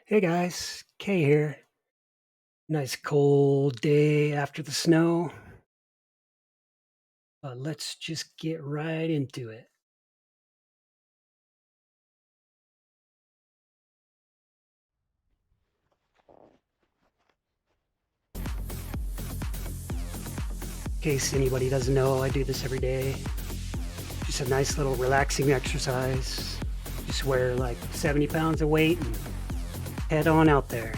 Hey guys, Kay here. Nice cold day after the snow. Let's just get right into it. In case anybody doesn't know, I do this every day. Just a nice little relaxing exercise. Just wear like 70 pounds of weight and head on out there.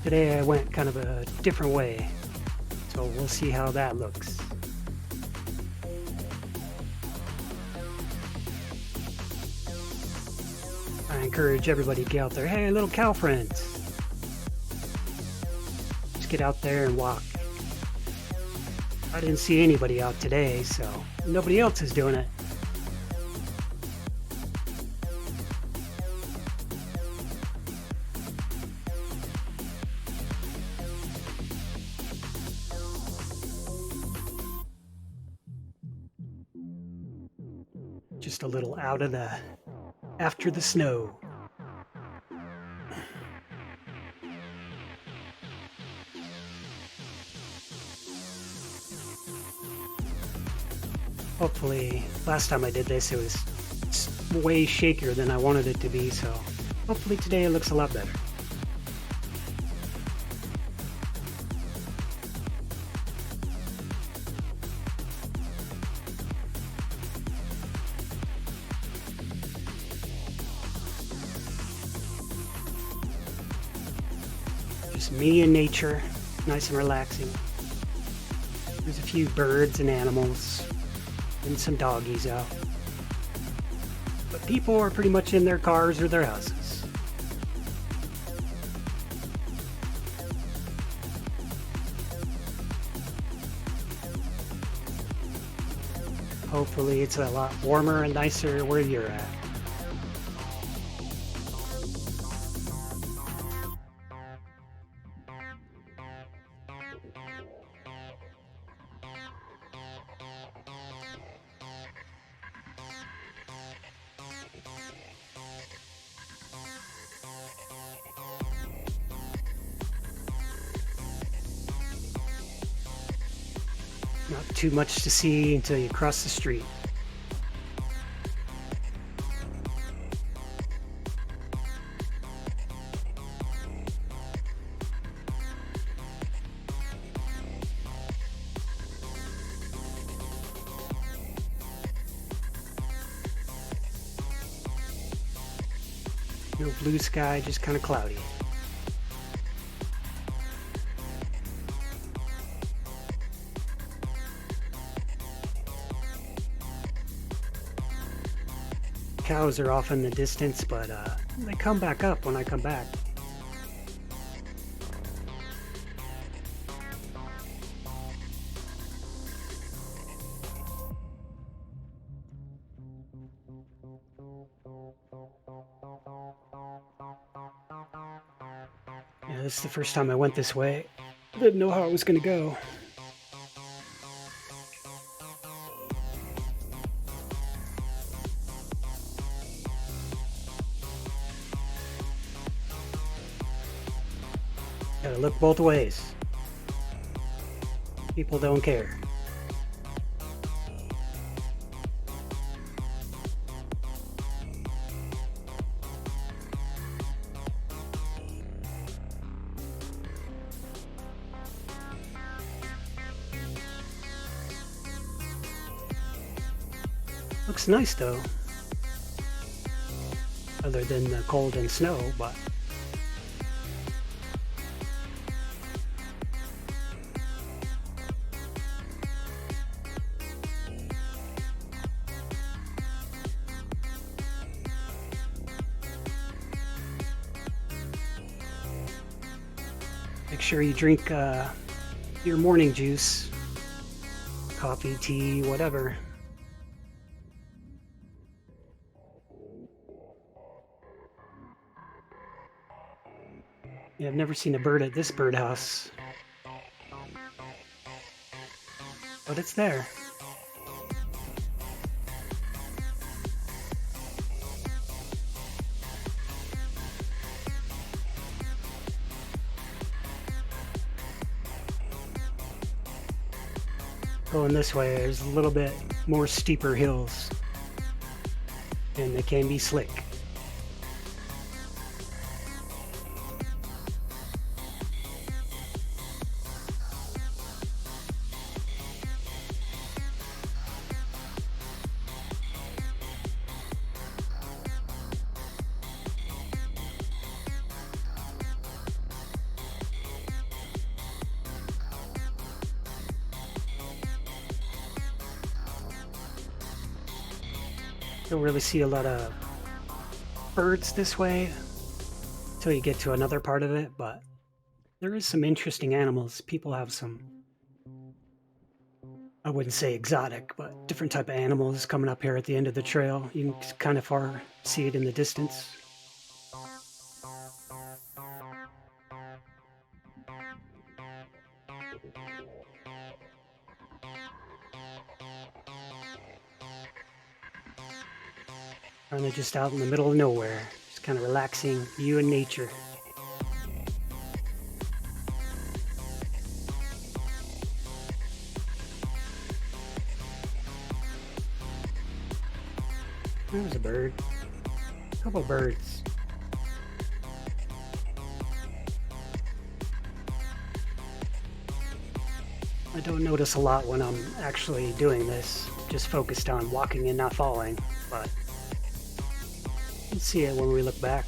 Today I went kind of a different way, so we'll see how that looks. I encourage everybody to get out there. Hey, little cow friends, just get out there and walk. I didn't see anybody out today, so nobody else is doing it. Just a little out of the after the snow. Hopefully, last time I did this, it was way shakier than I wanted it to be, so hopefully today it looks a lot better. Just me and nature, nice and relaxing. There's a few birds and animals, and some doggies out. But people are pretty much in their cars or their houses. Hopefully it's a lot warmer and nicer where you're at. Not too much to see until you cross the street. No blue sky, just kind of cloudy. Cows are off in the distance, but they come back up when I come back. Yeah, this is the first time I went this way. I didn't know how it was going to go. Gotta look both ways. People don't care. Looks nice though. Other than the cold and snow, but make sure you drink your morning juice, coffee, tea, whatever. Yeah, I've never seen a bird at this birdhouse, but it's there. Going this way, there's a little bit more steeper hills, and they can be slick. Don't really see a lot of birds this way until you get to another part of it, but there is some interesting animals. People have some, I wouldn't say exotic, but different type of animals coming up here at the end of the trail. You can kind of far see it in the distance. Kind of just out in the middle of nowhere, just kind of relaxing, you and nature. There's a bird. A couple birds. I don't notice a lot when I'm actually doing this, just focused on walking and not falling, but you can see it when we look back.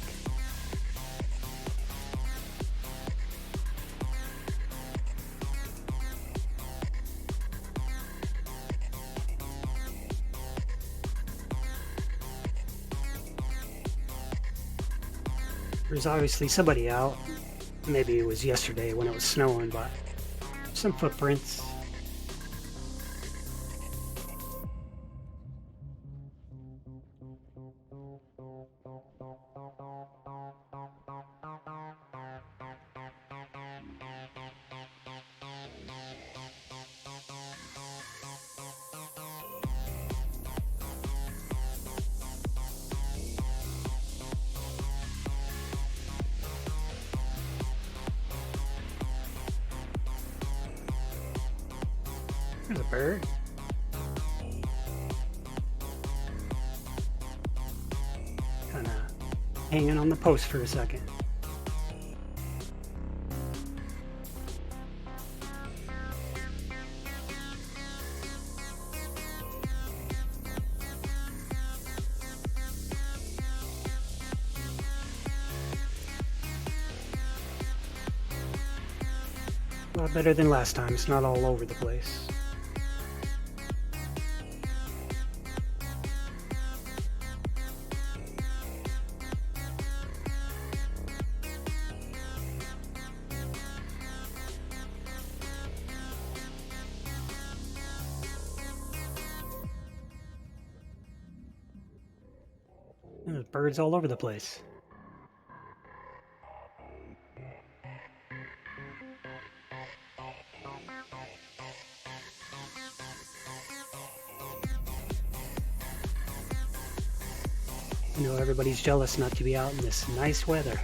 There's obviously somebody out. Maybe it was yesterday when it was snowing, but some footprints. There's a bird. Kind of hanging on the post for a second. A lot better than last time. It's not all over the place. There's birds all over the place. I know everybody's jealous not to be out in this nice weather.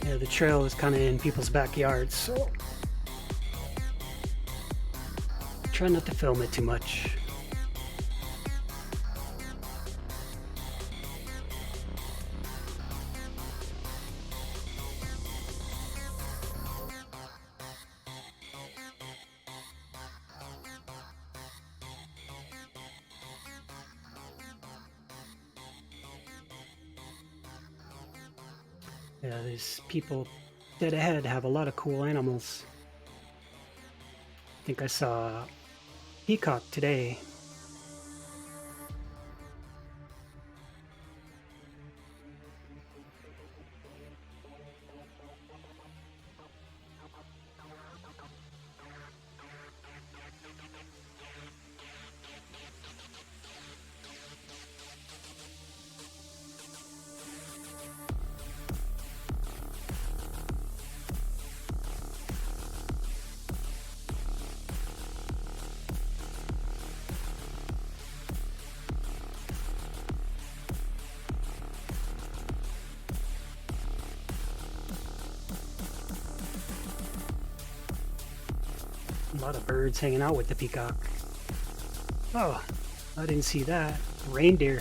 Yeah, the trail is kind of in people's backyards, so try not to film it too much. Yeah, these people dead ahead have a lot of cool animals. I think I saw a peacock today. A lot of birds hanging out with the peacock. Oh, I didn't see that. Reindeer.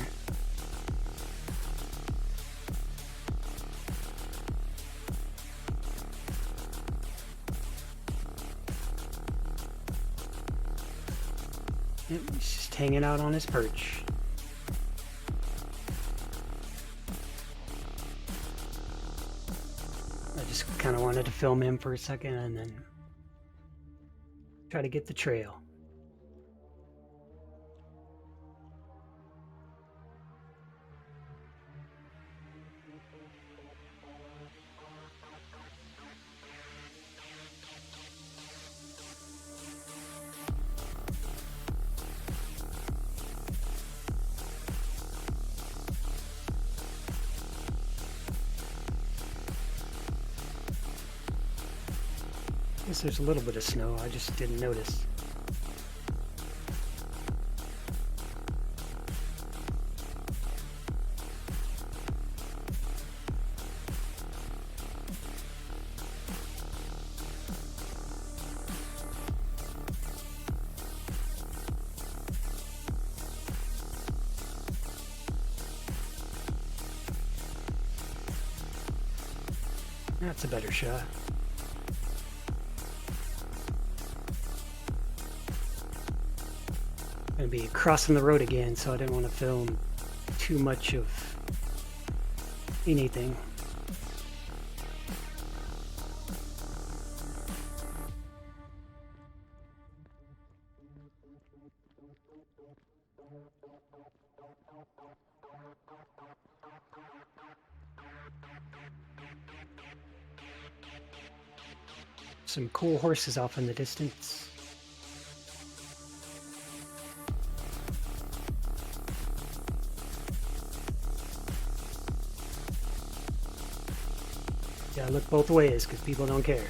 Yep, he's just hanging out on his perch. I just kind of wanted to film him for a second and then try to get the trail. I guess there's a little bit of snow, I just didn't notice. That's a better shot. Gonna be crossing the road again, so I didn't want to film too much of anything. Some cool horses off in the distance. Yeah, look both ways because people don't care.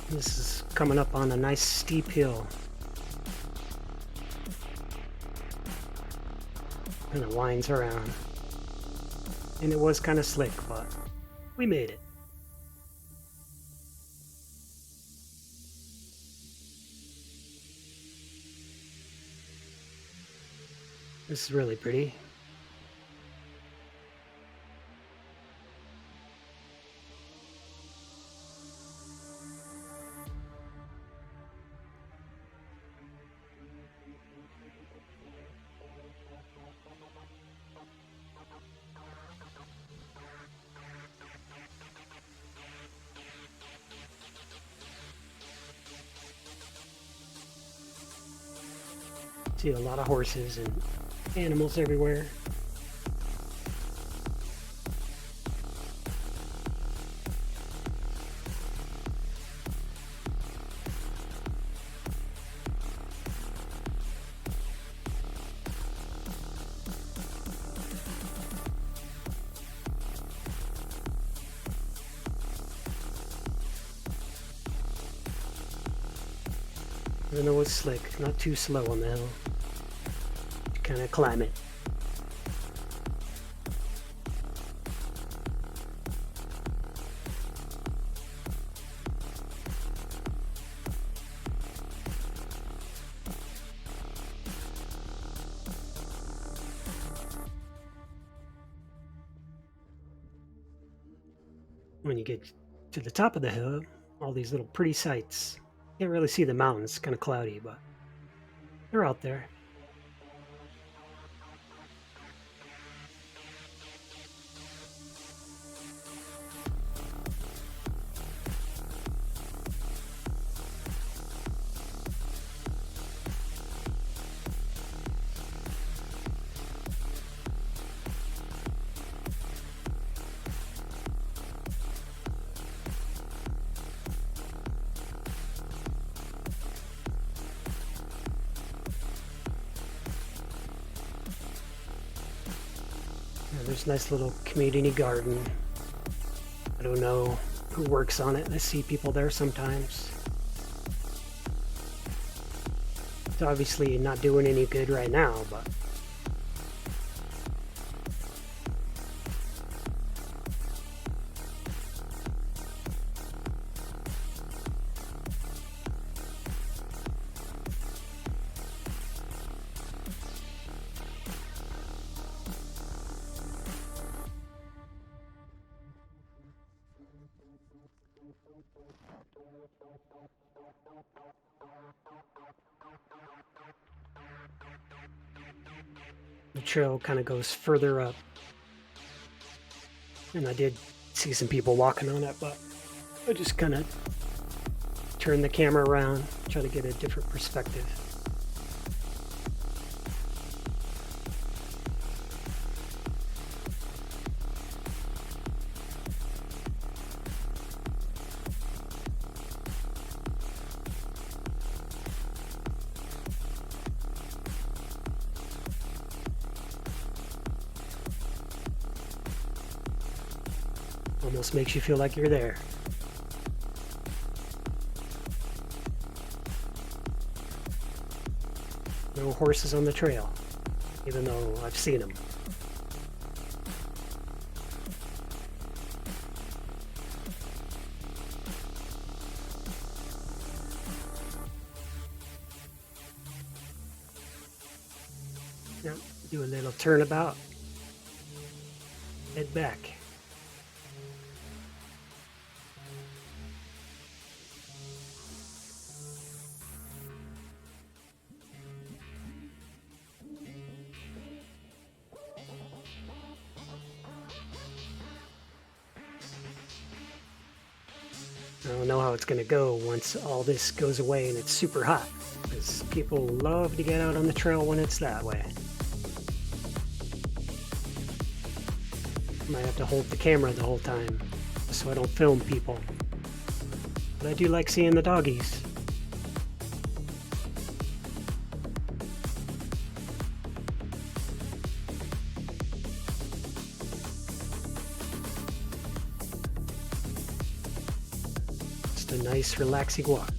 This is coming up on a nice steep hill. And it winds around. And it was kind of slick, but we made it. This is really pretty. See a lot of horses and animals everywhere. Even though it's slick, not too slow on the hill. Kind of climb it. When you get to the top of the hill, all these little pretty sights. Can't really see the mountains, it's kind of cloudy, but they're out there. There's a nice little community garden. I don't know who works on it. I see people there sometimes. It's obviously not doing any good right now, but the trail kind of goes further up. And I did see some people walking on it, but I just kind of turn the camera around, try to get a different perspective. Almost makes you feel like you're there. No horses on the trail, even though I've seen them. Now, do a little turnabout, head back. I don't know how it's going to go once all this goes away and it's super hot, because people love to get out on the trail when it's that way. Might have to hold the camera the whole time so I don't film people. But I do like seeing the doggies. Just a nice relaxing walk.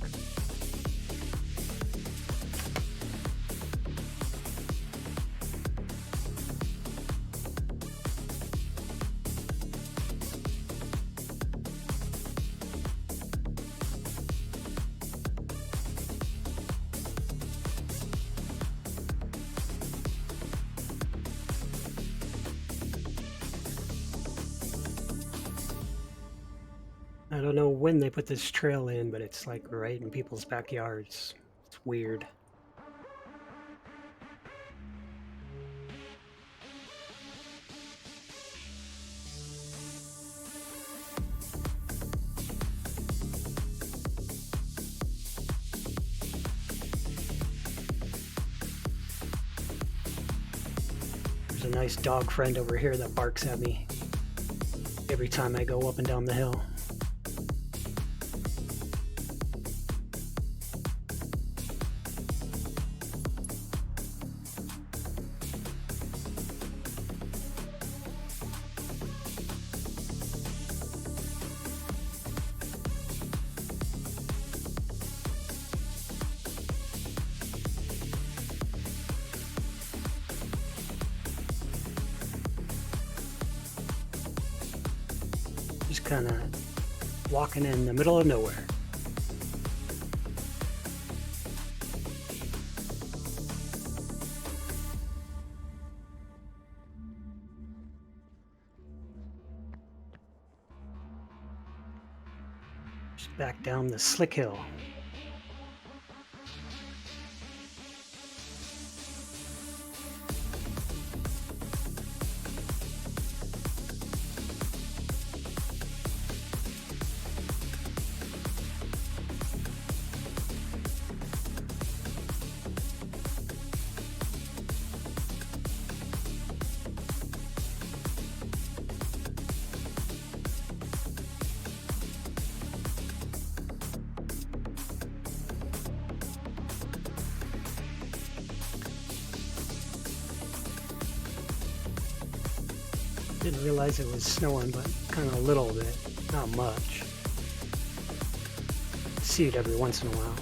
I don't know when they put this trail in, but it's like right in people's backyards. It's weird. There's a nice dog friend over here that barks at me every time I go up and down the hill. Just kind of walking in the middle of nowhere. Just back down the slick hill. Didn't realize it was snowing, but kind of a little bit, not much. See it every once in a while.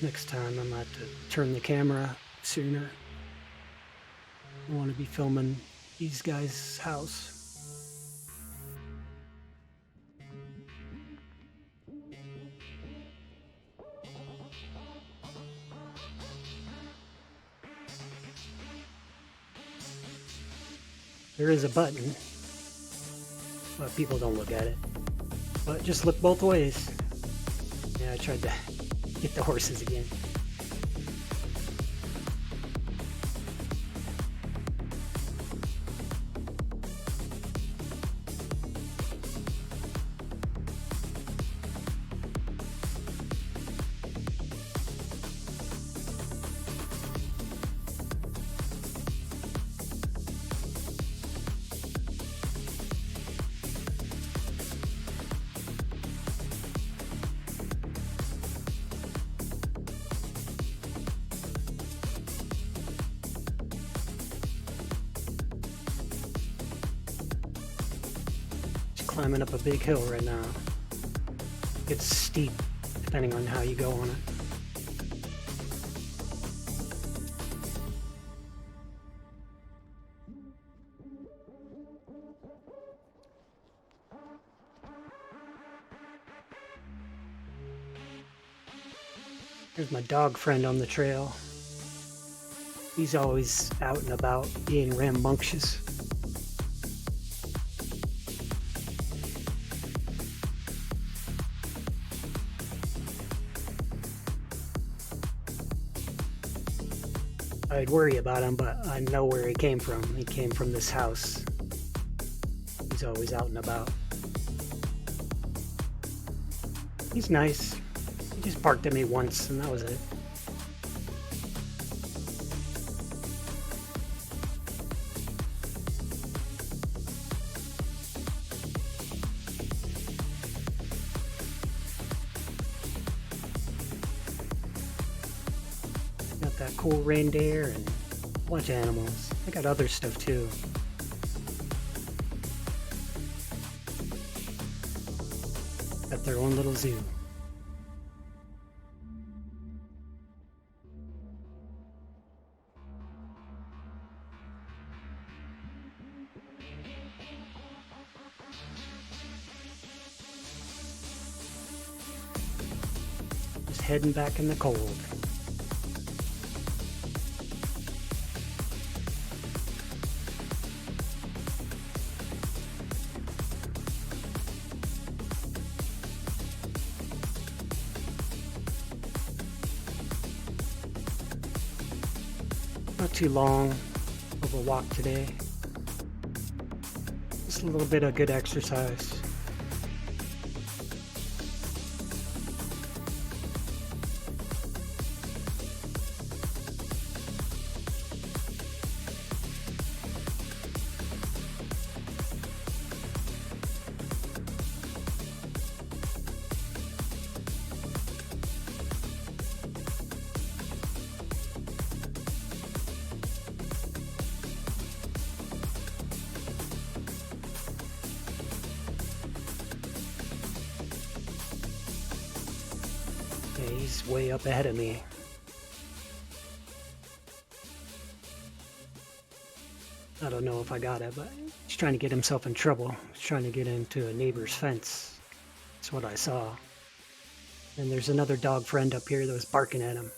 Next time I'm going to have to turn the camera sooner. I want to be filming these guys' house. There is a button, but people don't look at it. But just look both ways. Yeah, I tried to get the horses again. Climbing up a big hill right now. It's steep depending on how you go on it. There's my dog friend on the trail. He's always out and about being rambunctious. I'd worry about him, but I know where he came from. He came from this house. He's always out and about. He's nice. He just barked at me once, and that was it. Got that cool reindeer and a bunch of animals. I got other stuff too. Got their own little zoo. Just heading back in the cold. Not too long of a walk today. Just a little bit of good exercise. Yeah, he's way up ahead of me. I don't know if I got it, but he's trying to get himself in trouble. He's trying to get into a neighbor's fence. That's what I saw. And there's another dog friend up here that was barking at him.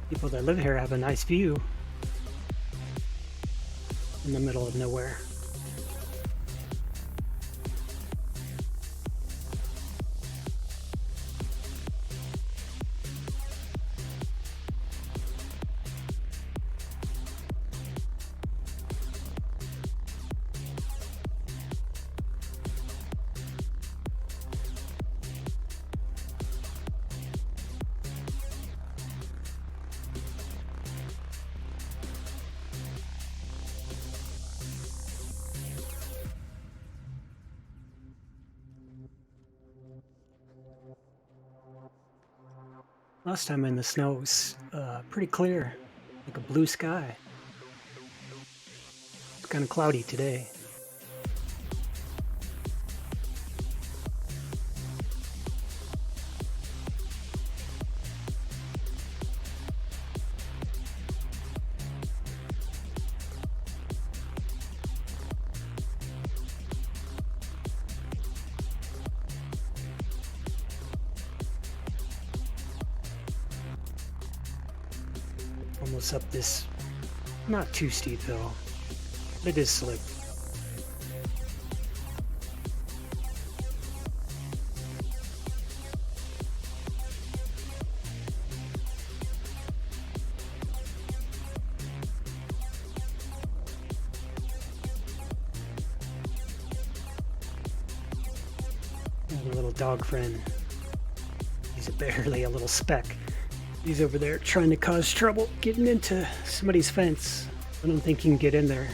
People that live here have a nice view in the middle of nowhere. Last time in the snow it was pretty clear, like a blue sky. It's kind of cloudy today. Almost up this, not too steep hill, but it is slick. And a little dog friend. He's barely a little speck. He's over there trying to cause trouble getting into somebody's fence. I don't think he can get in there.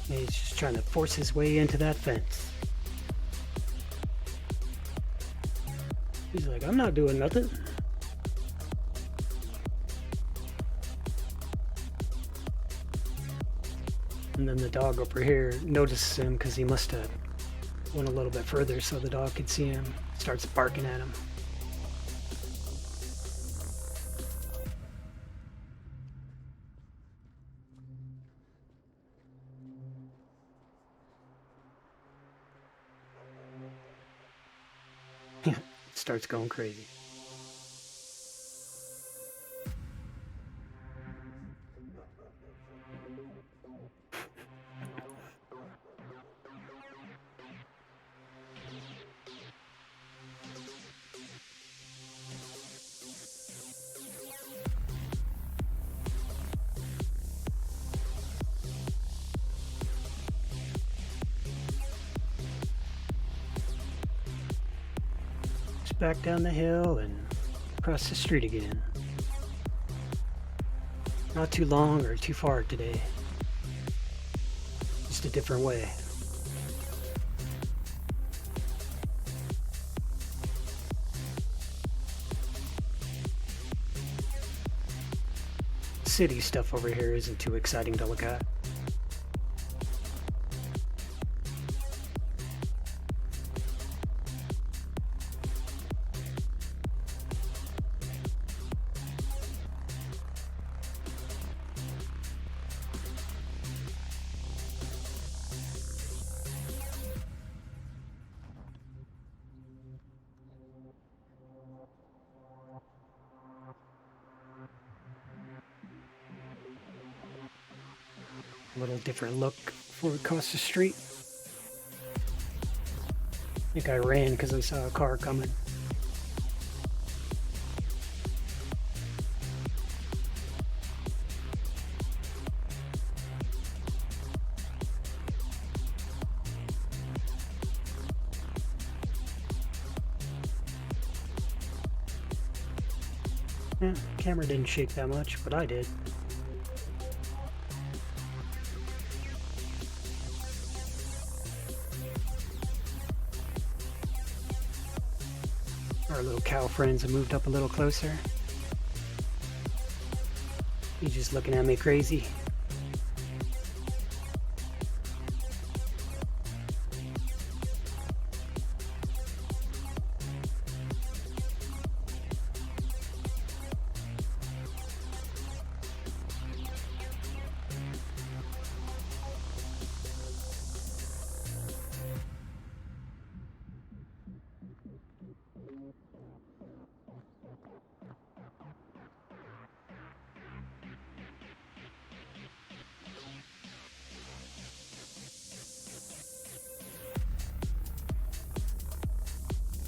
He's just trying to force his way into that fence. He's like, I'm not doing nothing. And then the dog over here notices him because he must have went a little bit further so the dog could see him. Starts barking at him. Starts going crazy. Back down the hill and across the street again. Not too long or too far today. Just a different way. City stuff over here isn't too exciting to look at. A little different look for across the street. I think I ran because I saw a car coming. Camera didn't shake that much, but I did. Our little cow friends have moved up a little closer. He's just looking at me crazy.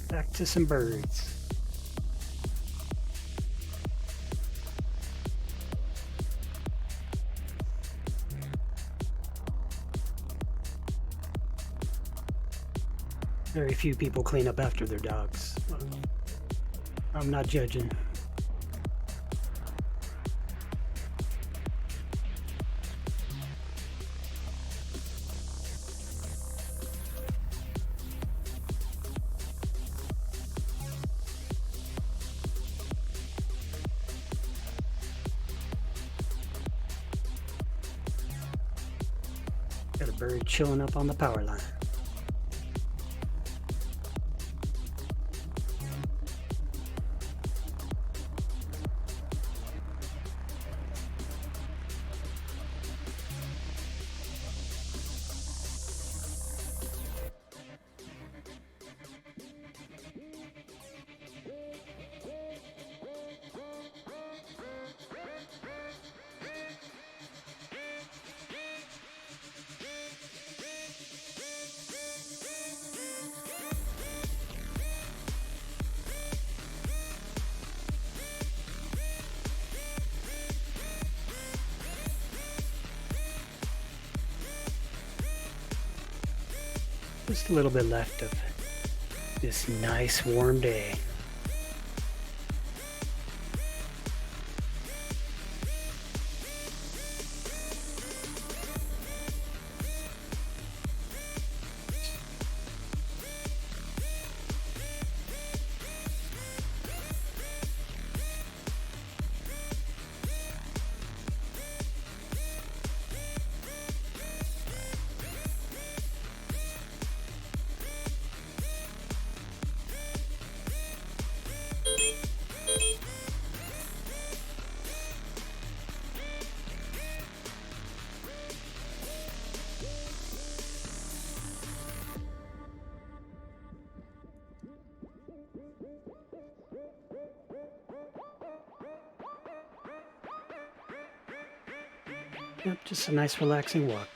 Back to some birds. Very few people clean up after their dogs. I'm not judging. Got a bird chilling up on the power line. Just a little bit left of this nice warm day. Yep, just a nice relaxing walk.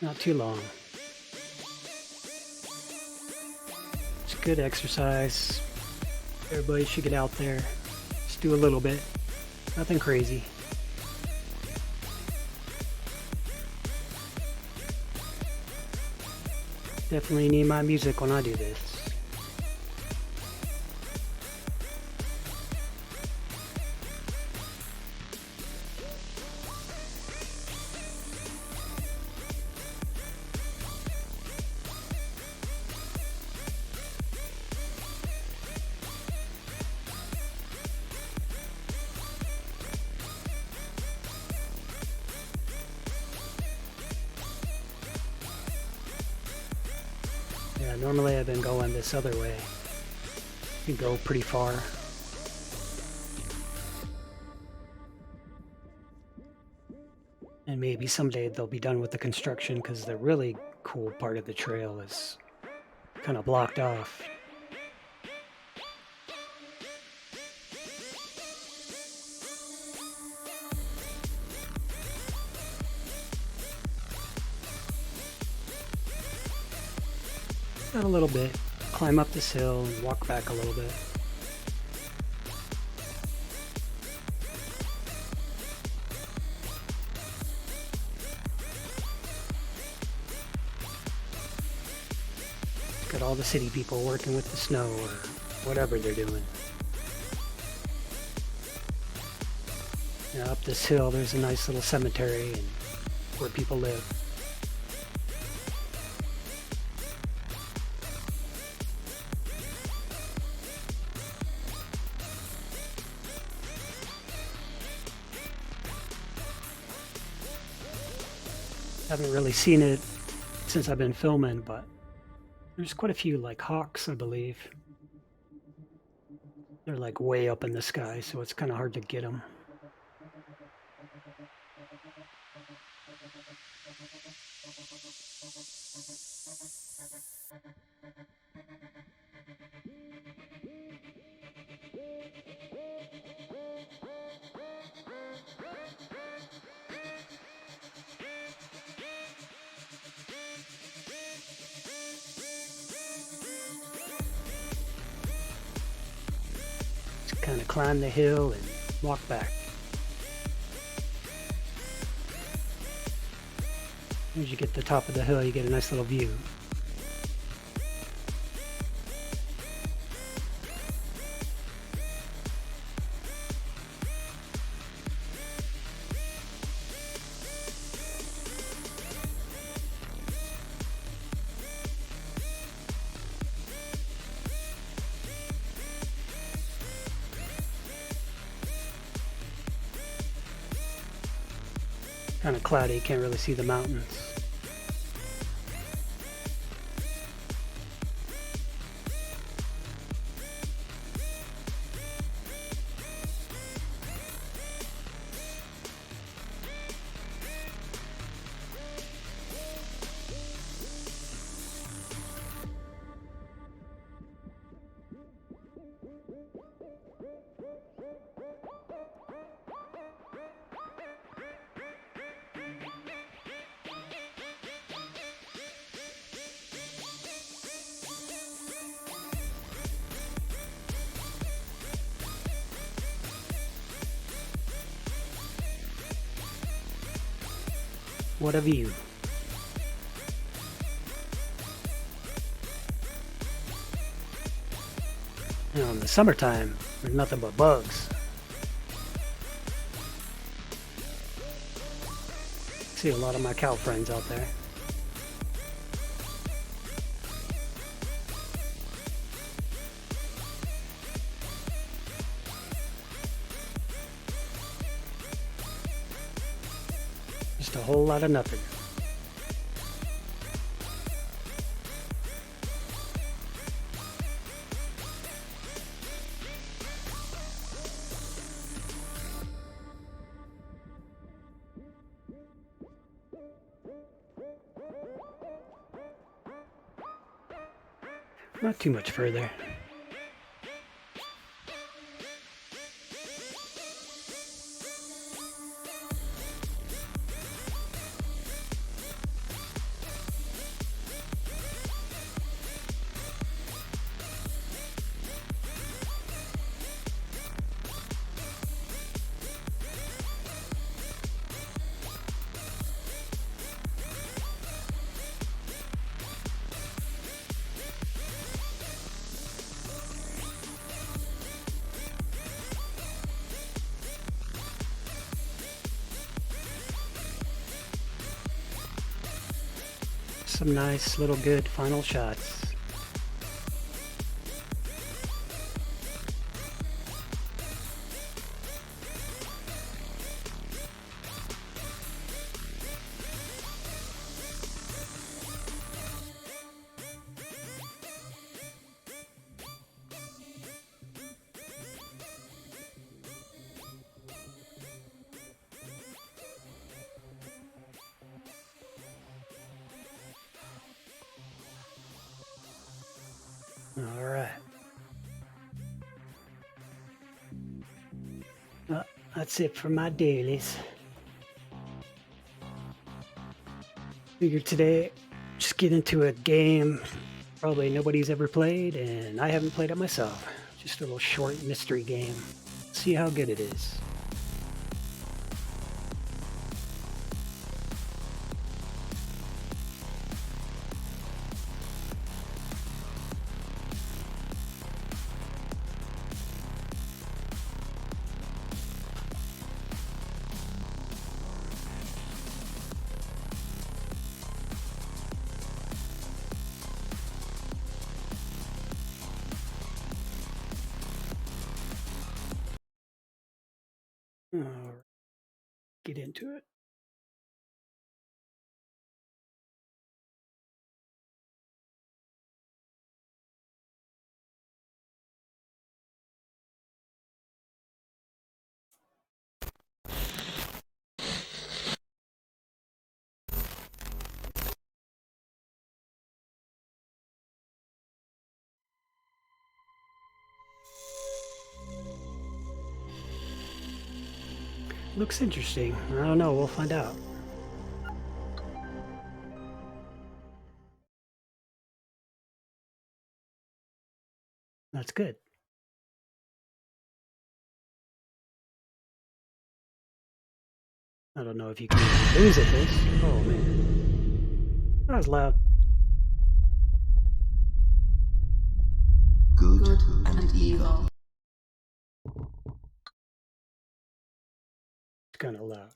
Not too long. It's good exercise. Everybody should get out there. Just do a little bit. Nothing crazy. Definitely need my music when I do this. Yeah, normally I've been going this other way. You can go pretty far. And maybe someday they'll be done with the construction because the really cool part of the trail is kind of blocked off. Got a little bit. Climb up this hill and walk back a little bit. Got all the city people working with the snow or whatever they're doing. Up this hill, there's a nice little cemetery and where people live. Haven't really seen it since I've been filming, but there's quite a few like hawks, I believe. They're like way up in the sky, so it's kind of hard to get them. Just kind of climb the hill and walk back. As you get to the top of the hill, you get a nice little view. Kind of cloudy, you can't really see the mountains. What a view. You know, in the summertime, there's nothing but bugs. See a lot of my cow friends out there. Just a whole lot of nothing. Not too much further. Some nice little good final shots. All right. Well, that's it for my dailies. Figured today, just get into a game probably nobody's ever played, and I haven't played it myself. Just a little short mystery game. See how good it is. Get into it. Looks interesting. I don't know. We'll find out. That's good. I don't know if you can lose at this. Oh, man. That was loud. Good and evil. It's kind of loud.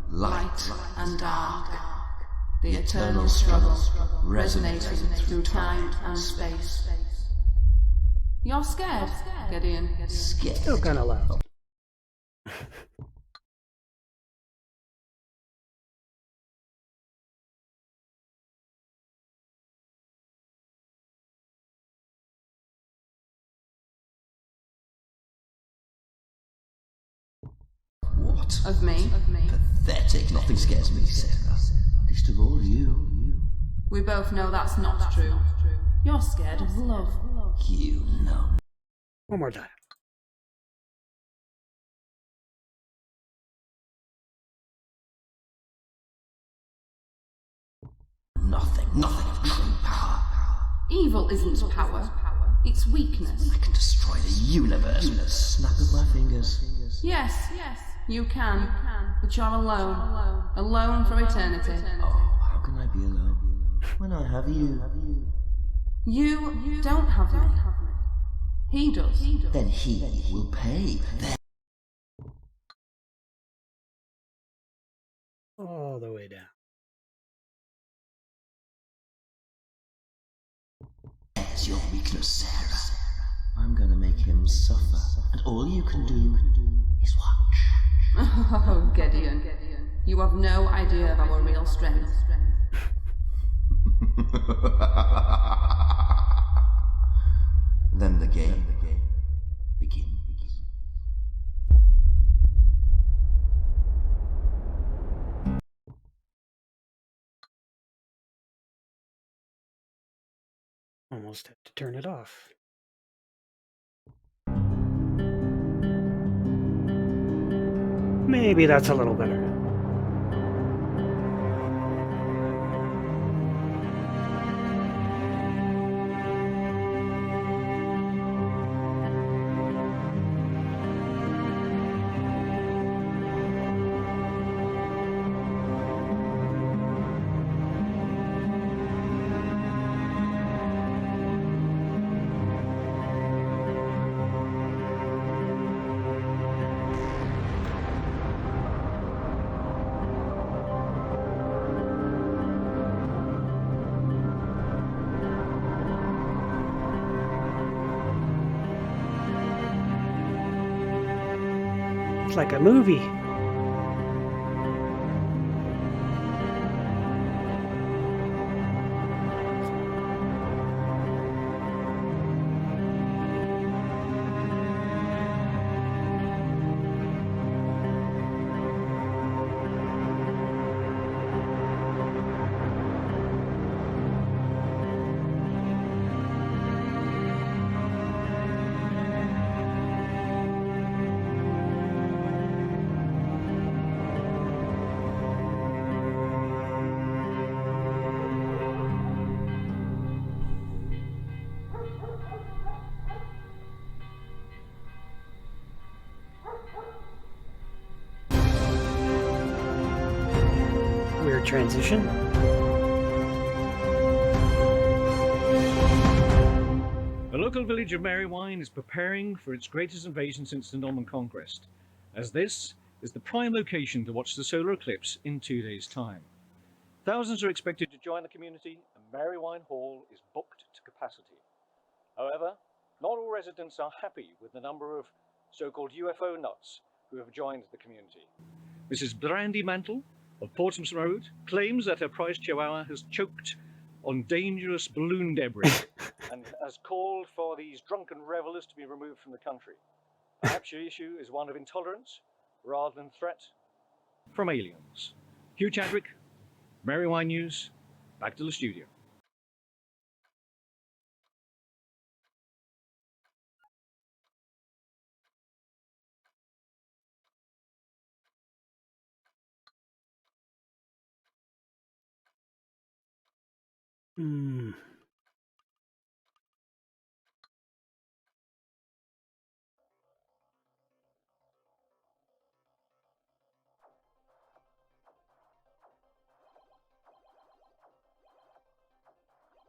Light and dark. The eternal struggle resonating through time and space. You're scared, Gideon. Scared. Still kind of loud. What? Of me? Pathetic. Nothing scares me, Sarah. Least of all you. We both know that's not true. You're scared of love. You know. One more time. Nothing of true power. Evil isn't power. It's weakness. I can destroy the universe with a snap of my fingers. Yes, you can. But you're alone. Alone for eternity. Oh, how can I be alone when I have you? You don't have me. He does. Then he will pay. All the way down. There's your weakness, Sarah. I'm gonna make him suffer. And all you can do is watch. Oh, Gideon. You have no idea of our real strength. Then the game begins. Almost have to turn it off. Maybe that's a little better. It's like a movie. Weird transition. The local village of Merrywine is preparing for its greatest invasion since the Norman Conquest. as this is the prime location to watch the solar eclipse in 2 days' time. Thousands are expected to join the community, and Marywine Hall is booked to capacity. However, not all residents are happy with the number of so-called UFO nuts who have joined the community. Mrs. Brandy Mantle of Portsmouth Road claims that her prized chihuahua has choked on dangerous balloon debris and has called for these drunken revelers to be removed from the country. Perhaps your issue is one of intolerance rather than threat from aliens. Hugh Chadwick, Marywine News, back to the studio.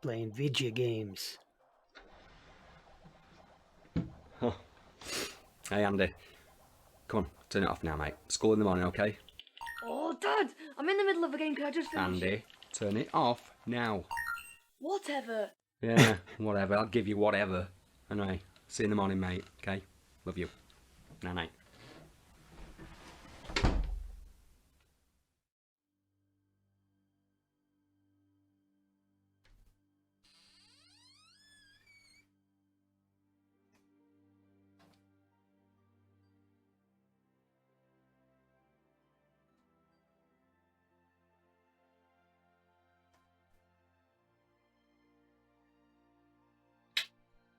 Playing video games. Oh. Hey, Andy. Come on, turn it off now, mate. School in the morning, okay? Oh, Dad! I'm in the middle of a game. Can I just finish? Andy, turn it off now. Whatever. Yeah, whatever. I'll give you whatever. Anyway, see you in the morning, mate. Okay? Love you. Night-night.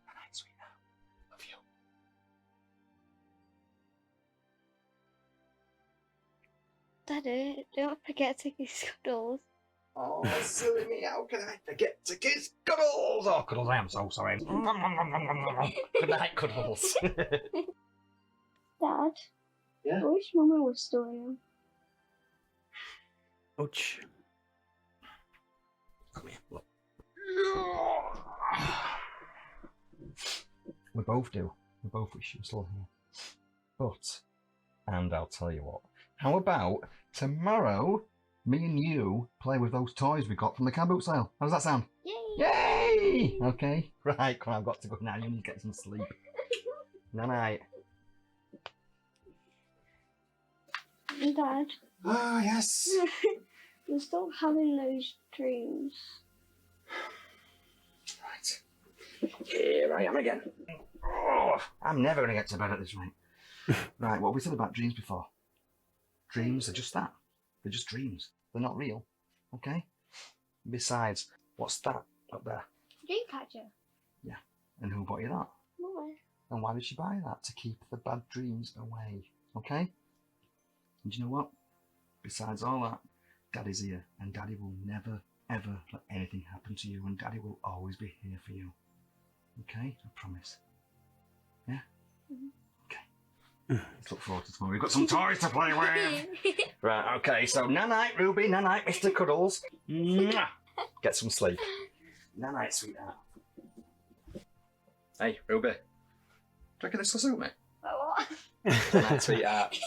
Night, sweetheart. Love you. Daddy, don't forget to kiss Cuddles. Oh, silly me, how can I forget to kiss Cuddles? Oh, Cuddles, I am so sorry. Good night, Cuddles. Dad? Yeah? I wish Mama was still here. Ouch. Come here, look. We both do. We both wish you were still here. But, and I'll tell you what, how about tomorrow me and you play with those toys we got from the car boot sale? How does that sound? Yay! Yay! Okay, right, come on, I've got to go now. You need to get some sleep. Night-night. Dad, Oh, yes. you stop having those dreams. Right. Here I am again. Oh, I'm never going to get to bed at this rate. Right, what have we said about dreams before? Dreams are just that. They're just dreams. They're not real. Okay? Besides, what's that up there? Dreamcatcher. Yeah. And who bought you that? Mama. And why did she buy that? To keep the bad dreams away. Okay? And you know what? Besides all that, Daddy's here. And Daddy will never, ever let anything happen to you. And Daddy will always be here for you. Okay? I promise. Yeah? Okay. Let's look forward to tomorrow. We've got some toys to play with. Right, okay. So, night-night, Ruby. Night-night, Mr. Cuddles. Mwah. Get some sleep. Night-night, sweetheart. Hey, Ruby. Do you reckon this will suit me? What? Night-night, sweetheart.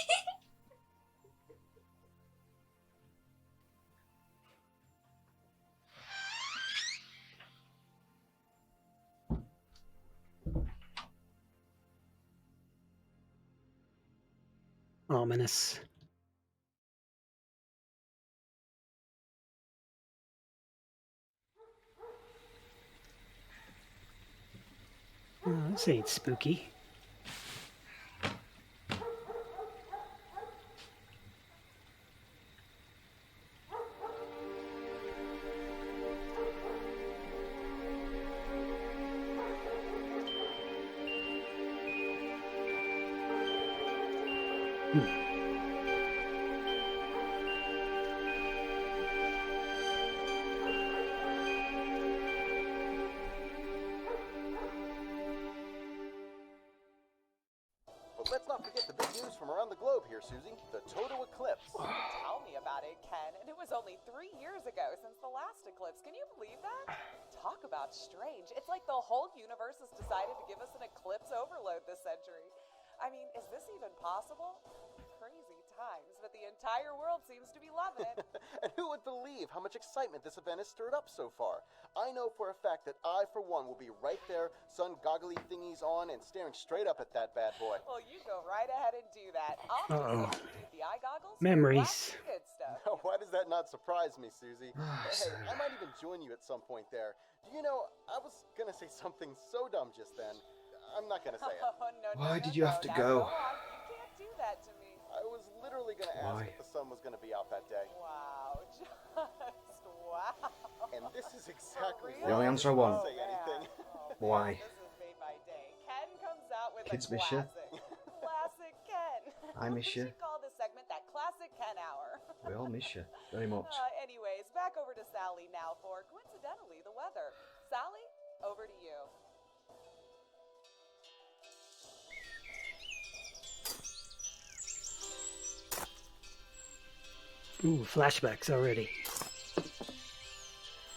Ominous. Oh, this ain't spooky. But let's not forget the big news from around the globe here, Susie. The total eclipse. Tell me about it, Ken. And it was only 3 years ago since the last eclipse. Can you believe that? Talk about strange. It's like the whole universe has decided to give us an eclipse overload this century. I mean, is this even possible? Crazy times, but the entire world seems to be loving it. And who would believe how much excitement this event has stirred up so far? I know for a fact that I, for one, will be right there, sun goggly thingies on, and staring straight up at that bad boy. Well, you go right ahead and do that. I'll just substitute the eye goggles for Memories. glass good stuff. Now, why does that not surprise me, Susie? Hey, I might even join you at some point there. Do you know, I was gonna say something so dumb just then. I'm not gonna say it. Oh, no, Why no, did you no, have to now go? on. You can't do that to me. I was literally gonna ask Why? if the sun was gonna be out that day. Wow, just wow. And this is exactly For The only why answer I didn't want. say anything. Why? This has made my day. Ken comes out with Kids a miss you. classic. Classic Ken. I miss you. We should call this segment that Classic Ken Hour. We all miss you very much. Anyways, back over to Sally now for, coincidentally, the weather. Sally, over to you. Ooh, flashbacks already.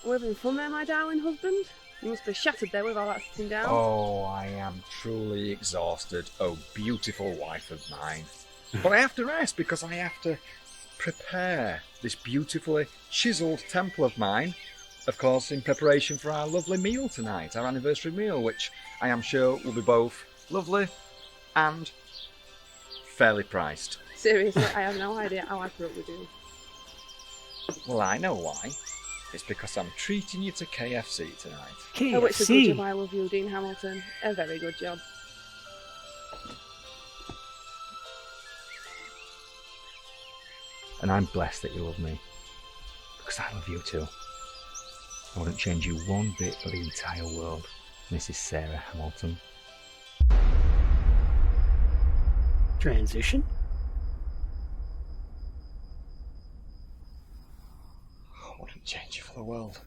We're having fun there, my darling husband. You must be shattered there with all that sitting down. Oh, I am truly exhausted, oh beautiful wife of mine. But I have to rest because I have to prepare this beautifully chiselled temple of mine, of course, in preparation for our lovely meal tonight, our anniversary meal, which I am sure will be both lovely and fairly priced. Seriously, I have no idea how I put up with you. Well, I know why. It's because I'm treating you to KFC tonight. Oh, it's a good job KFC. I love you, Dean Hamilton. A very good job. And I'm blessed that you love me, because I love you too. I wouldn't change you one bit for the entire world, Mrs. Sarah Hamilton. Transition. I wouldn't change you for the world.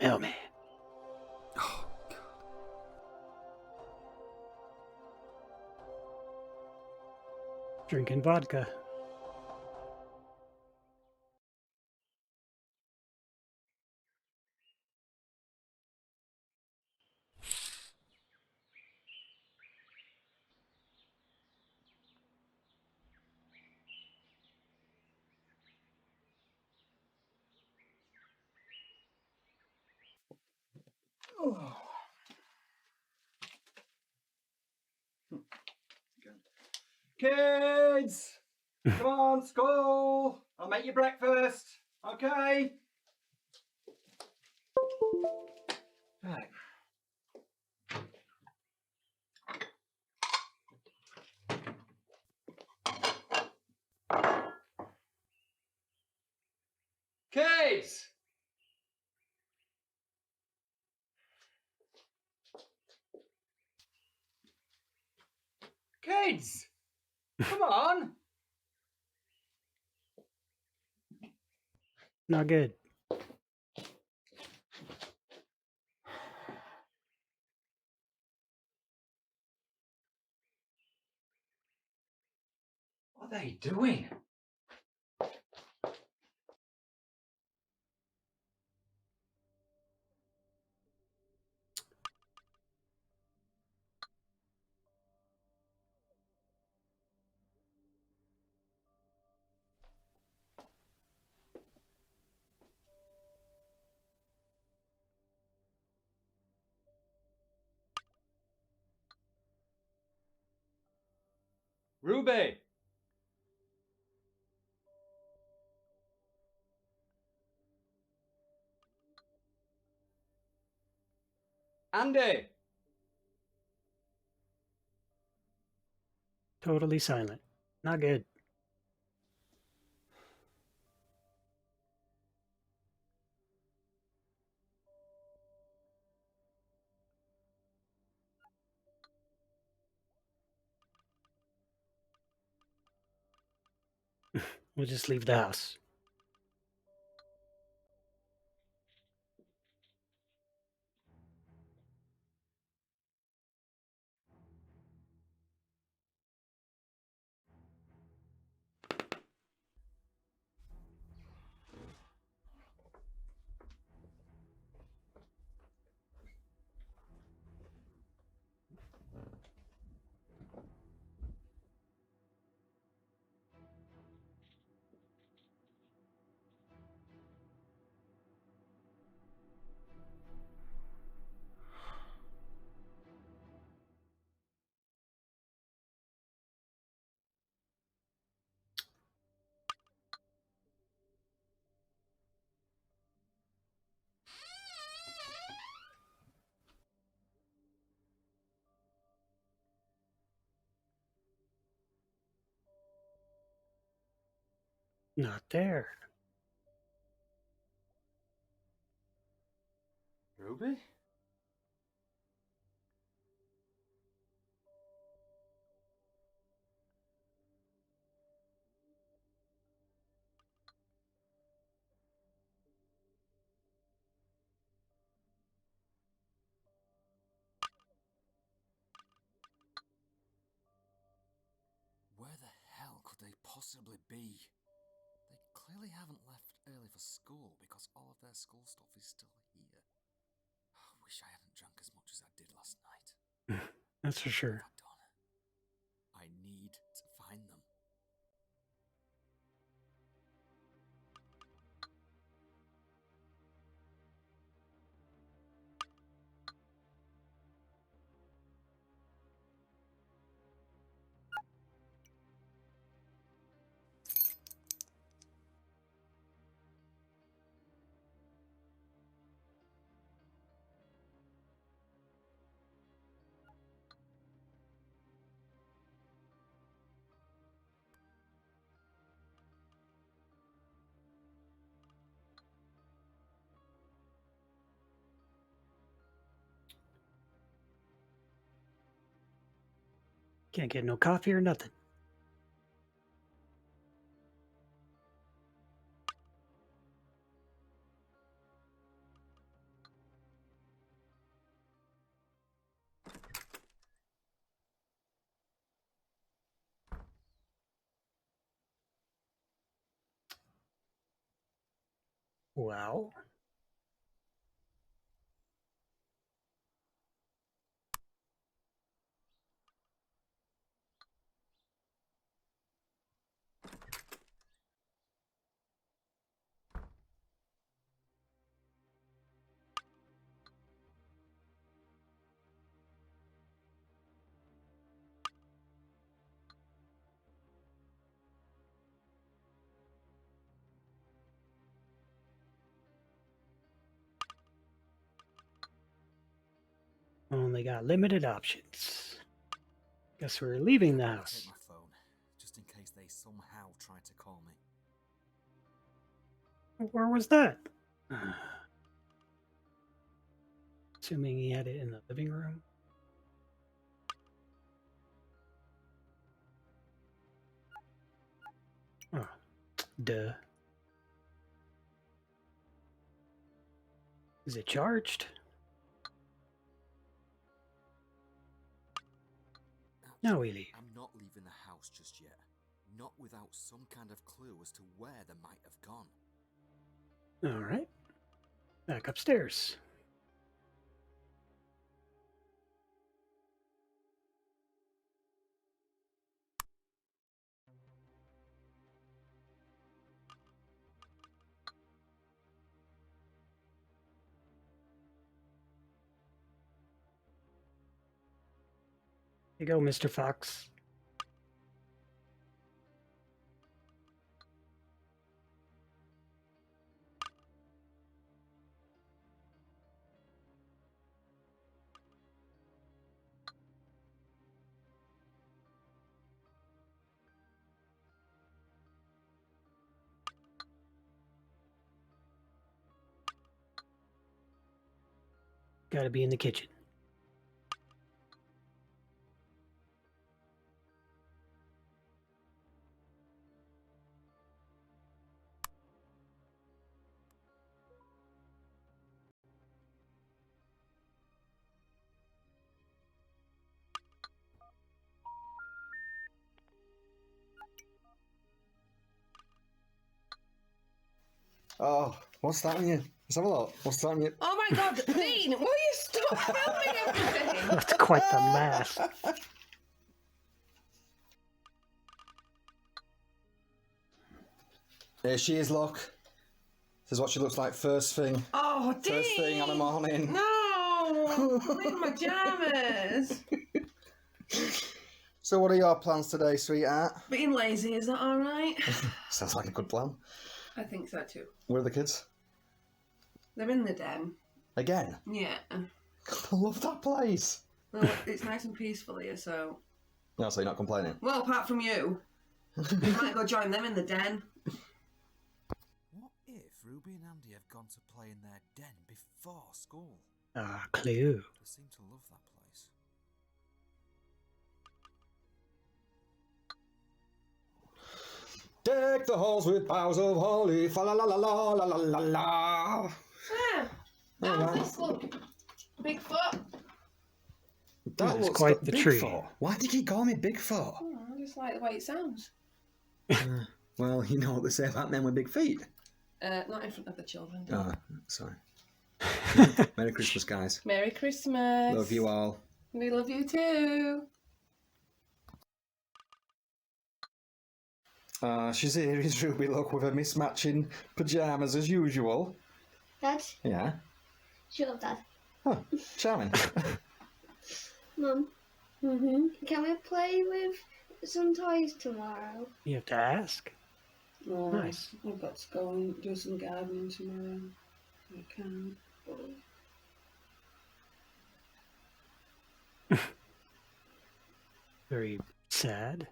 Oh man. Drinking vodka. Kids! Come on, school! I'll make you breakfast, okay? Right. Kids! Kids! Come on! Not good. What are they doing? Ruby! Andy! Totally silent. Not good. We'll just leave the house. Not there. Ruby? Where the hell could they possibly be? They clearly haven't left early for school because all of their school stuff is still here. I wish I hadn't drunk as much as I did last night. That's for sure. I need to find them. Can't get no coffee or nothing. Well. Only got limited options. Guess we're leaving the house. Take my phone, just in case they somehow try to call me. Where was that? Assuming he had it in the living room. Oh, duh. Is it charged? Now we leave. I'm not leaving the house just yet. Not without some kind of clue as to where they might have gone. All right. Back upstairs. Here you go, Mr. Fox. Gotta be in the kitchen. Oh, what's that on you? Let's have a look. What's that on you? Oh my god, Dean, will you stop filming everything? That's quite the mess. Here she is, look. This is what she looks like first thing. Oh, Dean! First thing on the morning. No! I'm in my pyjamas. So what are your plans today, sweetheart? Being lazy, is that alright? Sounds like a good plan. I think so too. Where are the kids? They're in the den. Again? Yeah. God, I love that place. Well, it's nice and peaceful here, so... No, so you're not complaining? Well, apart from you. You might go join them in the den. What if Ruby and Andy have gone to play in their den before school? Ah, clue. They seem to love that place. Deck the halls with boughs of holly, fa la la la la la la la la. Ah, how's this look? Bigfoot? That That's looks quite the tree. Bigfoot. Why do you keep calling me Bigfoot? Oh, I just like the way it sounds. Well, you know what they say about men with big feet. Not in front of the children. Do Oh, sorry. Merry Christmas, guys. Merry Christmas. Love you all. We love you too. She's here, is Ruby, look, with her mismatching pyjamas as usual. Dad, Yeah. shut up, Dad. Oh, charming. Mum, Mm-hmm. can we play with some toys tomorrow? You have to ask. Oh, Nice. I've got to go and do some gardening tomorrow. I can't. Very sad.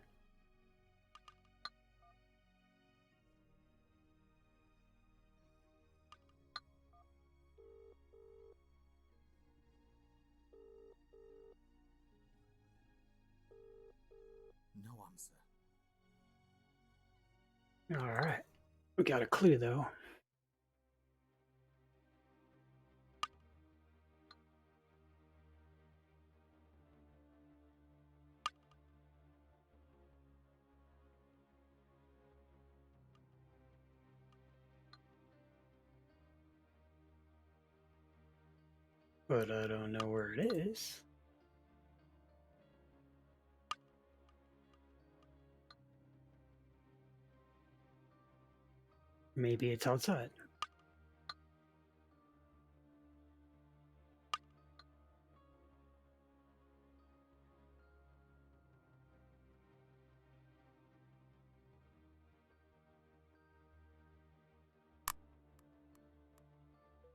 No answer. All right. We got a clue, though. But I don't know where it is. Maybe it's outside.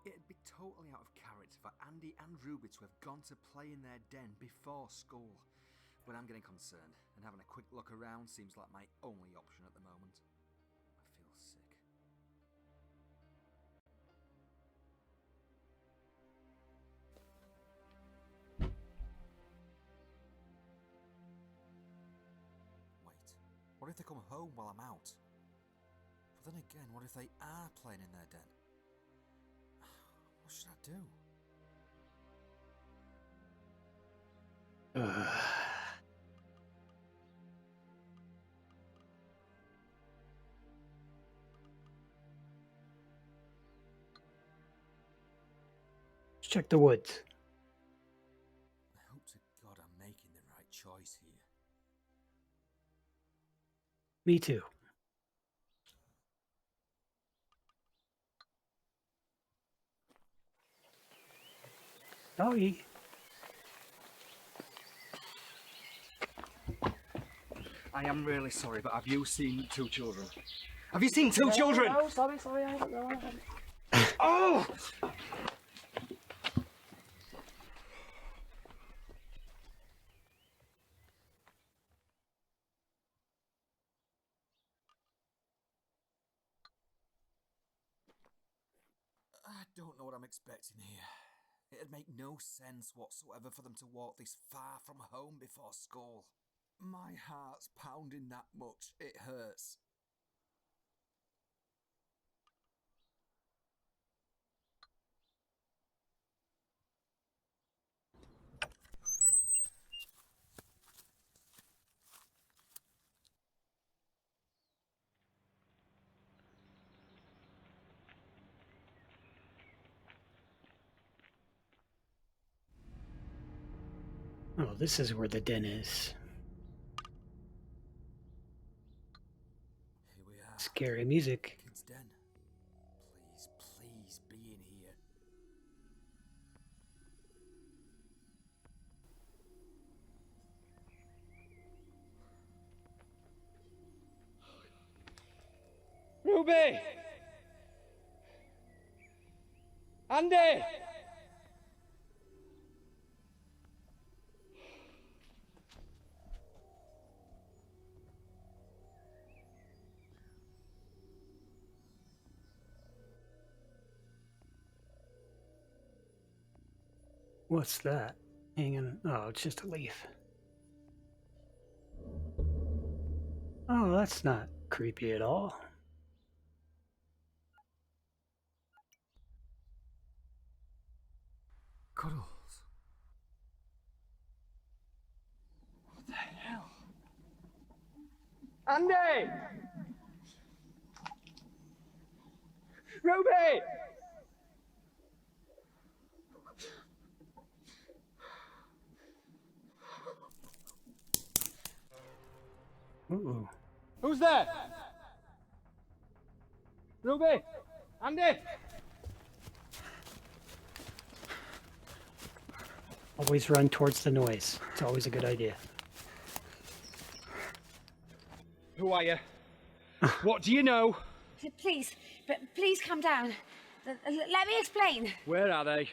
It'd be totally out of character for Andy and Ruby to have gone to play in their den before school. But I'm getting concerned, and having a quick look around seems like my only option at the moment. I feel sick. Wait, what if they come home while I'm out? But then again, what if they are playing in their den? What should I do? Let's check the woods. I hope to God I'm making the right choice here. Me too. Doggy. I am really sorry, but have you seen two children? Have you seen two children? Oh, sorry, I haven't. No, I haven't. Oh! I don't know what I'm expecting here. It'd make no sense whatsoever for them to walk this far from home before school. My heart's pounding that much, it hurts. Oh, this is where the den is. Here we are. Scary music. Kid's den. Please, please be in here. Ruby! Andy! What's that? Hanging. Oh, it's just a leaf. Oh, that's not creepy at all. Cuddles. What the hell? Andy! Ruby! Ooh. Who's there? Ruby! Andy! Always run towards the noise. It's always a good idea. Who are you? What do you know? Please, please calm down. Let me explain. Where are they?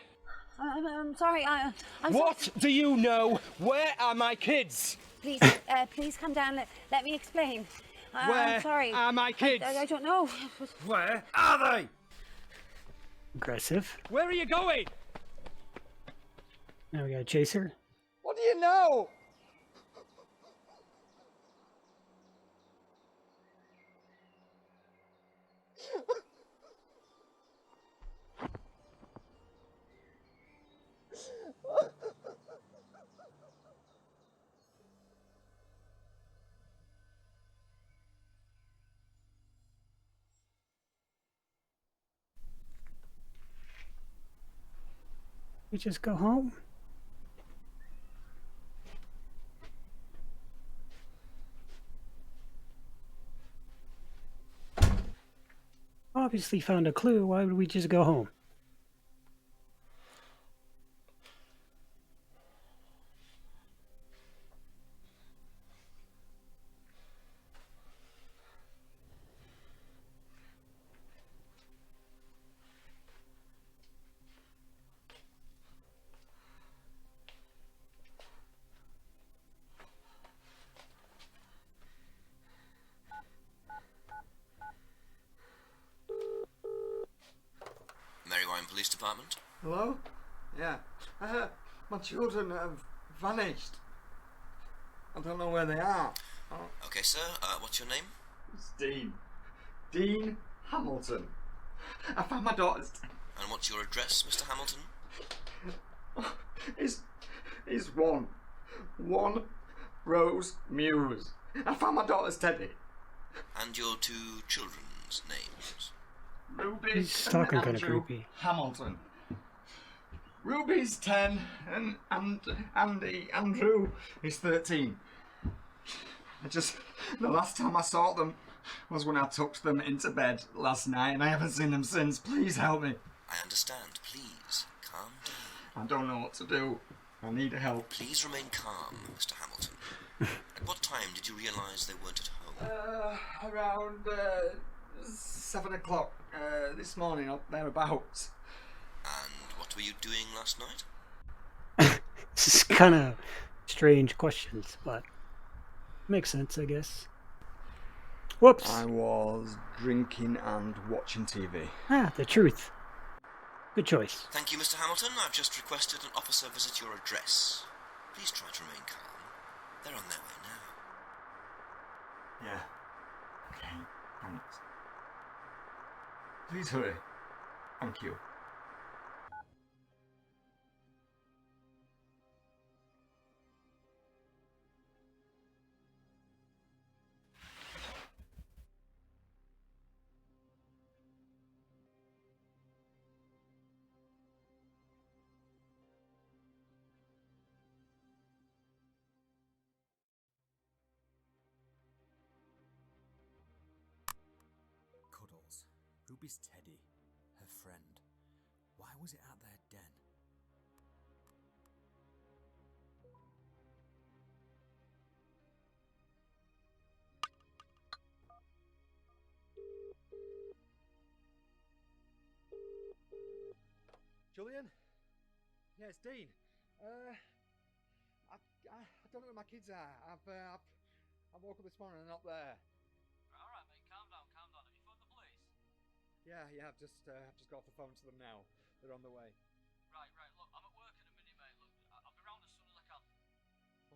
I'm sorry. I'm What sorry. do you know? Where are my kids? Please, please calm down. Let me explain. Where I'm sorry. are my kids? I don't know. Where are they? Aggressive. Where are you going? Now we got a chaser. What do you know? We just go home. Obviously found a clue. Why would we just go home? Marywine Police Department? Hello? Yeah. My children have vanished. I don't know where they are. Okay, sir. What's your name? It's Dean. Dean Hamilton. I found my daughter's... And what's your address, Mr. Hamilton? It's one Rose Muse. I found my daughter's teddy. And your two children's names? Ruby He's and talking kind of Andrew creepy. Hamilton. Ruby's 10 and Andrew is 13. The last time I saw them was when I tucked them into bed last night and I haven't seen them since. Please help me. I understand. Please, calm down. I don't know what to do. I need help. Please remain calm, Mr. Hamilton. At what time did you realise they weren't at home? Around 7 o'clock this morning, up thereabouts. And what were you doing last night? This is kind of strange questions, but makes sense, I guess. Whoops. I was drinking and watching TV. Ah, the truth. Good choice. Thank you, Mr. Hamilton. I've just requested an officer visit your address. Please try to remain calm. They're on their way now. Yeah. Okay, thanks. Please hurry. Thank you. Ruby's teddy, her friend. Why was it at their den? Julian? Yeah, it's Dean. I don't know where my kids are. I woke up this morning and they're not there. Alright, mate, calm down. Have you phoned the police? Yeah, I've just got off the phone to them now. They're on the way. Right, look, I'm at work in a minute, mate. Look, I'll be round as soon as I can.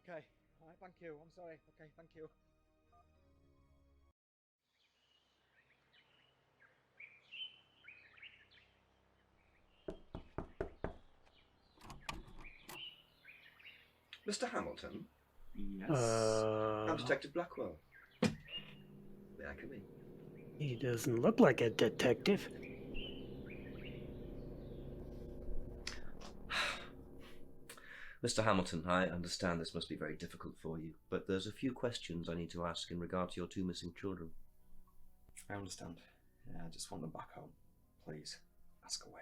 Okay, alright, thank you. I'm sorry. Okay, thank you. Mr. Hamilton? Yes. I'm Detective Blackwell. May I come in? He doesn't look like a detective. Mr. Hamilton, I understand this must be very difficult for you, but there's a few questions I need to ask in regard to your two missing children. I understand. Yeah, I just want them back home. Please, ask away.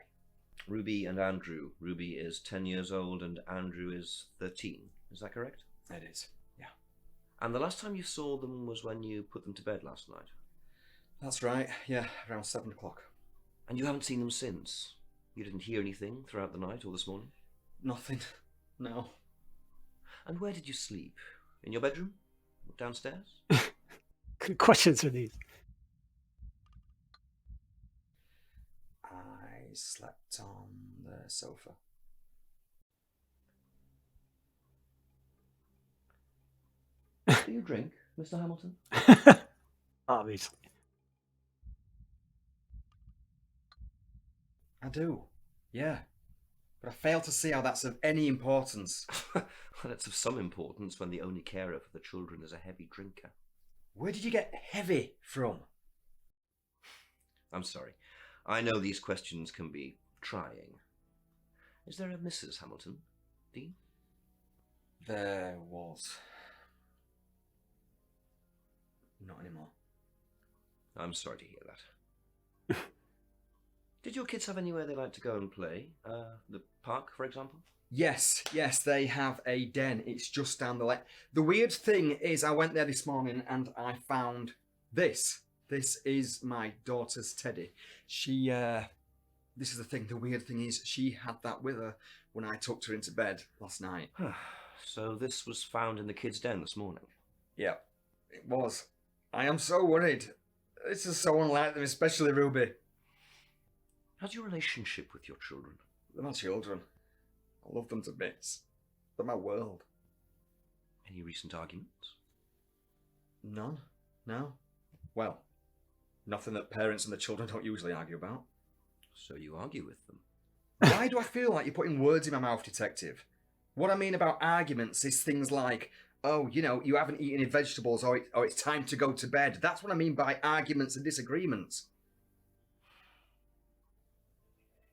Ruby and Andrew. Ruby is 10 years old and Andrew is 13. Is that correct? It is, yeah. And the last time you saw them was when you put them to bed last night? That's right, yeah, around 7 o'clock. And you haven't seen them since? You didn't hear anything throughout the night or this morning? Nothing, no. And where did you sleep? In your bedroom? Downstairs? Good questions are these? I slept on the sofa. Do you drink, Mr. Hamilton? Obviously. I do, yeah. But I fail to see how that's of any importance. Well, it's of some importance when the only carer for the children is a heavy drinker. Where did you get heavy from? I'm sorry. I know these questions can be trying. Is there a Mrs. Hamilton, Dean? There was. Not anymore. I'm sorry to hear that. Did your kids have anywhere they like to go and play? The park, for example? Yes, they have a den. It's just down the lane. The weird thing is I went there this morning and I found this. This is my daughter's teddy. She, this is the thing, the weird thing is she had that with her when I tucked her into bed last night. So this was found in the kids' den this morning? Yeah, it was. I am so worried. This is so unlike them, especially Ruby. How's your relationship with your children? They're my children. I love them to bits. They're my world. Any recent arguments? None. No. Well, nothing that parents and the children don't usually argue about. So you argue with them? Why do I feel like you're putting words in my mouth, Detective? What I mean about arguments is things like, oh, you know, you haven't eaten any vegetables or it's time to go to bed. That's what I mean by arguments and disagreements.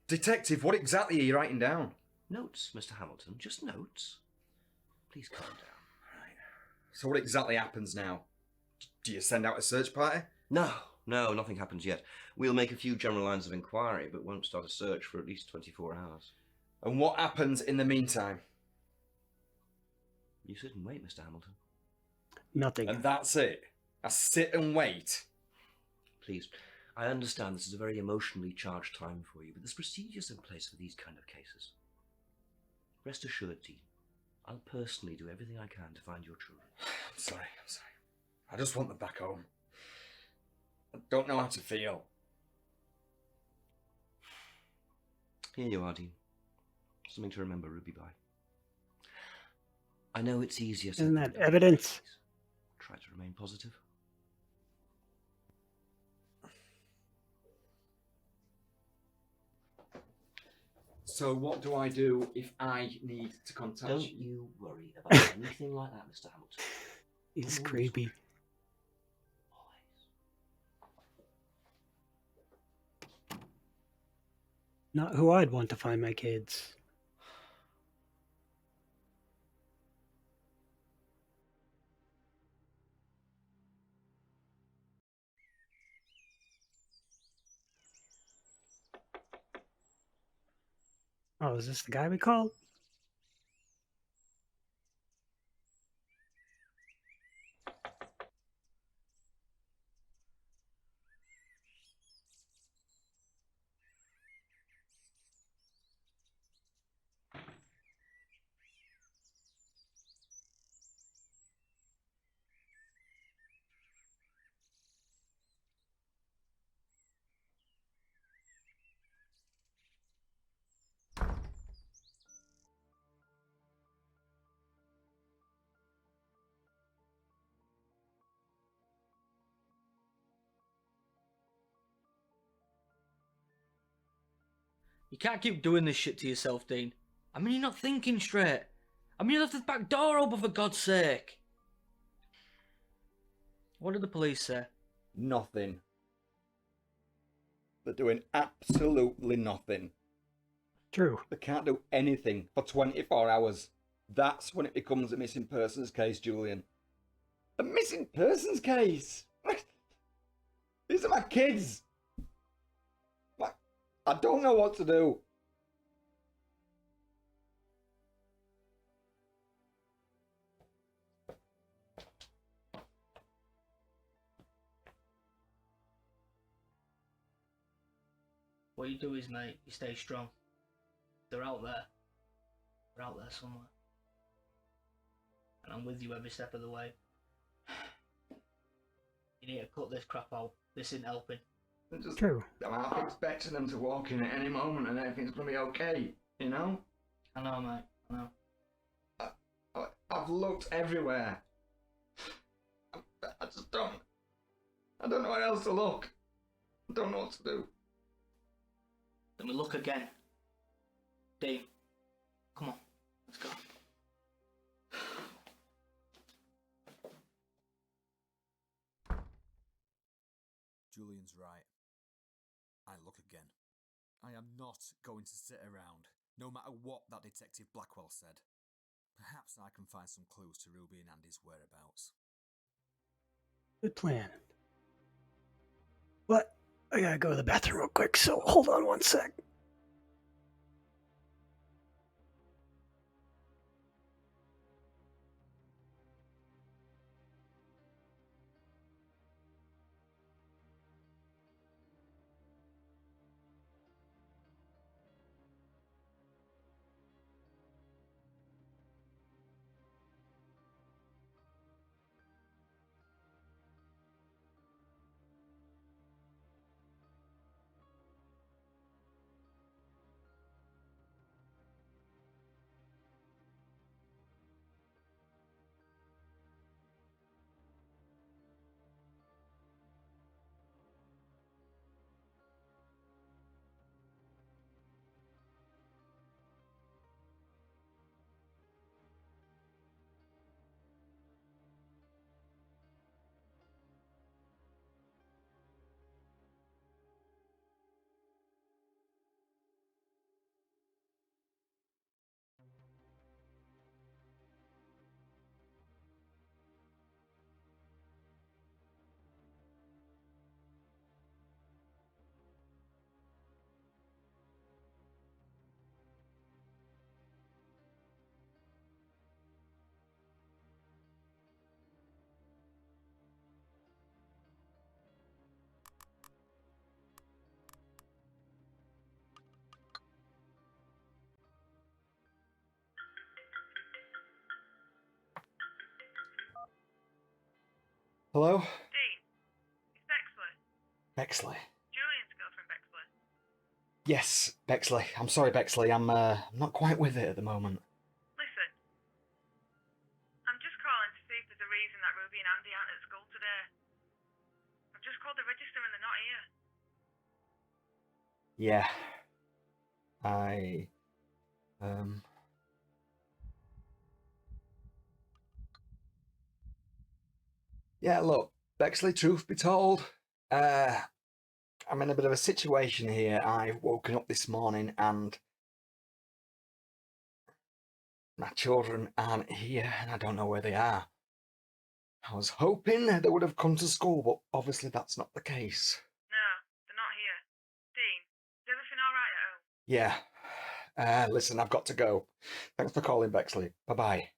Detective, what exactly are you writing down? Notes, Mr. Hamilton, just notes. Please calm down. Right. So what exactly happens now? Do you send out a search party? No, nothing happens yet. We'll make a few general lines of inquiry, but won't start a search for at least 24 hours. And what happens in the meantime? You sit and wait, Mr. Hamilton. Nothing. And that's it? I sit and wait? Please, I understand this is a very emotionally charged time for you, but there's procedures in place for these kind of cases. Rest assured, Dean, I'll personally do everything I can to find your children. I'm sorry. I just want them back home. I don't know how to feel. Here you are, Dean. Something to remember Ruby by. I know it's easier said Isn't than that done. evidence? Try to remain positive. So what do I do if I need to contact Don't you? you worry about anything like that, Mr. Hamilton. He's creepy. Not who I'd want to find my kids. Oh, is this the guy we called? You can't keep doing this shit to yourself, Dean. I mean, you're not thinking straight. I mean, you left the back door open, for God's sake. What did the police say? Nothing. They're doing absolutely nothing. True. They can't do anything for 24 hours. That's when it becomes a missing persons case, Julian. A missing persons case? These are my kids. I don't know what to do. What you do is, mate, you stay strong. They're out there. They're out there somewhere. And I'm with you every step of the way. You need to cut this crap out. This isn't helping. True. I'm half expecting them to walk in at any moment and everything's going to be okay, you know? I know, mate. I know. I've looked everywhere. I just don't. I don't know where else to look. I don't know what to do. Then we look again. Dean, come on, let's go. Julian's right. I look again. I am not going to sit around, no matter what that Detective Blackwell said. Perhaps I can find some clues to Ruby and Andy's whereabouts. Good plan. What? I gotta go to the bathroom real quick, so hold on one sec. Hello? Dean, it's Bexley. Bexley? Julian's girlfriend, Bexley. Yes, Bexley. I'm sorry, Bexley. I'm not quite with it at the moment. Listen, I'm just calling to see if there's a reason that Ruby and Andy aren't at school today. I've just called the register and they're not here. Yeah. Yeah, look, Bexley, truth be told, I'm in a bit of a situation here. I've woken up this morning and my children aren't here and I don't know where they are. I was hoping they would have come to school, but obviously that's not the case. No, they're not here. Dean, is everything alright at home? Yeah, Listen, I've got to go. Thanks for calling, Bexley. Bye-bye.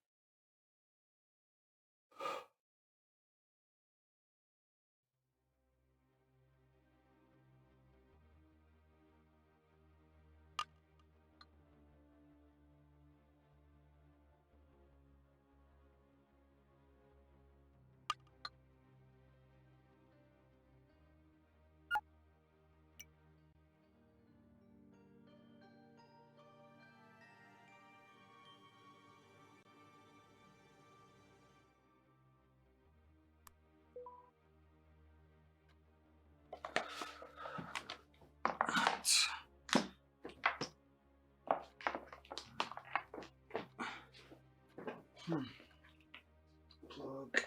Plug.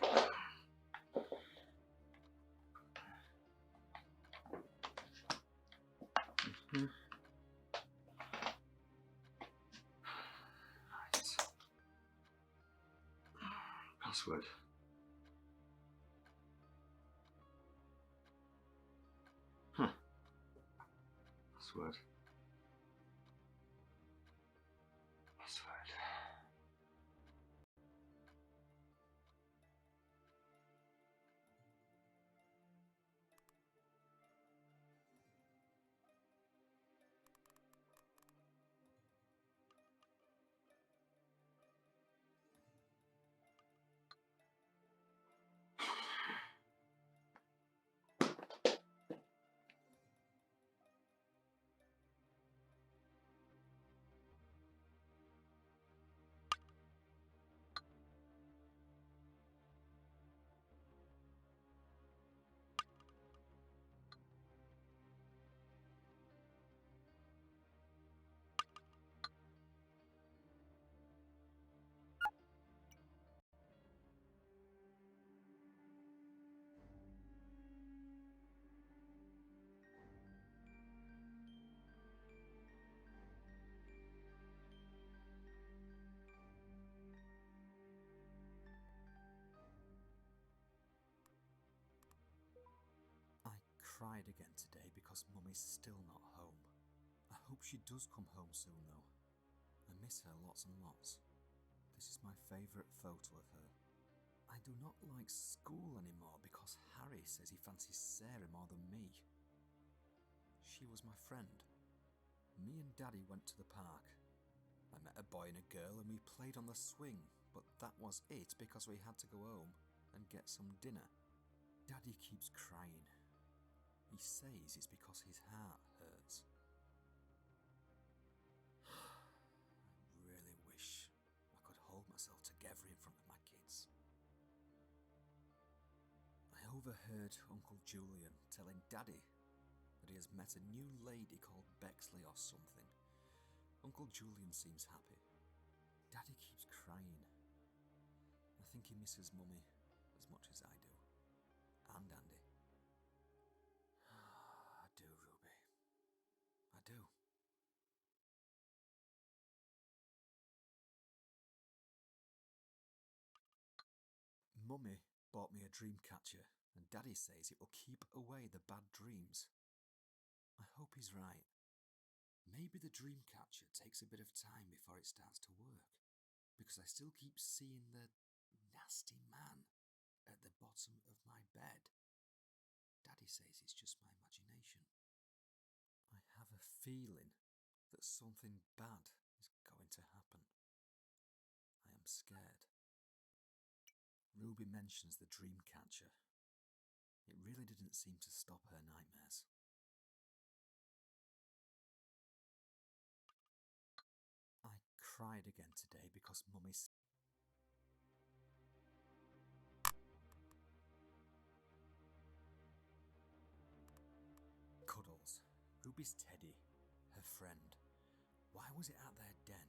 Password. Password. Password. Cried again today because Mummy's still not home. I hope she does come home soon though. I miss her lots and lots. This is my favourite photo of her. I do not like school anymore because Harry says he fancies Sarah more than me. She was my friend. Me and Daddy went to the park. I met a boy and a girl and we played on the swing, but that was it because we had to go home and get some dinner. Daddy keeps crying. He says it's because his heart hurts. I really wish I could hold myself together in front of my kids. I overheard Uncle Julian telling Daddy that he has met a new lady called Bexley or something. Uncle Julian seems happy. Daddy keeps crying. I think he misses Mummy as much as I do. And Andy. I do, Ruby. I do. Mummy bought me a dream catcher, and Daddy says it will keep away the bad dreams. I hope he's right. Maybe the dream catcher takes a bit of time before it starts to work, because I still keep seeing the nasty man at the bottom of my bed. Daddy says it's just my imagination. I have a feeling that something bad is going to happen. I am scared. Ruby mentions the dream catcher. It really didn't seem to stop her nightmares. I cried again today because Mummy Cuddles, Ruby's teddy, her friend. Why was it at their den?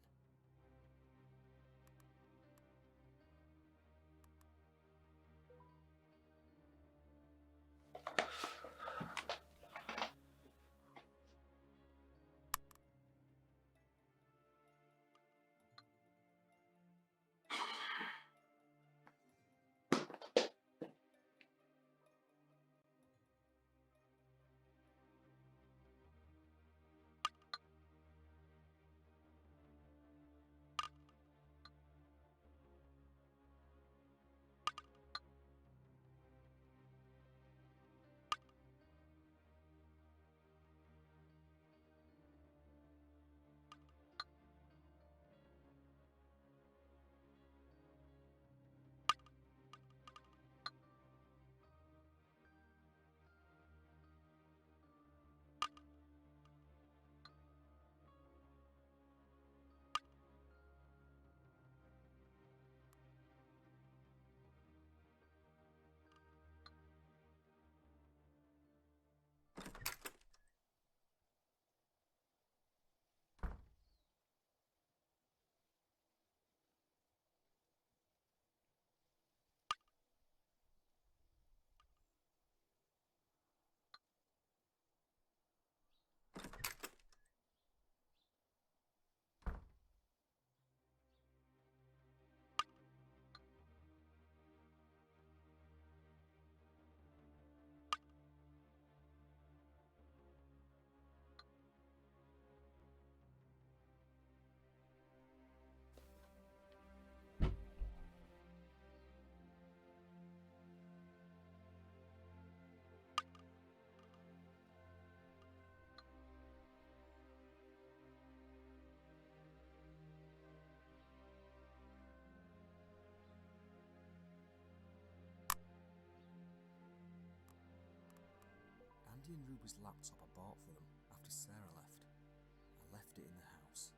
Andy and Ruby's laptop I bought for them after Sarah left. I left it in the house.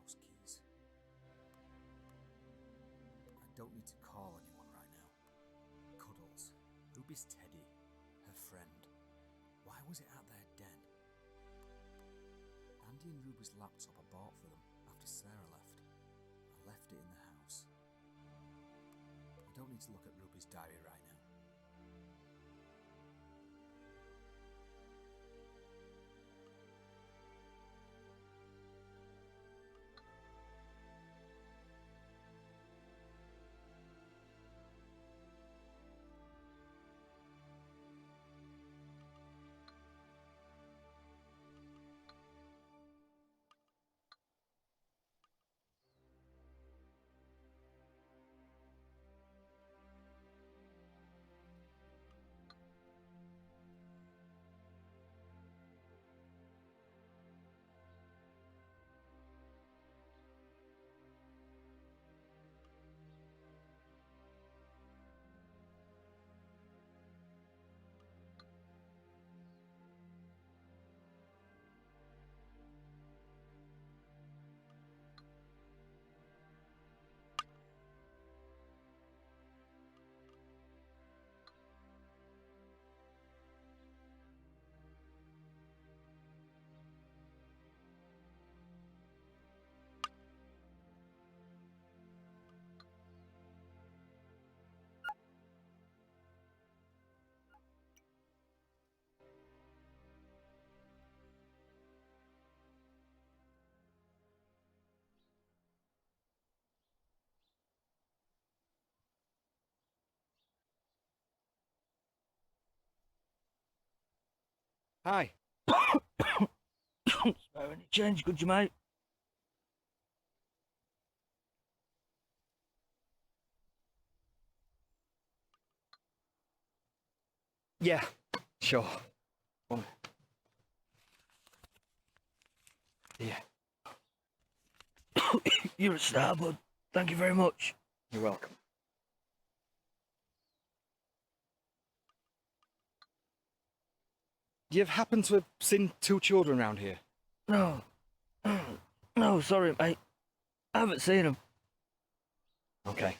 Keys. I don't need to call anyone right now. Cuddles, Ruby's teddy, her friend. Why was it at their den? Andy and Ruby's laptop I bought for them after Sarah left. I left it in the house. I don't need to look at Ruby's diary right now. Hi. Spare any change, could you, mate? Yeah, sure. Come on. Yeah. You're a star, bud. Thank you very much. You're welcome. You've happened to have seen two children around here? No. No, sorry, mate. I haven't seen them. Okay.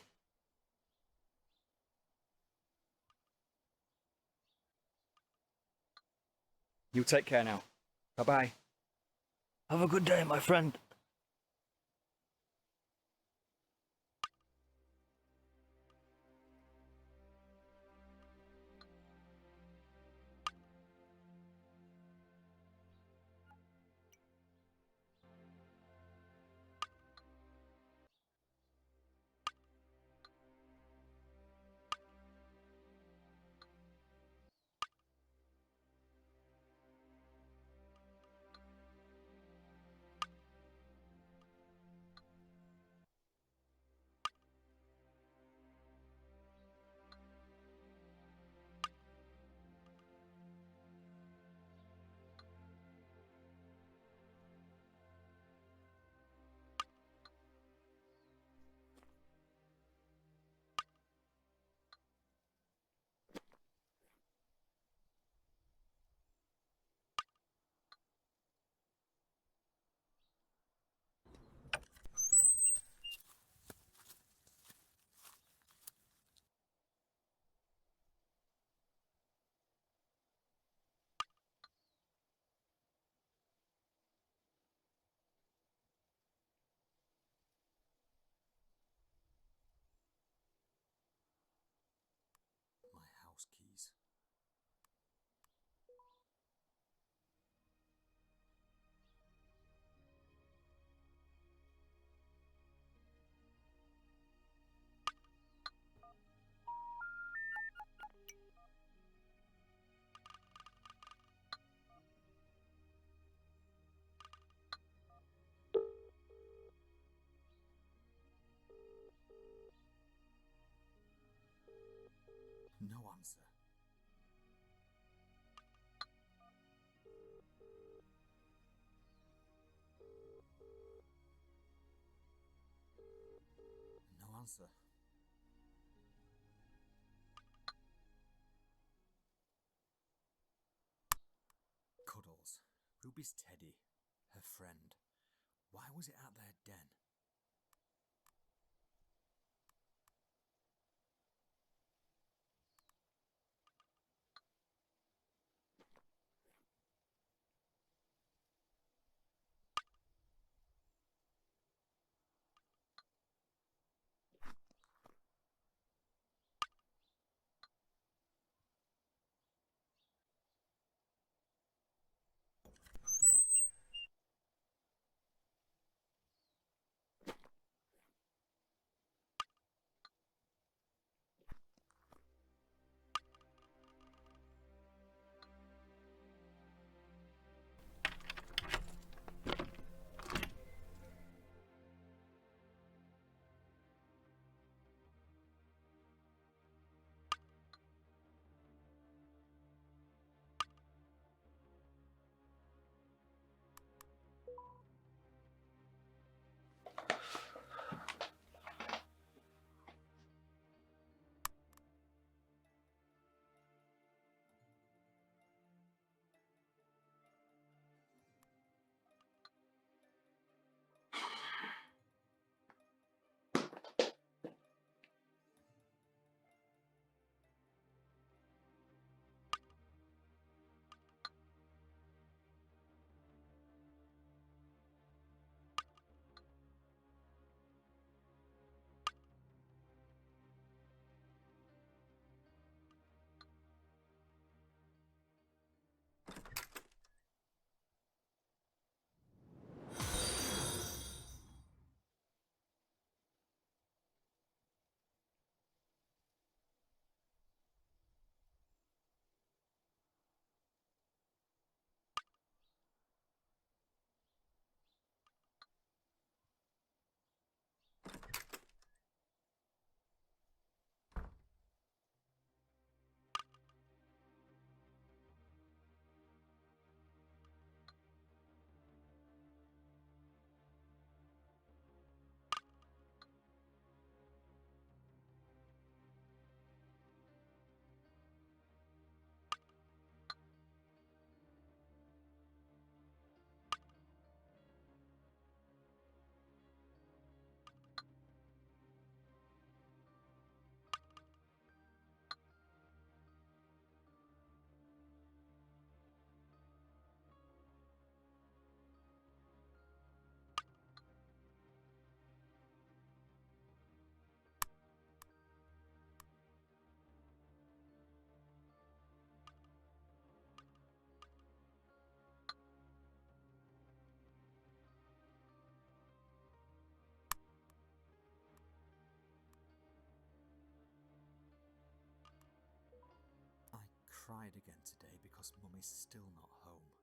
You take care now. Bye-bye. Have a good day, my friend. answer. Cuddles. Ruby's teddy. Her friend. Why was it at their den? Cried again today because Mummy's still not home.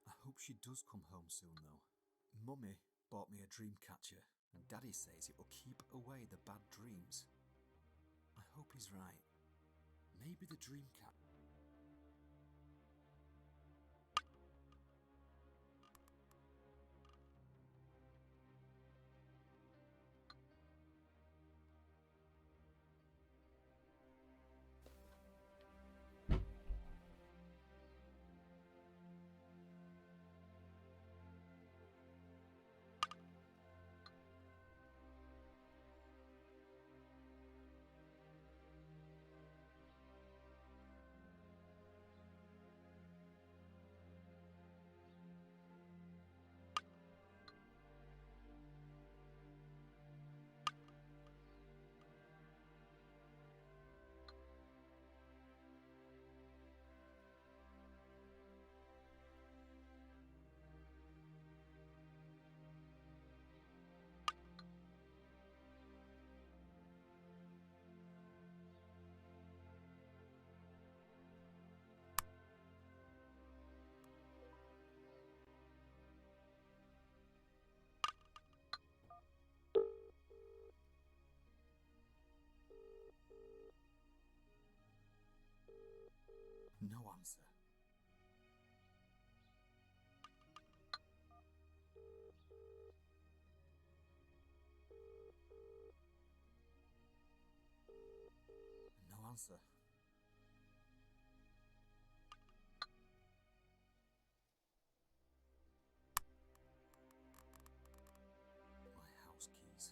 I hope she does come home soon though. Mummy bought me a dream catcher and Daddy says it will keep away the bad dreams. I hope he's right. Maybe the dream cat. No answer. answer. My house keys.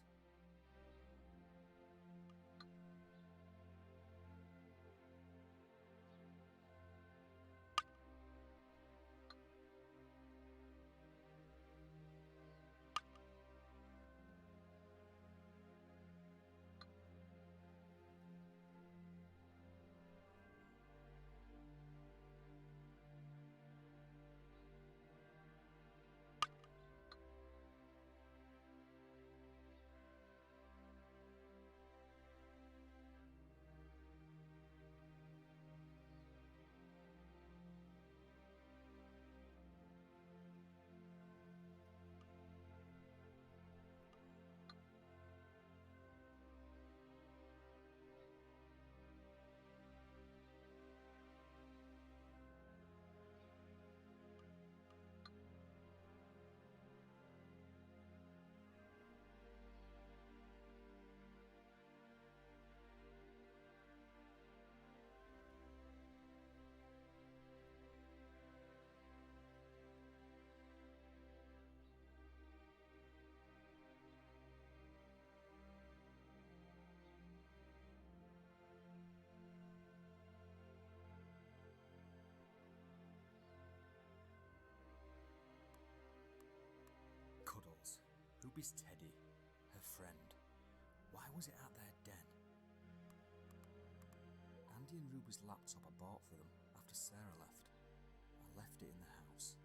Cuddles, Ruby's teddy, her friend. Why was it at their den? Andy and Ruby's laptop I bought for them after Sarah left. I left it in the house.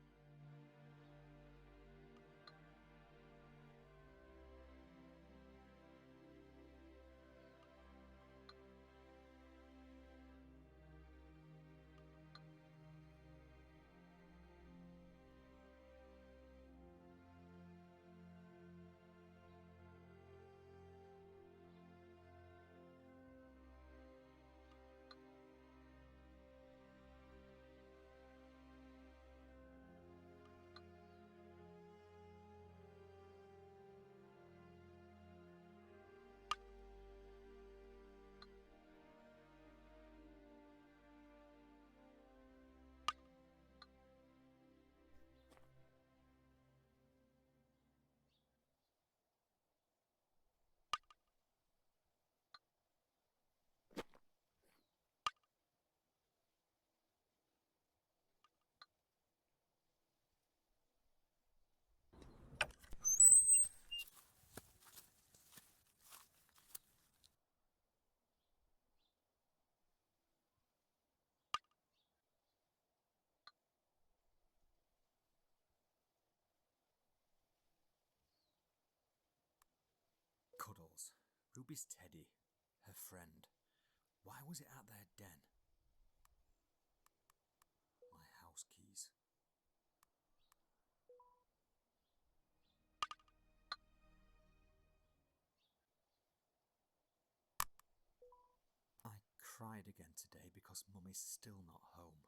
Cuddles, Ruby's teddy, her friend. Why was it at their den? My house keys. I cried again today because Mummy's still not home.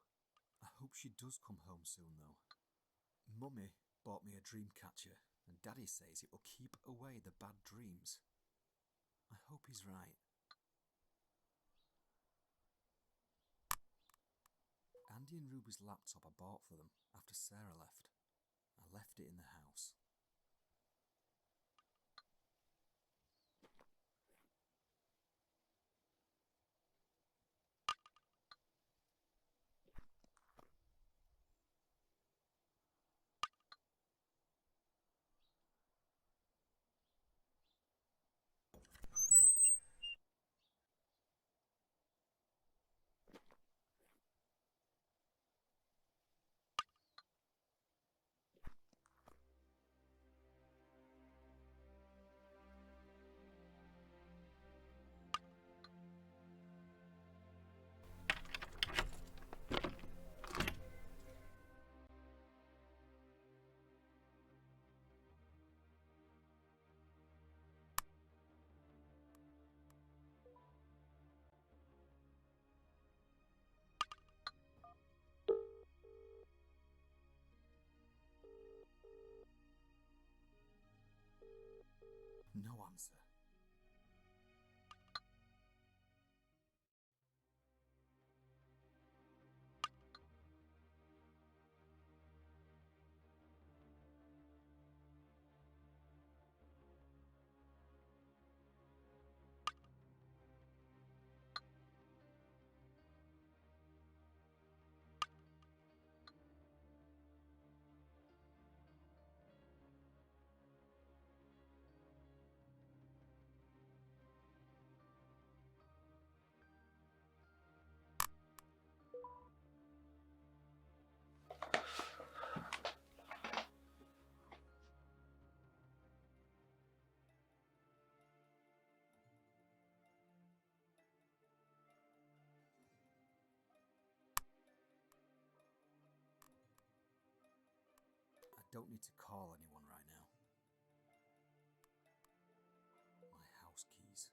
I hope she does come home soon though. Mummy bought me a dream catcher and Daddy says it will keep away the bad dreams. I hope he's right. Andy and Ruby's laptop I bought for them after Sarah left. I left it in the house. don't need to call anyone right now. My house keys.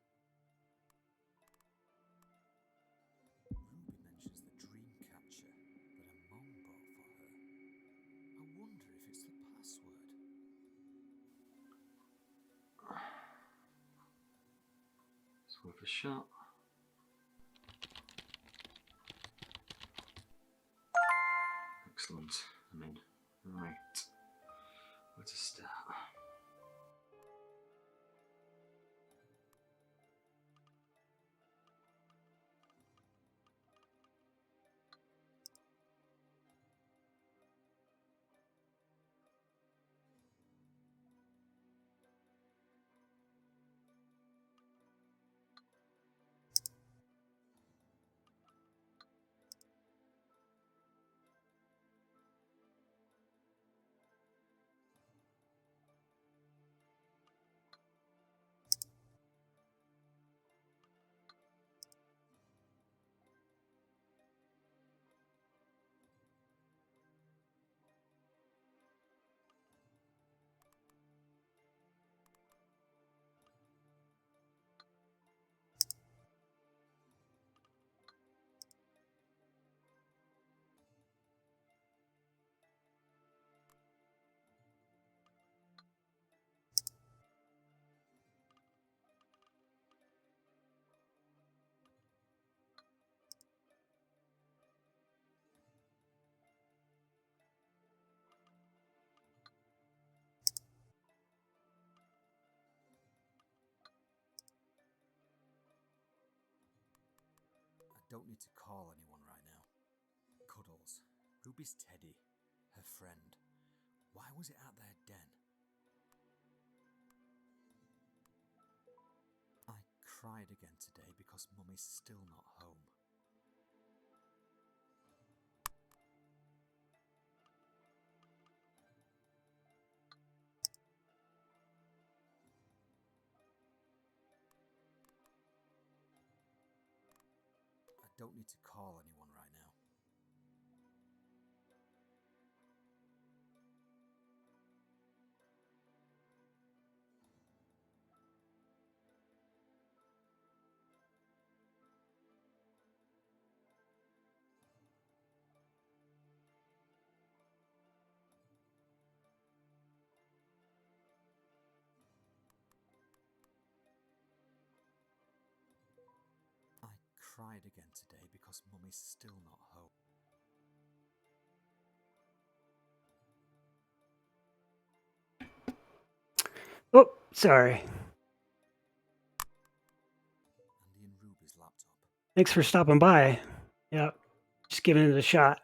Ruby mentions the dream catcher that her mom bought for her. I wonder if it's the password. It's worth a shot. Excellent. I'm in. Right. Where to start? I don't need to call anyone right now. Cuddles. Ruby's teddy. Her friend. Why was it at their den? I cried again today because Mummy's still not home. I don't need to call anyone right now. I cried again today because Mummy's still not home. Oh, sorry. Andy and Ruby's laptop. Thanks for stopping by. Yeah, just giving it a shot.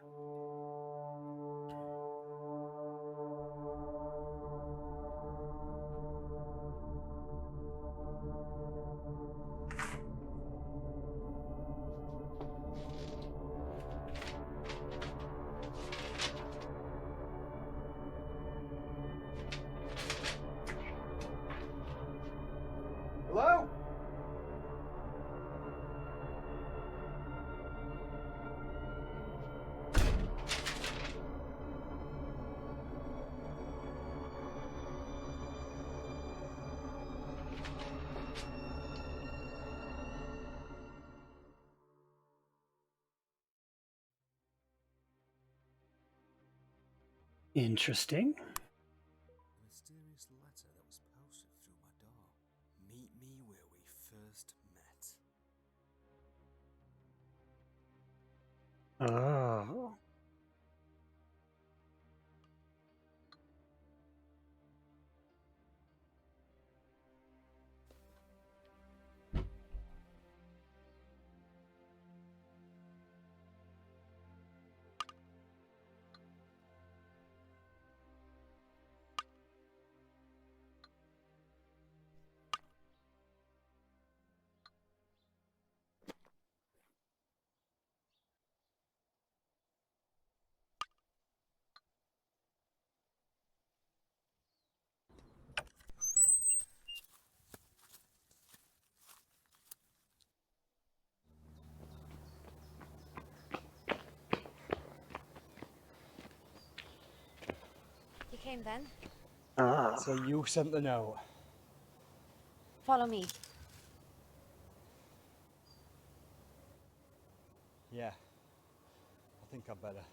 Hello? Interesting. A mysterious letter that was posted through my door. Meet me where we first met. Oh. came then. So you sent the note. Follow me. Yeah. I think I'd better.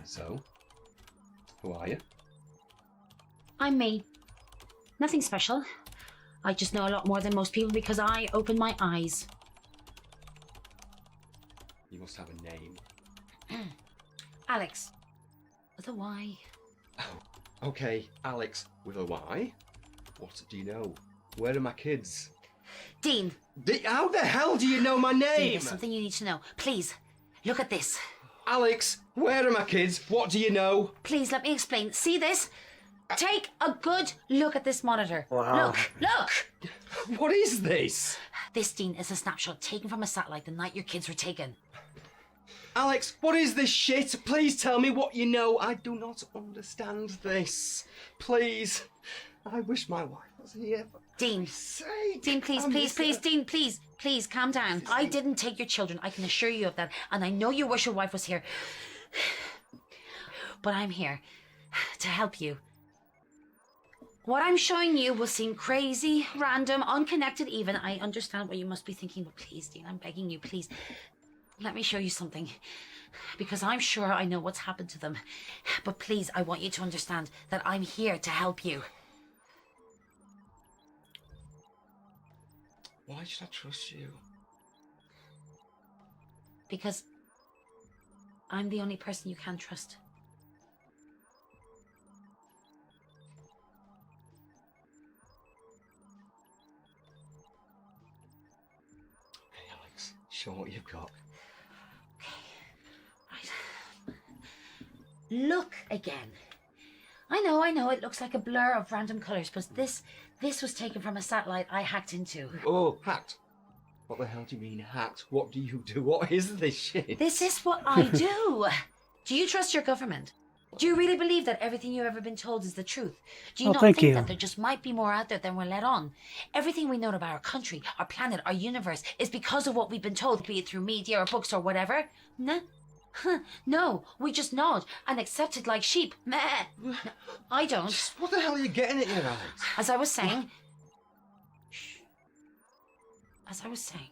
So, who are you? I'm me. Nothing special. I just know a lot more than most people because I open my eyes. You must have a name. Alex. With a Y. Oh, okay, Alex with a Y. What do you know? Where are my kids? Dean. How the hell do you know my name? Dean, there's something you need to know. Please, look at this. Alex, where are my kids? What do you know? Please, let me explain. See this? Take a good look at this monitor. Wow. Look! What is this? This, Dean, is a snapshot taken from a satellite the night your kids were taken. Alex, what is this shit? Please tell me what you know. I do not understand this. Please. I wish my wife was here. Dean. Dean, please, Dean, please, calm down. I didn't take your children, I can assure you of that. And I know you wish your wife was here. But I'm here to help you. What I'm showing you will seem crazy, random, unconnected even. I understand what you must be thinking, but please, Dean, I'm begging you, please. Let me show you something. Because I'm sure I know what's happened to them. But please, I want you to understand that I'm here to help you. Why should I trust you? Because I'm the only person you can trust. Hey, Alex, show what you've got. Look again. I know, it looks like a blur of random colours, but this was taken from a satellite I hacked into. Oh, hacked? What the hell do you mean hacked? What do you do? What is this shit? This is what I do. Do you trust your government? Do you really believe that everything you've ever been told is the truth? Do you not thank think you. that there just might be more out there than we're let on? Everything we know about our country, our planet, our universe is because of what we've been told, be it through media or books or whatever. Nah. Huh. No, we just nod and accept it like sheep. Meh. No, I don't. What the hell are you getting at here, Alex? As I was saying... Shh. As I was saying,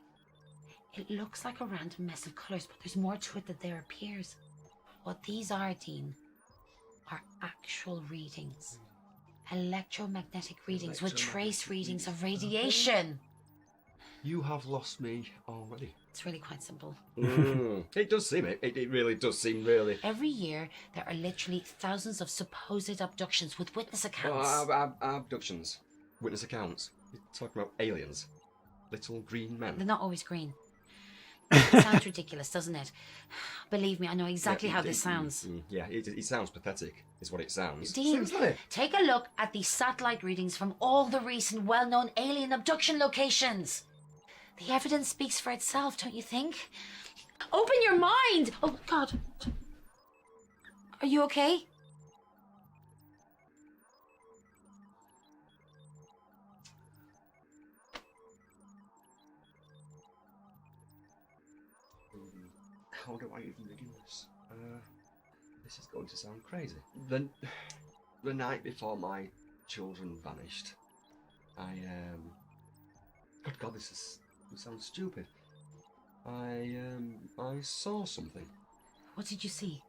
it looks like a random mess of colours, but there's more to it than there appears. What these are, Dean, are actual readings. Electromagnetic readings with trace readings of radiation. You have lost me already. It's really quite simple. It does seem it. It really does seem really. Every year, there are literally thousands of supposed abductions with witness accounts. Abductions. Witness accounts. You're talking about aliens. Little green men. They're not always green. It sounds ridiculous, doesn't it? Believe me, I know exactly how this sounds. Yeah, it sounds pathetic, is what it sounds. Dean, take a look at the satellite readings from all the recent well-known alien abduction locations. The evidence speaks for itself, don't you think? Open your mind! Oh, God. Are you okay? How do I even begin this? This is going to sound crazy. The night before my children vanished, Good God, this sounds stupid. I saw something. What did you see?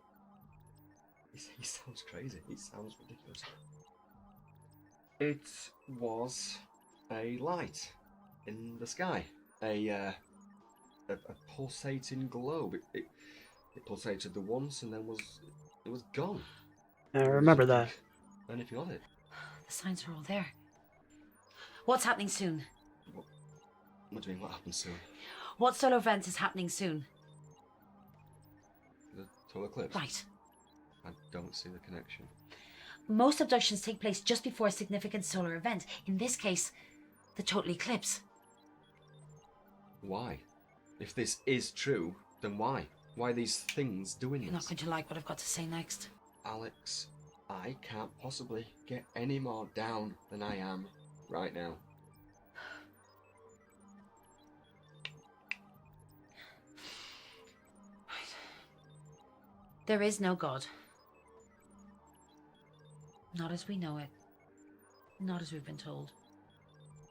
It sounds crazy. It sounds ridiculous. It was a light. in the sky. A pulsating globe. It pulsated the once and then it was gone. I remember that. Anything of it. The signs are all there. What's happening soon? What do you mean, what happens soon? What solar event is happening soon? The total eclipse? Right. I don't see the connection. Most abductions take place just before a significant solar event. In this case, the total eclipse. Why? If this is true, then why? Why are these things doing this? You're not going to like what I've got to say next. Alex, I can't possibly get any more down than I am right now. There is no God. Not as we know it. Not as we've been told.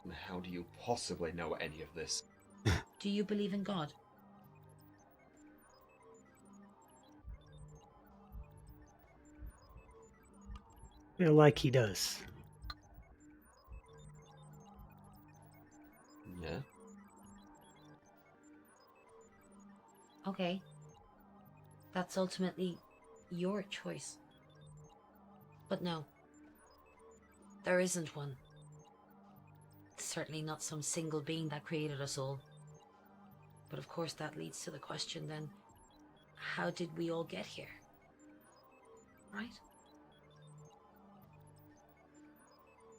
And how do you possibly know any of this? Do you believe in God? Feel like he does. Yeah. Okay. That's ultimately your choice. But no. There isn't one. Certainly not some single being that created us all. But of course that leads to the question then, how did we all get here? Right?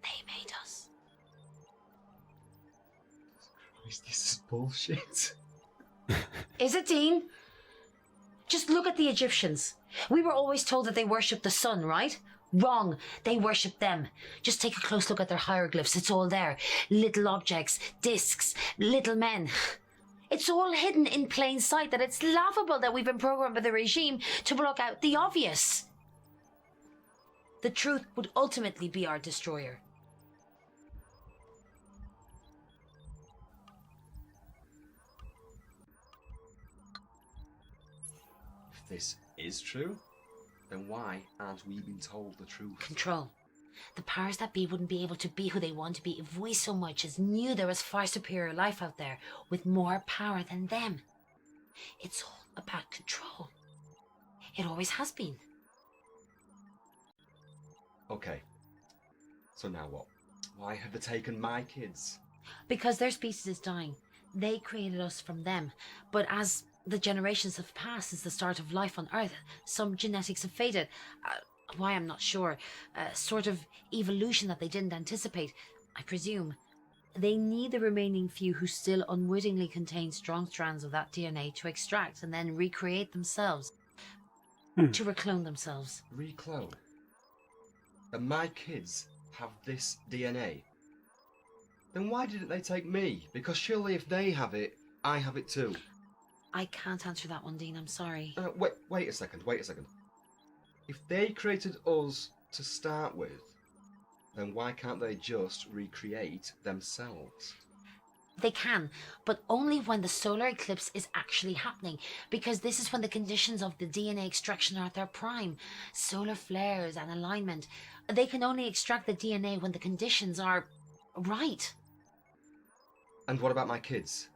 They made us. Christ, this is bullshit. Is it, Dean? Just look at the Egyptians. We were always told that they worshipped the sun, right? Wrong. They worshipped them. Just take a close look at their hieroglyphs. It's all there. Little objects, discs, little men. It's all hidden in plain sight that it's laughable that we've been programmed by the regime to block out the obvious. The truth would ultimately be our destroyer. If this is true, then why aren't we being told the truth? Control. The powers that be wouldn't be able to be who they want to be if we so much as knew there was far superior life out there with more power than them. It's all about control. It always has been. Okay. So now what? Why have they taken my kids? Because their species is dying. They created us from them. But as the generations have passed since the start of life on Earth, some genetics have faded. Why, I'm not sure. A sort of evolution that they didn't anticipate, I presume. They need the remaining few who still unwittingly contain strong strands of that DNA to extract and then recreate themselves. To reclone themselves. Reclone? And my kids have this DNA? Then why didn't they take me? Because surely if they have it, I have it too. I can't answer that one, Dean, I'm sorry. Wait a second. If they created us to start with, then why can't they just recreate themselves? They can, but only when the solar eclipse is actually happening, because this is when the conditions of the DNA extraction are at their prime. Solar flares and alignment. They can only extract the DNA when the conditions are right. And what about my kids?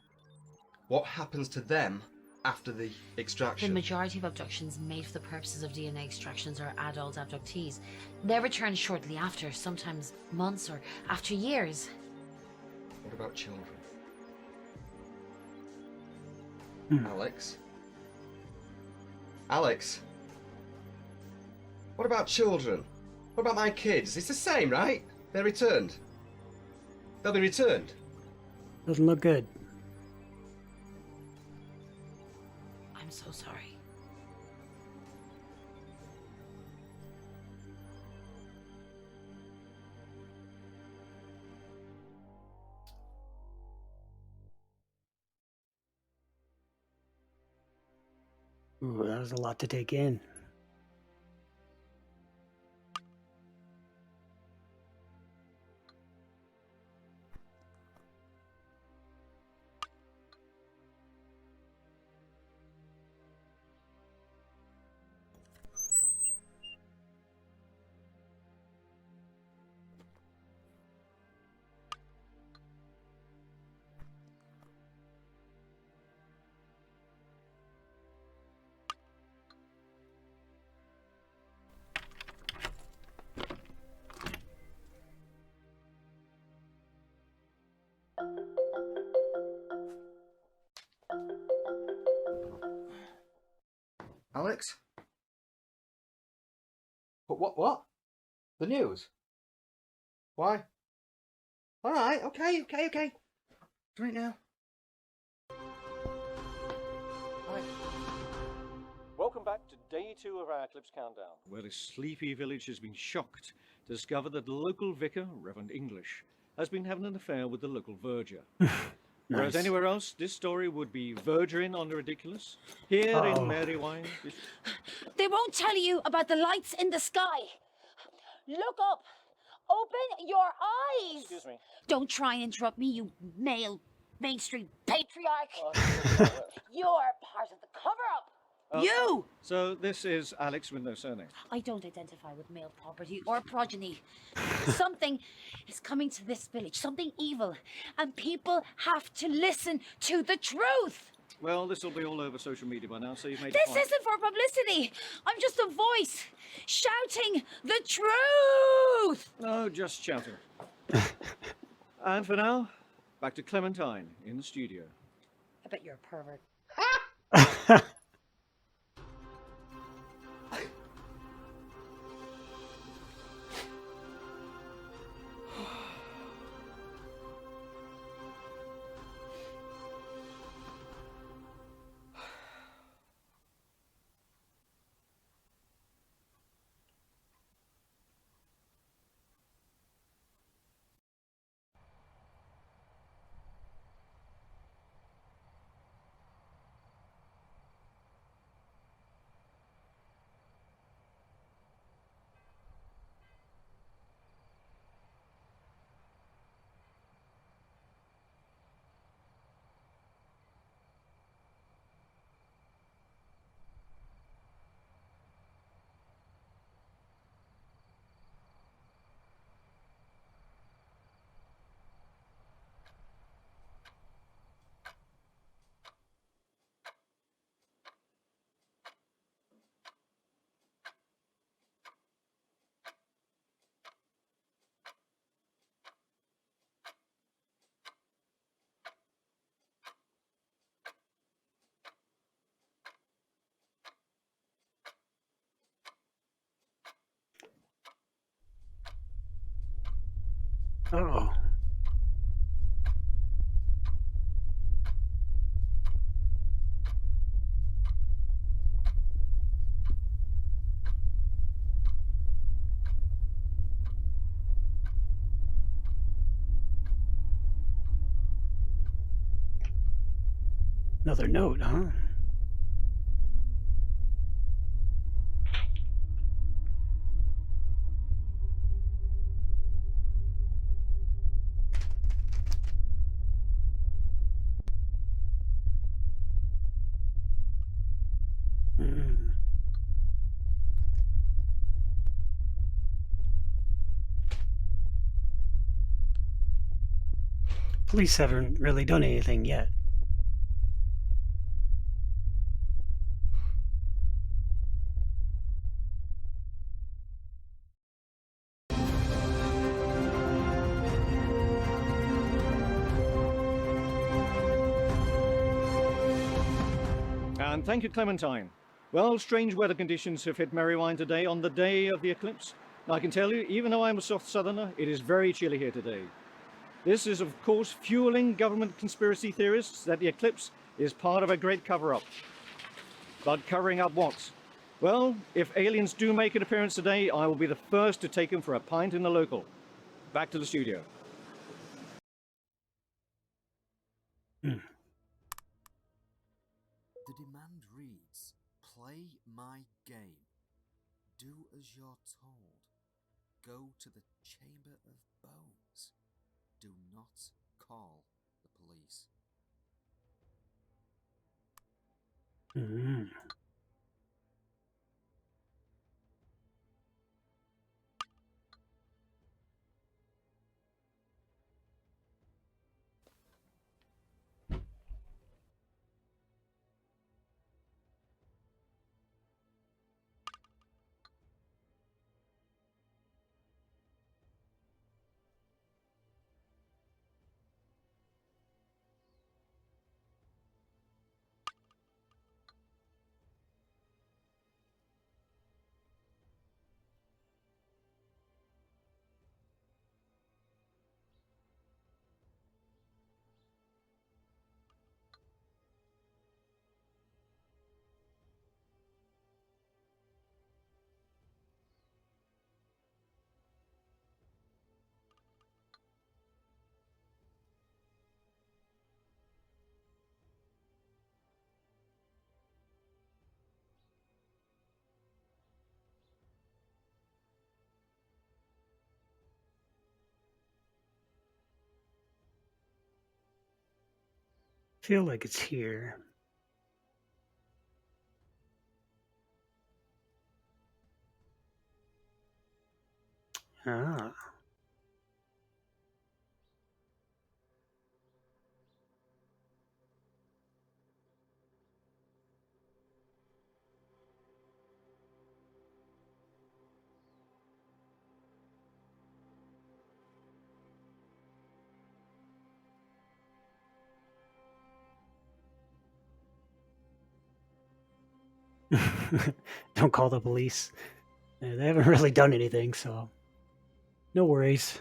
What happens to them after the extraction? The majority of abductions made for the purposes of DNA extractions are adult abductees. They return shortly after, sometimes months or after years. What about children? Alex? Alex? What about children? What about my kids? It's the same, right? They're returned. They'll be returned. Doesn't look good. I'm so sorry. Ooh, that was a lot to take in. Alex? What? The news? Why? Alright, okay. Right now. Welcome back to day 2 of our Eclipse Countdown, where this sleepy village has been shocked to discover that the local vicar, Reverend English, has been having an affair with the local verger. Whereas Nice. anywhere else, this story would be vergering on the ridiculous. Here in Mary Wine, They won't tell you about the lights in the sky. Look up. Open your eyes. Excuse me. Don't try and interrupt me, you male mainstream patriarch. You're part of the cover-up. You! So this is Alex with no surname. I don't identify with male property or progeny. Something is coming to this village, something evil, and people have to listen to the truth. Well, this will be all over social media by now, so you've made This a point. isn't for publicity. I'm just a voice shouting the truth. No, just shouting. And for now, back to Clementine in the studio. I bet you're a pervert. Uh-oh. Another note, huh? Police haven't really done anything yet. And thank you, Clementine. Well, strange weather conditions have hit Merrywine today on the day of the eclipse. And I can tell you, even though I'm a soft southerner, it is very chilly here today. This is, of course, fueling government conspiracy theorists that the eclipse is part of a great cover-up. But covering up what? Well, if aliens do make an appearance today, I will be the first to take them for a pint in the local. Back to the studio. The demand reads, play my game. Do as you're told. Go to the Chamber of Bones. Do not call the police. feel like it's here. Ah. Don't call the police. They haven't really done anything, so no worries.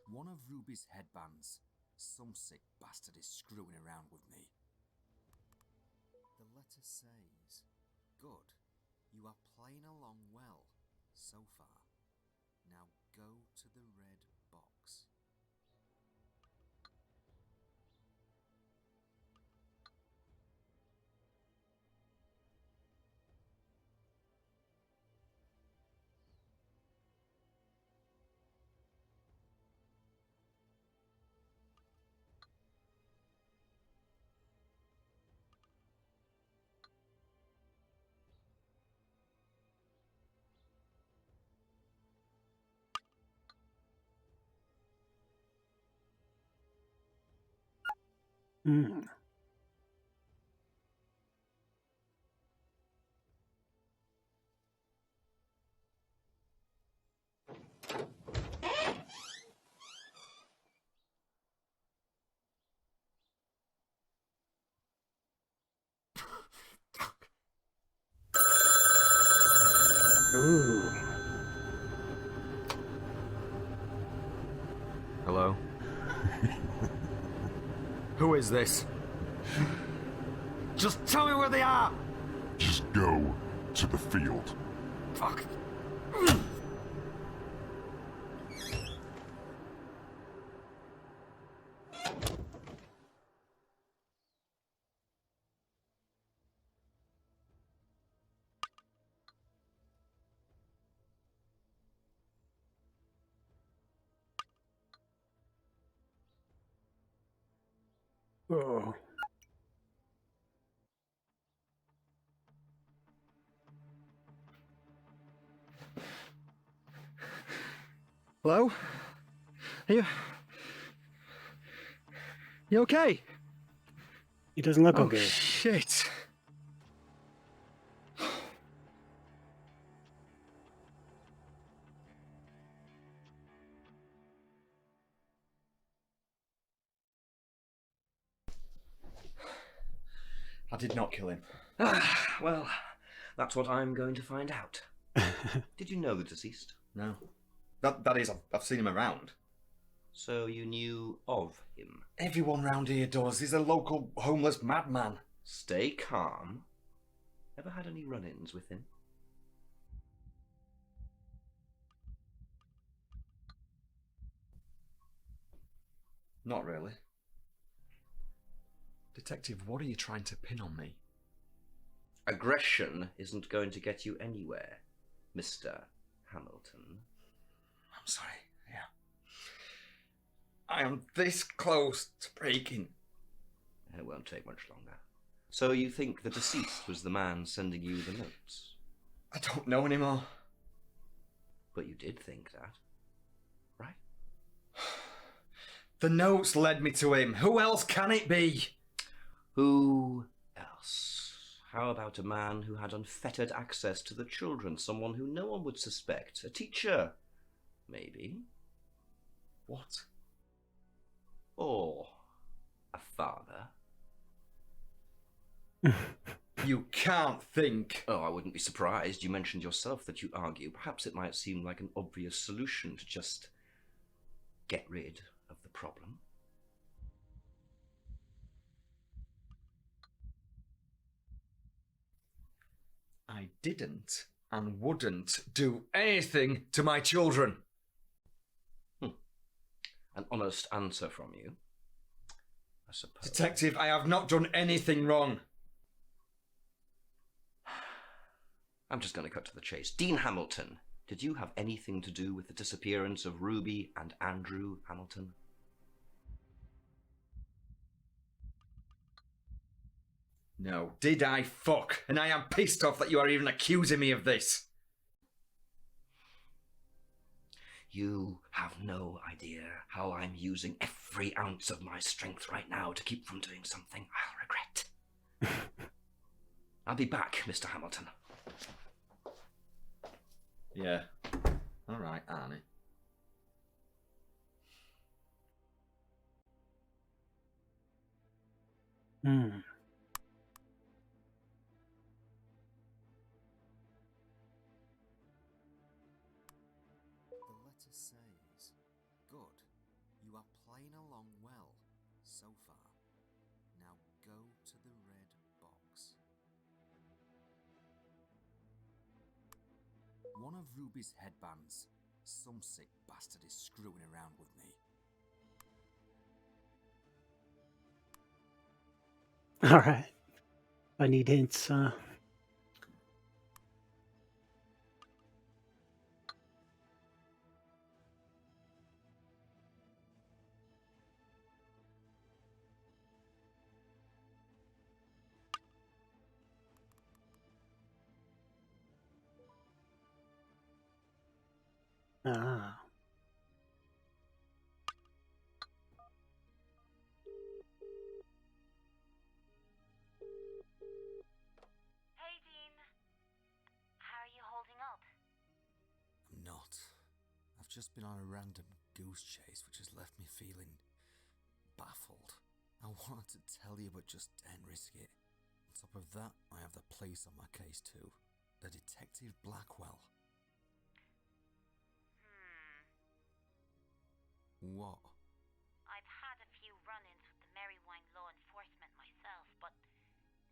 One of Ruby's headbands. Some sick bastard is screwing around with me. The letter says, "Good. You are playing along well so far. Now go to the red box." Mm. Ooh. Hello? Who is this? Just tell me where they are! Just go to the field. Fuck. Oh. Hello? Are you... You okay? He doesn't look Oh, okay. shit. I did not kill him. Well, that's what I'm going to find out. Did you know the deceased? No. That is, I've seen him around. So you knew of him? Everyone round here does. He's a local homeless madman. Stay calm. Ever had any run-ins with him? Not really. Detective, what are you trying to pin on me? Aggression isn't going to get you anywhere, Mr. Hamilton. I'm sorry, yeah. I am this close to breaking. It won't take much longer. So you think the deceased was the man sending you the notes? I don't know anymore. But you did think that, right? The notes led me to him. Who else can it be? Who else? How about a man who had unfettered access to the children? Someone who no one would suspect? A teacher? Maybe. What? Or a father? You can't think. Oh, I wouldn't be surprised. You mentioned yourself that you argue. Perhaps it might seem like an obvious solution to just get rid of the problem. I didn't and wouldn't do anything to my children. An honest answer from you, I suppose. Detective, I have not done anything wrong. I'm just going to cut to the chase. Dean Hamilton, did you have anything to do with the disappearance of Ruby and Andrew Hamilton? No. Did I fuck? And I am pissed off that you are even accusing me of this. You have no idea how I'm using every ounce of my strength right now to keep from doing something I'll regret. I'll be back, Mr. Hamilton. Yeah. All right, Arnie. Hmm. The letter says, "Good. You are playing along well so far. Now go to the red box." One of Ruby's headbands. Some sick bastard is screwing around with me. All right. I need hints. Ah. Hey, Dean. How are you holding up? I'm not. I've just been on a random goose chase which has left me feeling baffled. I wanted to tell you but just didn't risk it. On top of that, I have the police on my case too. The Detective Blackwell. What? I've had a few run-ins with the Merrywine law enforcement myself, but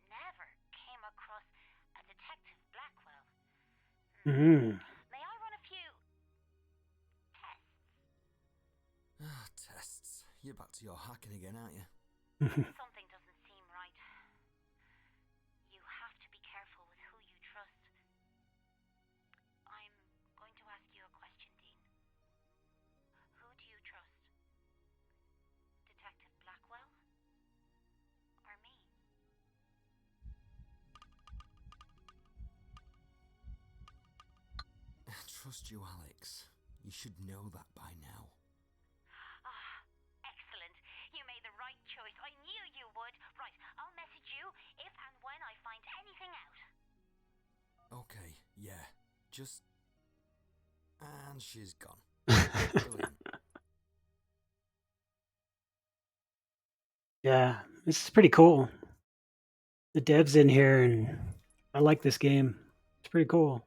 never came across a Detective Blackwell. May I run a few tests? Tests. You're back to your hacking again, aren't you? Something doesn't seem right. You have to be careful with who you trust. I'm going to ask you a question, Dean. Who do you trust? Detective Blackwell? Or me? I trust you, Alex. You should know that by now. Excellent. You made the right choice. I knew you would. Right, I'll message you if and when I find anything out. Okay, yeah. Just... And she's gone. Brilliant. Yeah, this is pretty cool. The dev's in here, and I like this game. It's pretty cool.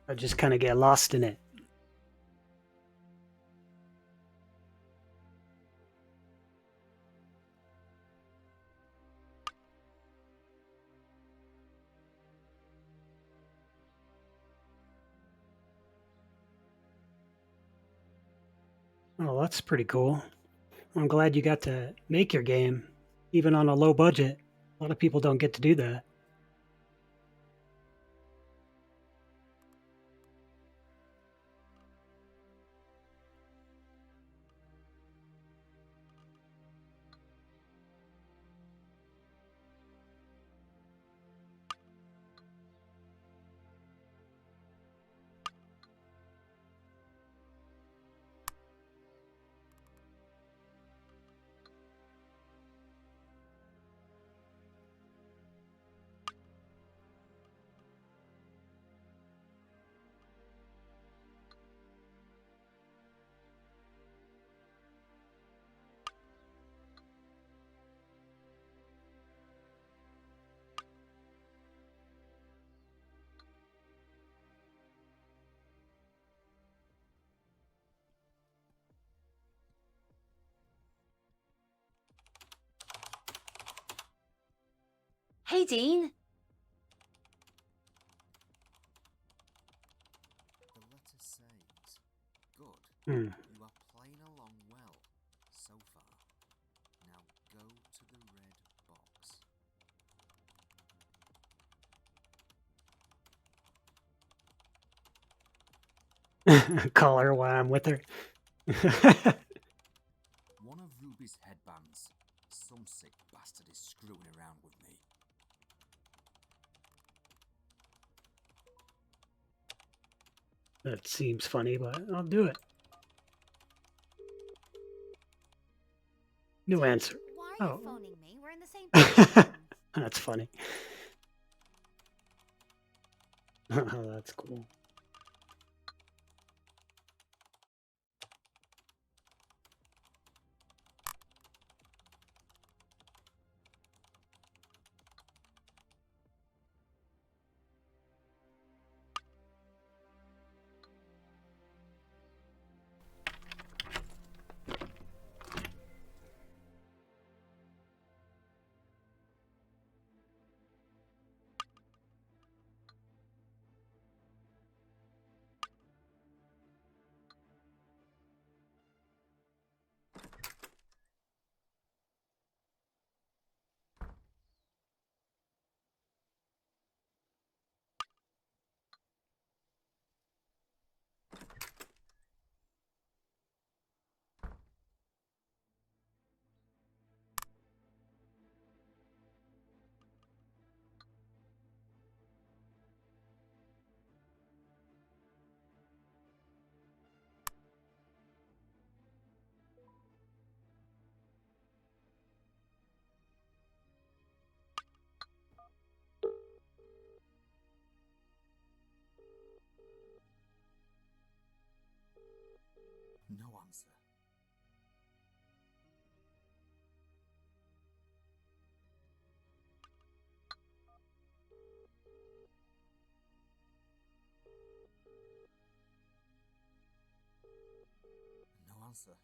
I just kind of get lost in it. Oh, that's pretty cool. I'm glad you got to make your game, even on a low budget. A lot of people don't get to do that. Hey, Dean. The letter says, good. Hmm. You are playing along well so far. Now go to the red box. Call her while I'm with her. One of Ruby's headbands. Some sick bastard is screwing around with me. That seems funny, but I'll do it. No answer. Why are you Oh. phoning me? We're in the same position. That's funny. Oh, that's cool. No answer. No answer.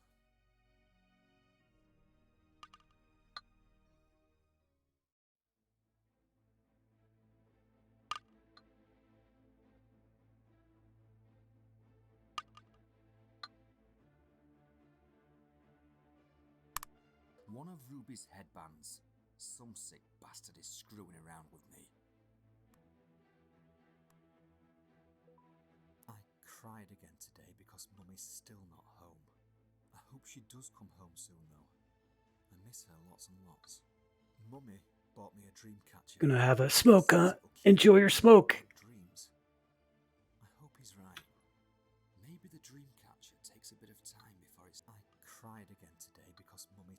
One of Ruby's headbands. Some sick bastard is screwing around with me. I cried again today because Mummy's still not home. I hope she does come home soon though. I miss her lots and lots. Mummy bought me a dream catcher. Gonna have a smoke, huh? Enjoy your smoke. Dreams. I hope he's right. Maybe the dream catcher takes a bit of time before it's... I cried again today because Mummy...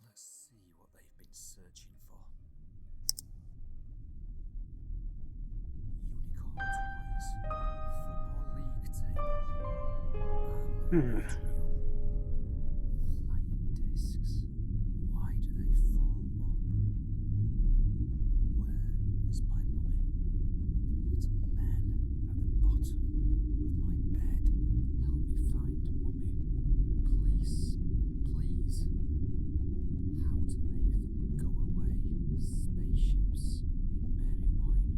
Let's see what they've been searching for. Unicorn toys. Football league table. Hmm. Flying discs. Why do they fall up? Where is my mummy? Little men at the bottom of my bed. Help me find mummy. Please, please. How to make them go away. Spaceships in Marywine.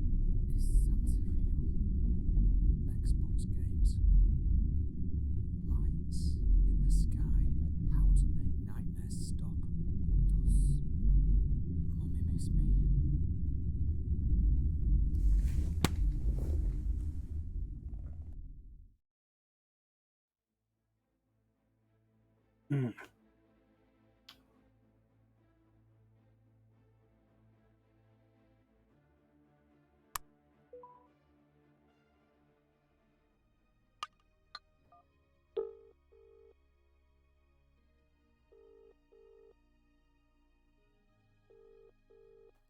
Is Santa real? Xbox games. Lights in the sky. How to make nightmares stop. Does Mummy miss me? Hmm.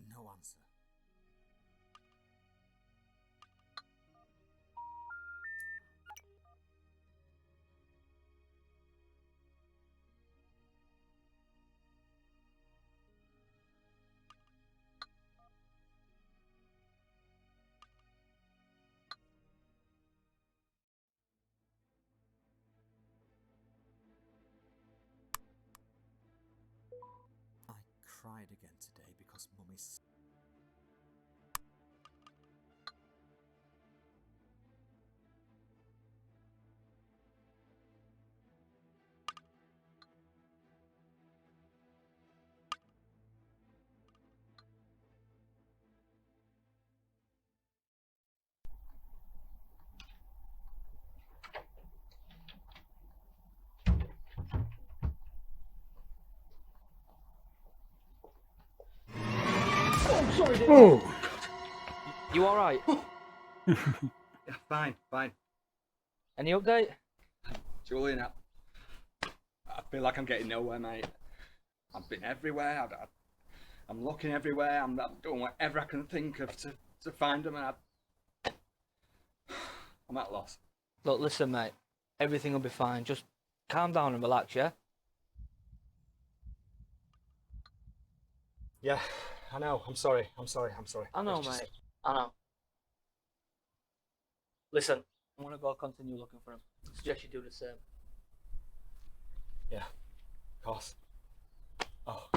No answer. cried again today because Mummy's... Oh, sorry, Dave. Oh. You alright? Yeah, fine. Any update? Julian, I feel like I'm getting nowhere, mate. I've been everywhere. I'm looking everywhere. I'm doing whatever I can think of to find them, and I'm at a loss. Look, listen, mate. Everything will be fine. Just calm down and relax, yeah? Yeah, I know. I'm sorry. I know, It's just- mate. I know. Listen, I'm gonna go continue looking for him. I suggest you do the same. Yeah, of course. Oh.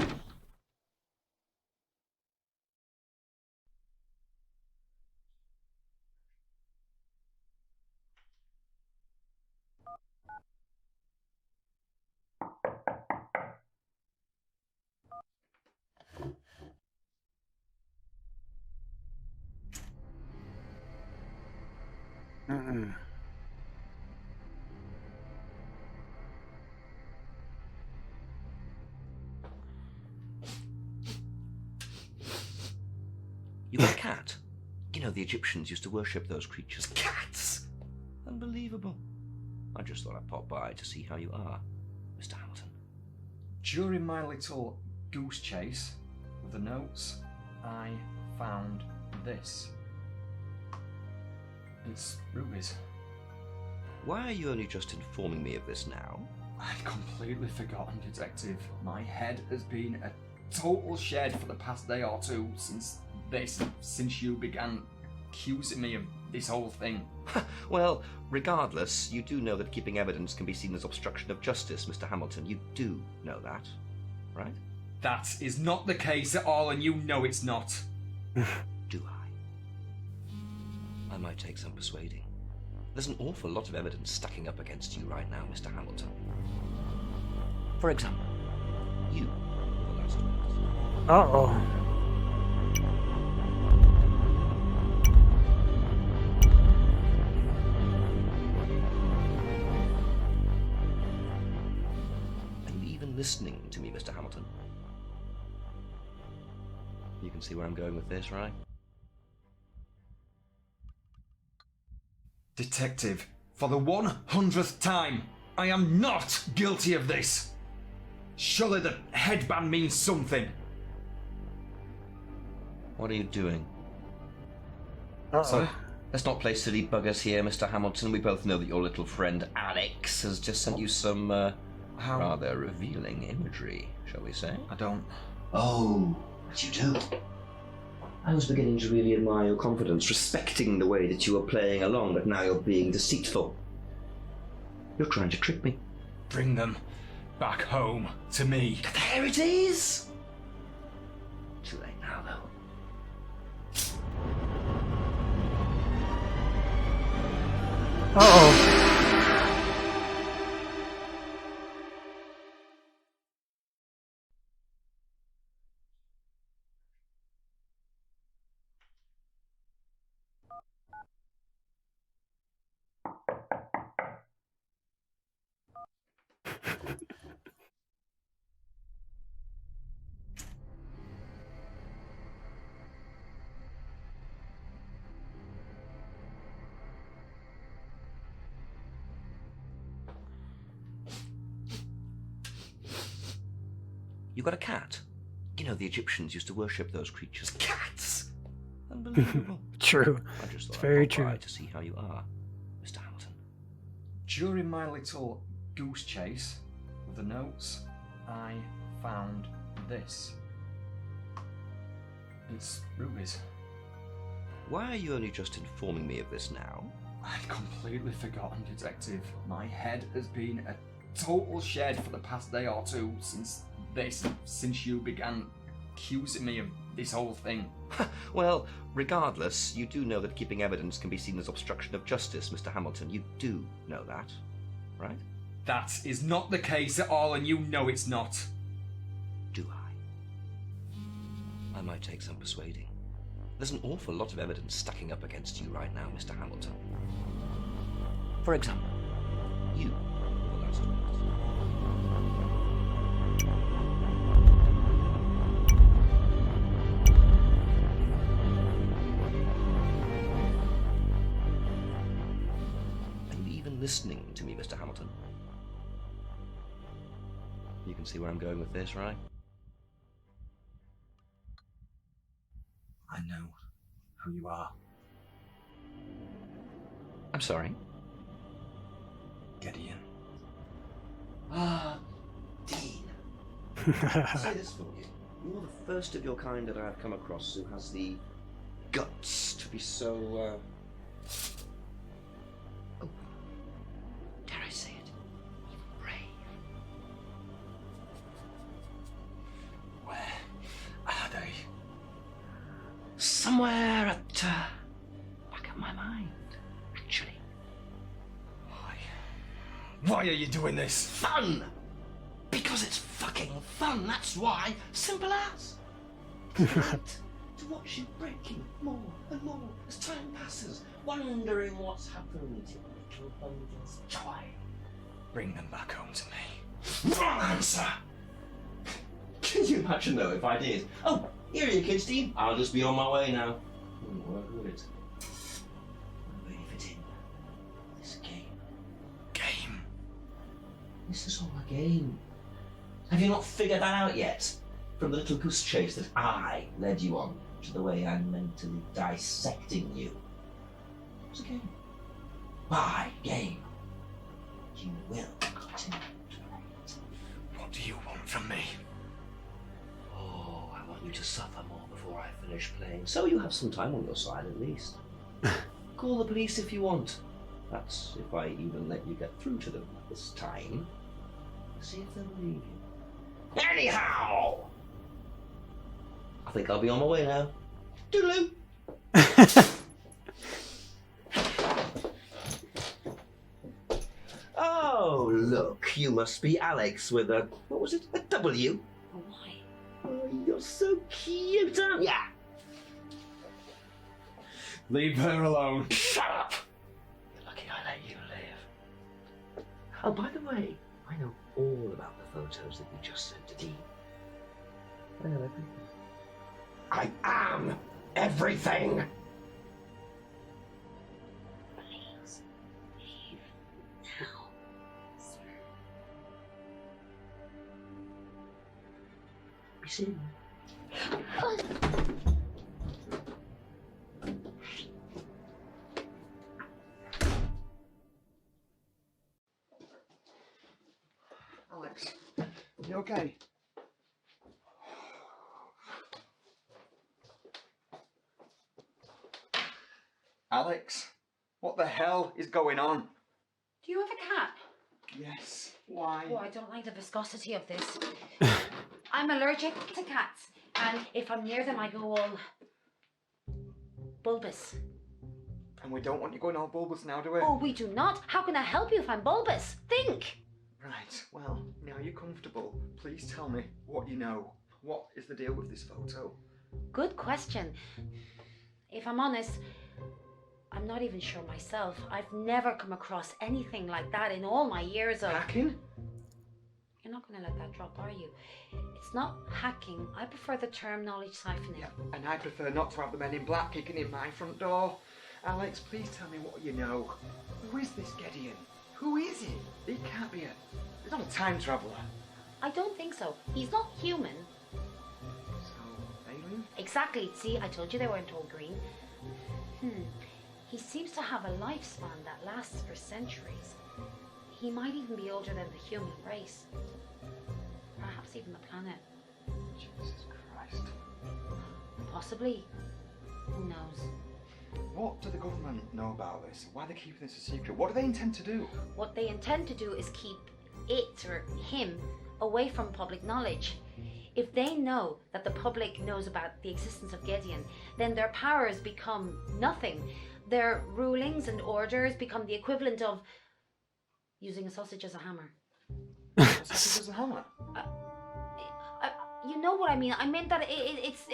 You got a cat? You know, the Egyptians used to worship those creatures. Cats! Unbelievable. I just thought I'd pop by to see how you are, Mr. Hamilton. During my little goose chase with the notes, I found this. It's rubies. Why are you only just informing me of this now? I'd completely forgotten, Detective. My head has been a total shed for the past day or two since you began accusing me of this whole thing. Well, regardless, you do know that keeping evidence can be seen as obstruction of justice, Mr. Hamilton. You do know that, right? That is not the case at all, and you know it's not. Do I? I might take some persuading. There's an awful lot of evidence stacking up against you right now, Mr. Hamilton. For example, you were the last witness. Uh-oh. Listening to me, Mr. Hamilton. You can see where I'm going with this, right? Detective, for the 100th time, I am not guilty of this. Surely the headband means something. What are you doing? Sorry? Let's not play silly buggers here, Mr. Hamilton. We both know that your little friend Alex has just sent you some rather revealing imagery, shall we say? I don't... Oh, but you do. I was beginning to really admire your confidence, respecting the way that you were playing along, but now you're being deceitful. You're trying to trick me. Bring them back home to me. There it is! Too late now, though. Uh-oh. You got a cat? You know, the Egyptians used to worship those creatures. Cats! Unbelievable. True. I just thought It's very I'd pop true. by to see how you are, Mr. Hamilton. During my little goose chase with the notes, I found this. It's rubies. Why are you only just informing me of this now? I'd completely forgotten, Detective. My head has been a total shed for the past day or two since you began accusing me of this whole thing. Well, regardless, you do know that keeping evidence can be seen as obstruction of justice, Mr. Hamilton. You do know that, right? That is not the case at all, and you know it's not. Do I? I might take some persuading. There's an awful lot of evidence stacking up against you right now, Mr. Hamilton. For example, you were the last witness. Are you even listening to me, Mr. Hamilton? You can see where I'm going with this, right? I know who you are. I'm sorry? Gideon. Ah, Dean. I'll say this for you. You're the first of your kind that I've come across who has the guts to be so, oh, dare I say it, even brave. Where are they? Somewhere at back of my mind, actually. Why are you doing this? Fun! Because it's fucking fun, that's why. Simple as. To watch you breaking more and more as time passes, wondering what's happened to your little bundles of joy. Bring them back home to me. Wrong answer! Can you imagine though if I did? Oh, here are your kids, Dean. I'll just be on my way now. Wouldn't work, would it? Where do you fit in? This game. Game? This is all a game. Have you not figured that out yet? From the little goose chase that I led you on to the way I'm mentally dissecting you. It's a game. My game. You will continue to play it. What do you want from me? Oh, I want you to suffer more before I finish playing, so you have some time on your side at least. Call the police if you want. That's if I even let you get through to them this time. See if they'll believe you. Anyhow! I think I'll be on my way now. Toodaloo! Oh, look, you must be Alex with a, what was it, a W? Why? Oh, you're so cute, aren't ya? Leave her alone. Shut up! You're lucky I let you live. Oh, by the way, I know all about the photos that you just sent to Dean. I know everything. I am everything! Please, leave now, sir. Be seeing Alex, you okay? Alex, what the hell is going on? Do you have a cat? Yes. Why? Oh, I don't like the viscosity of this. I'm allergic to cats, and if I'm near them, I go all bulbous. And we don't want you going all bulbous now, do we? Oh, we do not. How can I help you if I'm bulbous? Think. Right, well, now you're comfortable. Please tell me what you know. What is the deal with this photo? Good question. If I'm honest, I'm not even sure myself. I've never come across anything like that in all my years of... Hacking? You're not going to let that drop, are you? It's not hacking. I prefer the term knowledge siphoning. Yeah, and I prefer not to have the men in black kicking in my front door. Alex, please tell me what you know. Who is this Gideon? Who is he? He can't be he's not a time traveller. I don't think so. He's not human. So, alien? Exactly. See, I told you they weren't all green. He seems to have a lifespan that lasts for centuries. He might even be older than the human race. Perhaps even the planet. Jesus Christ. Possibly. Who knows? What do the government know about this? Why are they keeping this a secret? What do they intend to do? What they intend to do is keep it, or him, away from public knowledge. If they know that the public knows about the existence of Gideon, then their powers become nothing. Their rulings and orders become the equivalent of using a sausage as a hammer. Sausage as a hammer? You know what I mean. I meant that it's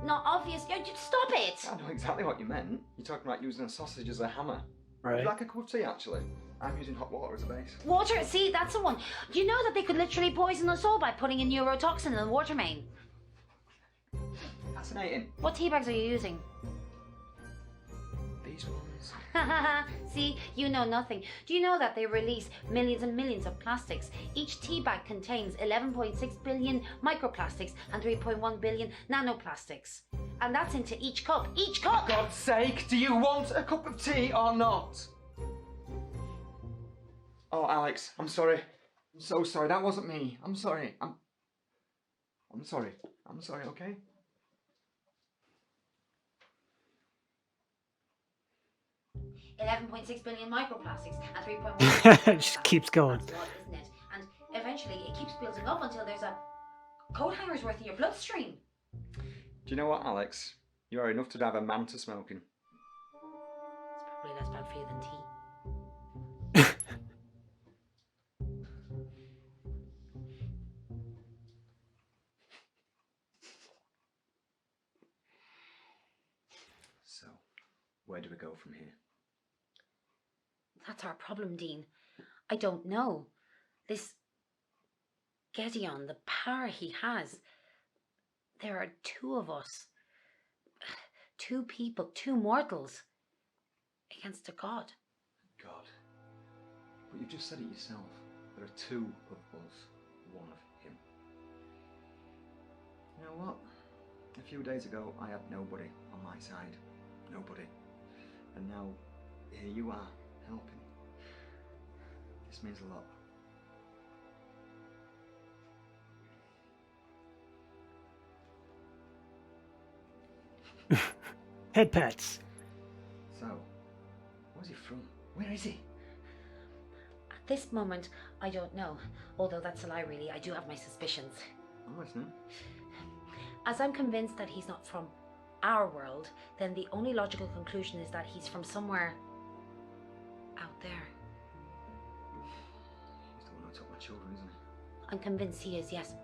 not obvious. Just stop it. I know exactly what you meant. You're talking about using a sausage as a hammer. Right. Would you like a cup of tea, actually? I'm using hot water as a base. Water, see, that's the one. Do you know that they could literally poison us all by putting a neurotoxin in the water main? Fascinating. What tea bags are you using? These ones. See, you know nothing. Do you know that they release millions and millions of plastics? Each tea bag contains 11.6 billion microplastics and 3.1 billion nanoplastics. And that's into each cup. Each cup! For God's sake, do you want a cup of tea or not? Oh, Alex, I'm sorry. I'm so sorry. That wasn't me. I'm sorry. I'm sorry. I'm sorry, okay? $11.6 billion microplastics and 3.1 It just keeps going. That's a lot, isn't it? And eventually it keeps building up until there's a coat hanger's worth in your bloodstream. Do you know what, Alex? You are enough to drive a man to smoking. It's probably less bad for you than tea. So, where do we go from here? That's our problem, Dean. I don't know. This Gideon, the power he has. There are two of us. Two people, two mortals. Against a god. God. But you've just said it yourself. There are two of us, one of him. You know what? A few days ago, I had nobody on my side. Nobody. And now, here you are, helping. This means a lot. Head pats. So, where's he from? Where is he? At this moment, I don't know. Although that's a lie, really. I do have my suspicions. I'm listening. As I'm convinced that he's not from our world, then the only logical conclusion is that he's from somewhere out there. He's the one who took my children, isn't he? I'm convinced he is, yes.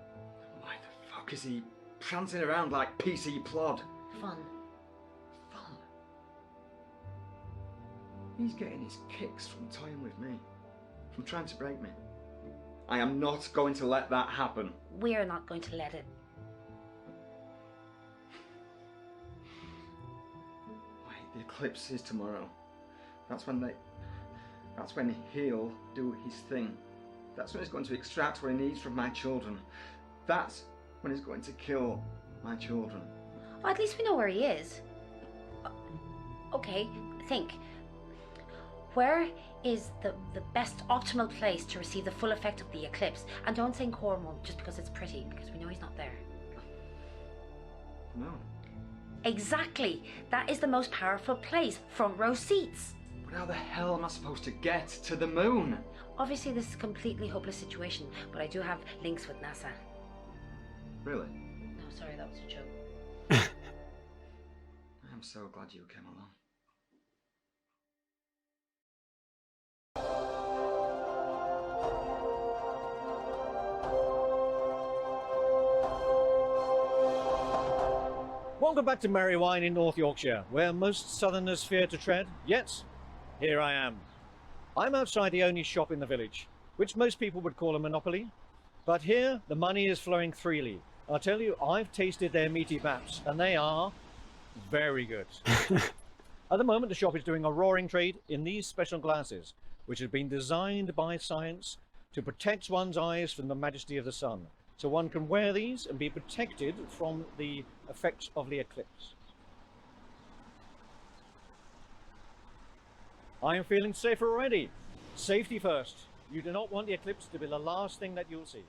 Why the fuck is he prancing around like PC Plod? Fun. Fun? He's getting his kicks from toying with me. From trying to break me. I am not going to let that happen. We're not going to let it. Wait, the eclipse is tomorrow. That's when he'll do his thing. That's when he's going to extract what he needs from my children. That's when he's going to kill my children. Well, at least we know where he is. Okay, think. Where is the best optimal place to receive the full effect of the eclipse? And don't think Cornwall just because it's pretty, because we know he's not there. No. Exactly. That is the most powerful place. Front row seats. But how the hell am I supposed to get to the moon? Obviously, this is a completely hopeless situation, but I do have links with NASA. Really? No, sorry, that was a joke. I'm so glad you came along. Welcome back to Merry Wine in North Yorkshire, where most southerners fear to tread, yet here I am. I'm outside the only shop in the village, which most people would call a monopoly, but here the money is flowing freely. I'll tell you, I've tasted their meaty baps, and they are very good. At the moment, the shop is doing a roaring trade in these special glasses, which have been designed by science to protect one's eyes from the majesty of the sun. So one can wear these and be protected from the effects of the eclipse. I am feeling safer already. Safety first. You do not want the eclipse to be the last thing that you'll see.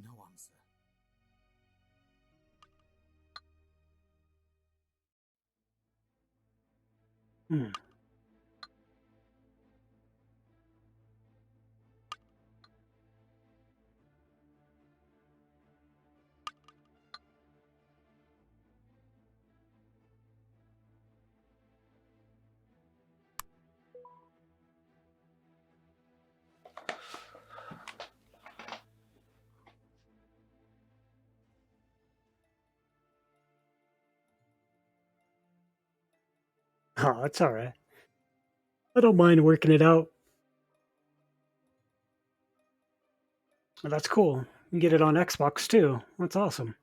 No answer. Hmm. Oh, that's all right. I don't mind working it out. Well, that's cool. You can get it on Xbox too. That's awesome.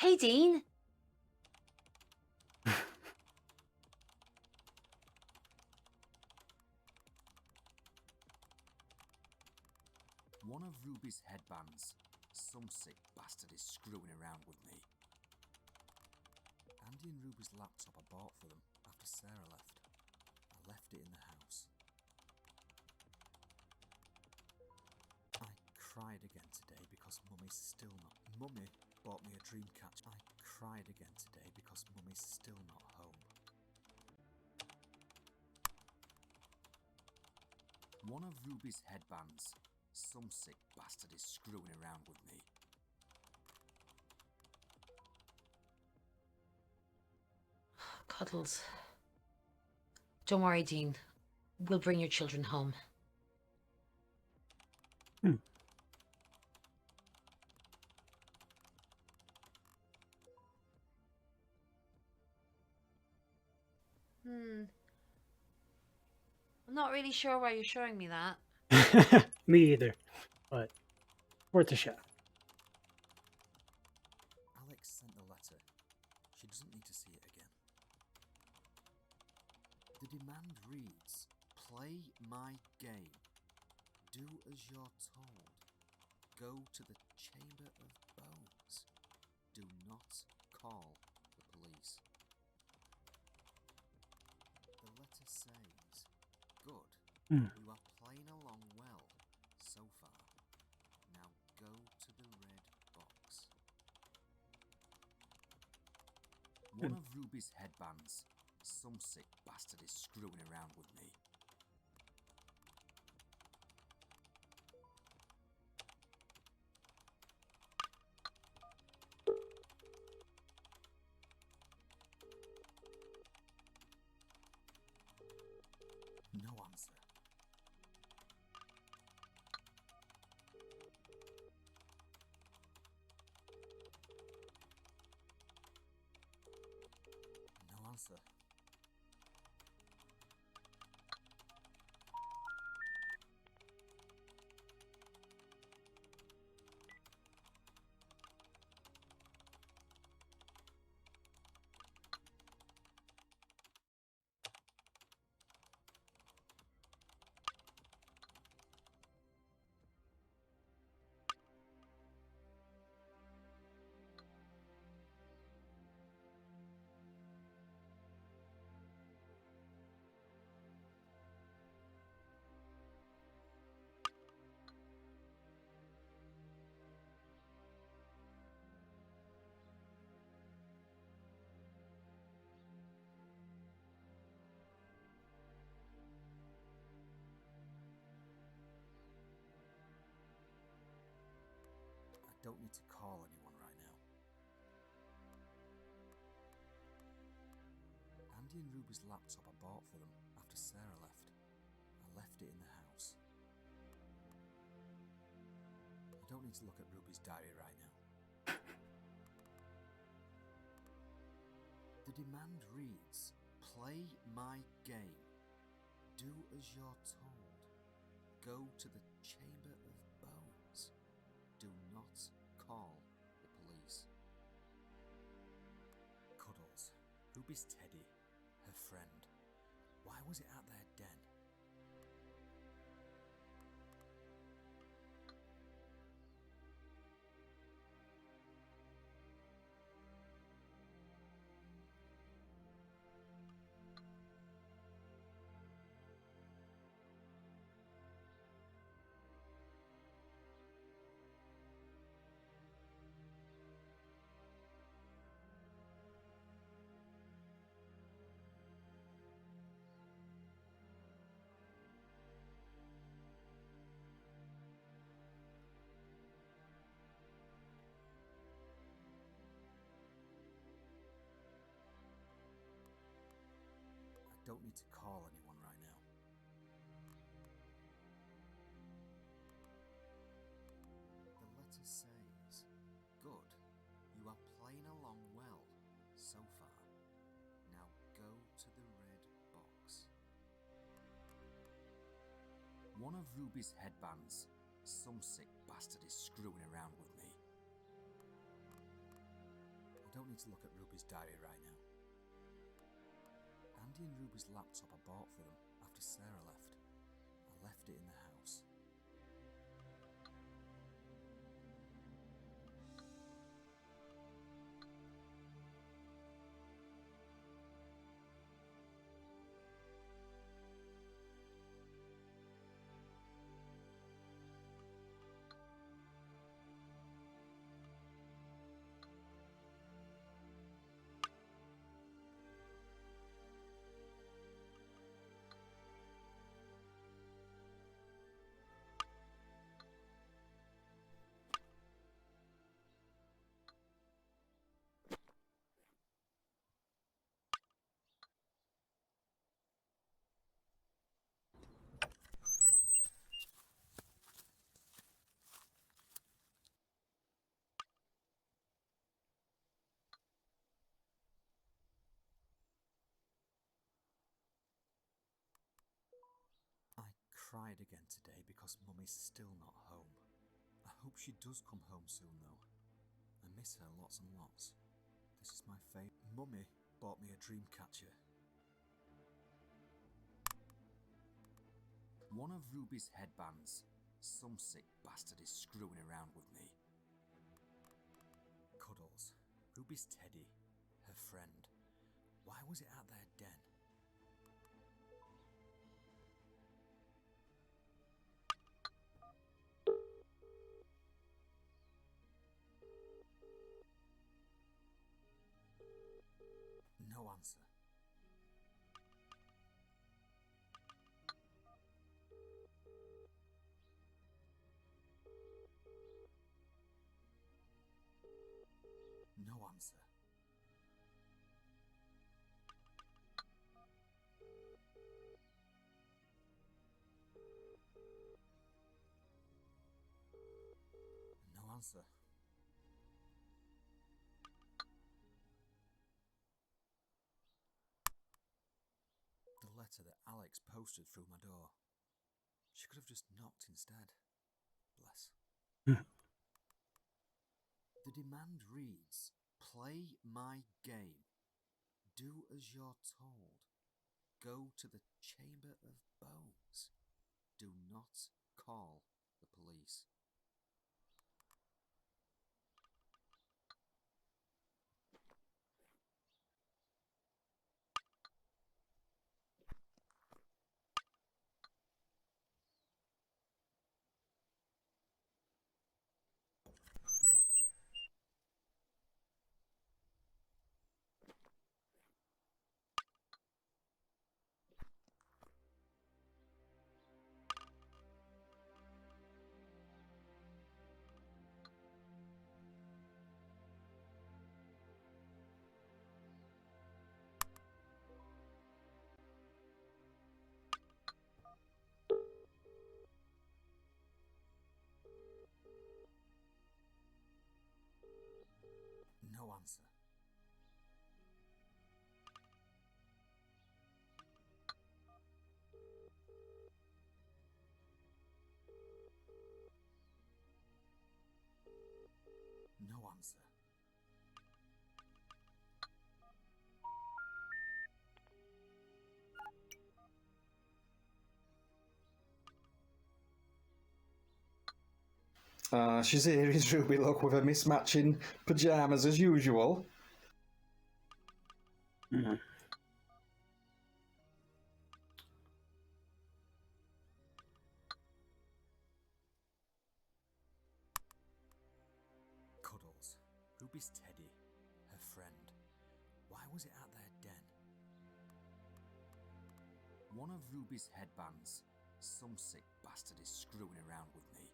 Hey, Dean. One of Ruby's headbands. Some sick bastard is screwing around with me. Andy and Ruby's laptop I bought for them after Sarah left. I left it in the house. I cried again today because Mummy's still not... Mummy bought me a Dreamcatcher. I cried again today because Mummy's still not home. One of Ruby's headbands. Some sick bastard is screwing around with me. Cuddles. Don't worry, Dean. We'll bring your children home. I'm not really sure why you're showing me that. Me either, but worth a shot. Alex sent the letter. She doesn't need to see it again. The demand reads, play my game. Do as you're told. Go to the Chamber of Bones. Do not call the police. The letter says, good. You are playing along well so far. Now go to the red box. One of Ruby's headbands. Some sick bastard is screwing around with me. No answer. No answer. I don't need to call anyone right now. Andy and Ruby's laptop I bought for them after Sarah left. I left it in the house. I don't need to look at Ruby's diary right now. The demand reads, play my game. Do as you're told. Go to the Chamber of Bones. Do not call the police. Cuddles. Ruby's Teddy. Her friend. Why was it at their den? I don't need to call anyone right now. The letter says, good, you are playing along well so far. Now go to the red box. One of Ruby's headbands. Some sick bastard is screwing around with me. I don't need to look at Ruby's diary right now. Andy and Ruby's laptop I bought for them after Sarah left. I left it in the house. Cried again today because Mummy's still not home. I hope she does come home soon though. I miss her lots and lots. This is my favourite. Mummy bought me a dream catcher. One of Ruby's headbands. Some sick bastard is screwing around with me. Cuddles. Ruby's Teddy. Her friend. Why was it at their den? No answer. No answer. No answer. The letter that Alex posted through my door. She could have just knocked instead. Bless. The demand reads, play my game. Do as you're told. Go to the Chamber of Bones. Do not call the police. No answer. No answer. She's here, is Ruby Luck, with her mismatching pyjamas as usual. Cuddles. Ruby's teddy. Her friend. Why was it at their den? One of Ruby's headbands. Some sick bastard is screwing around with me.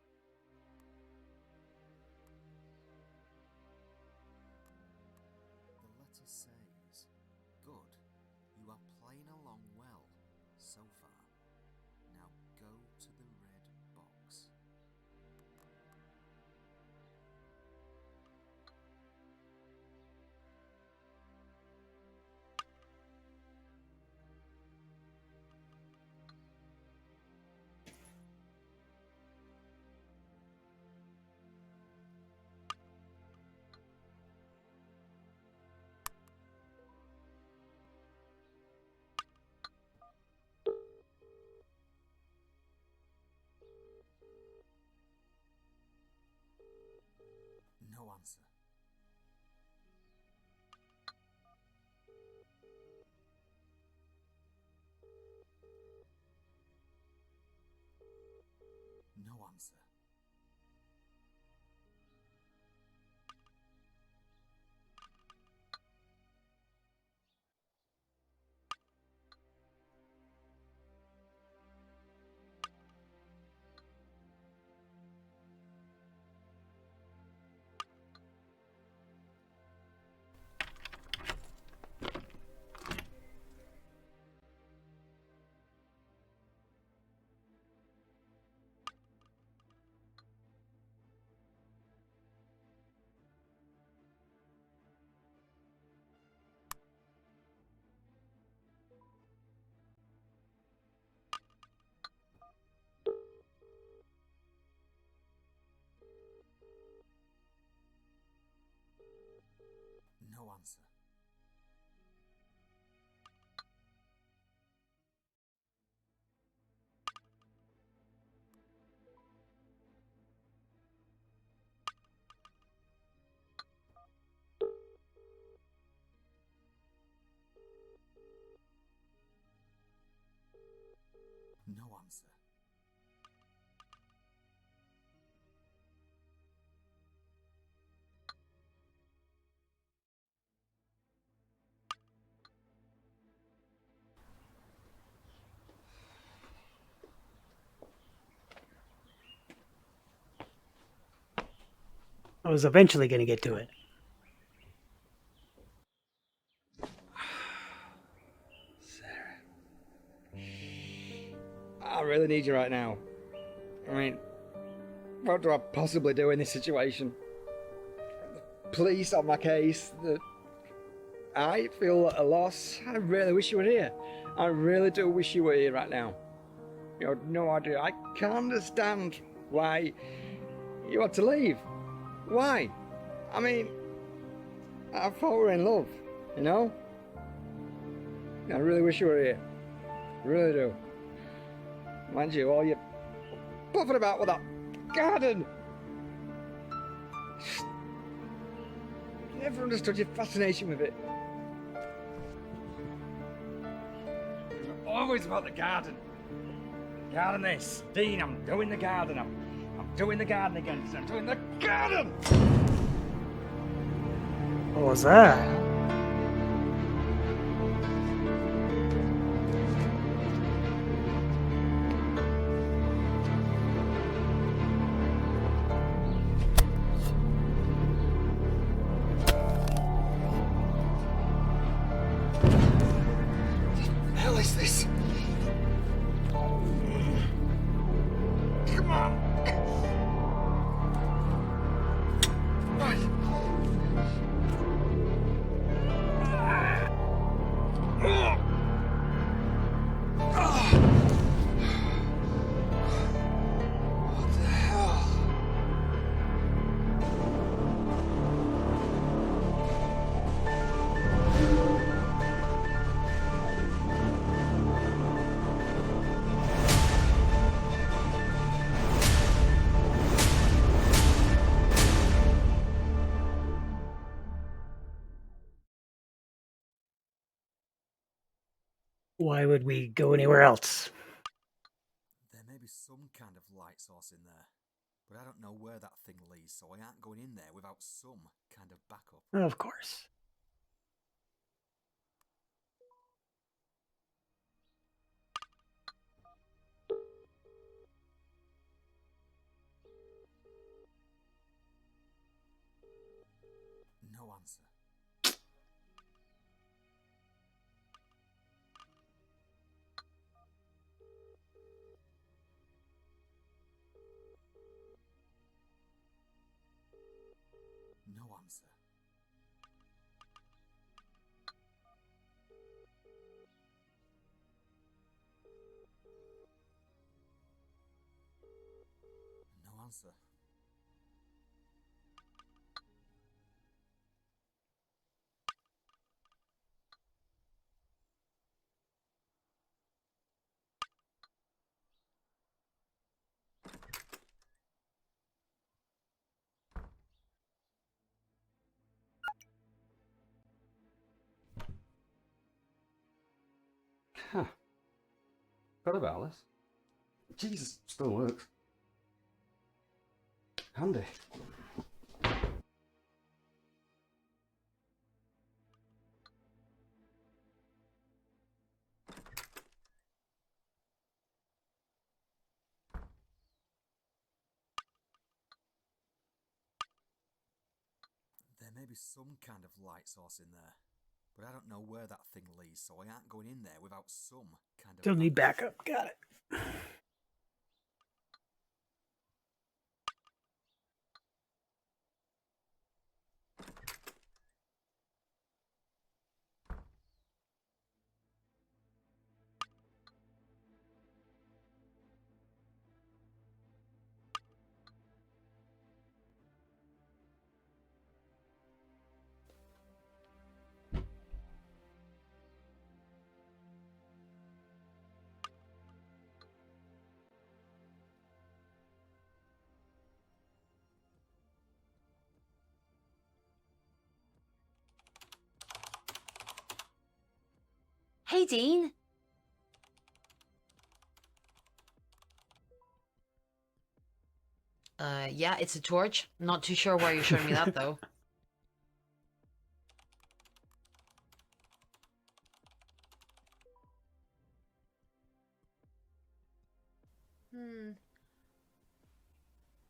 The letter says, good, you are playing along well so far. Now go to the red box. No answer. No answer. No answer. No answer. I was eventually going to get to it. I really need you right now. I mean, what do I possibly do in this situation? The police on my case, I feel at a loss. I really wish you were here. I really do wish you were here right now. You have no idea. I can't understand why you had to leave. Why? I mean, I thought we were in love, you know? I really wish you were here. Really do. Mind you, all you puffing about with that garden. Never understood your fascination with it. It was always about the garden. Garden this. Dean, I'm doing the garden. I'm doing the garden again. I'm doing the garden! What was that? What the hell is this? Come on! Right. What the hell? Why would we go anywhere else? There may be some kind of light source in there, but I don't know where that thing leads, so I aren't going in there without some kind of backup. Of course. No answer. No answer. No answer. Huh. Forgot about this. Jesus, still works. Handy. There may be some kind of light source in there, but I don't know where that thing leads, so I aren't going in there without some kind of Still need backup. Got it. Hey, Dean. Yeah, it's a torch. Not too sure why you're showing me that, though. I'm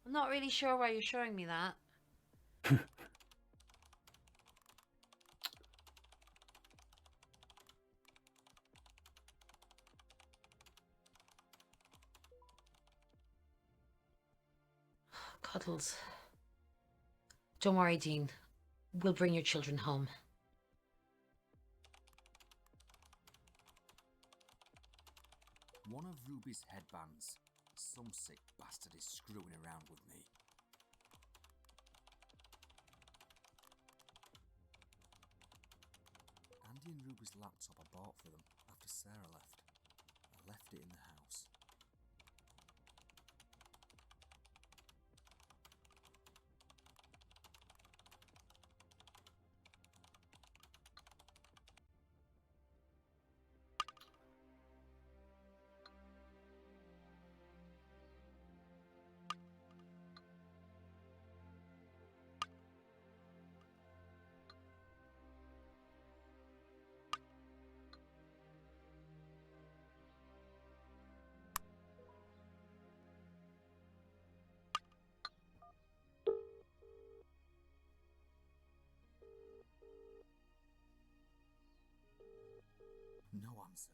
not really sure why you're showing me that. Cuddles. Don't worry, Dean. We'll bring your children home. One of Ruby's headbands. Some sick bastard is screwing around with me. Andy and Ruby's laptop I bought for them after Sarah left. I left it in the house. No answer.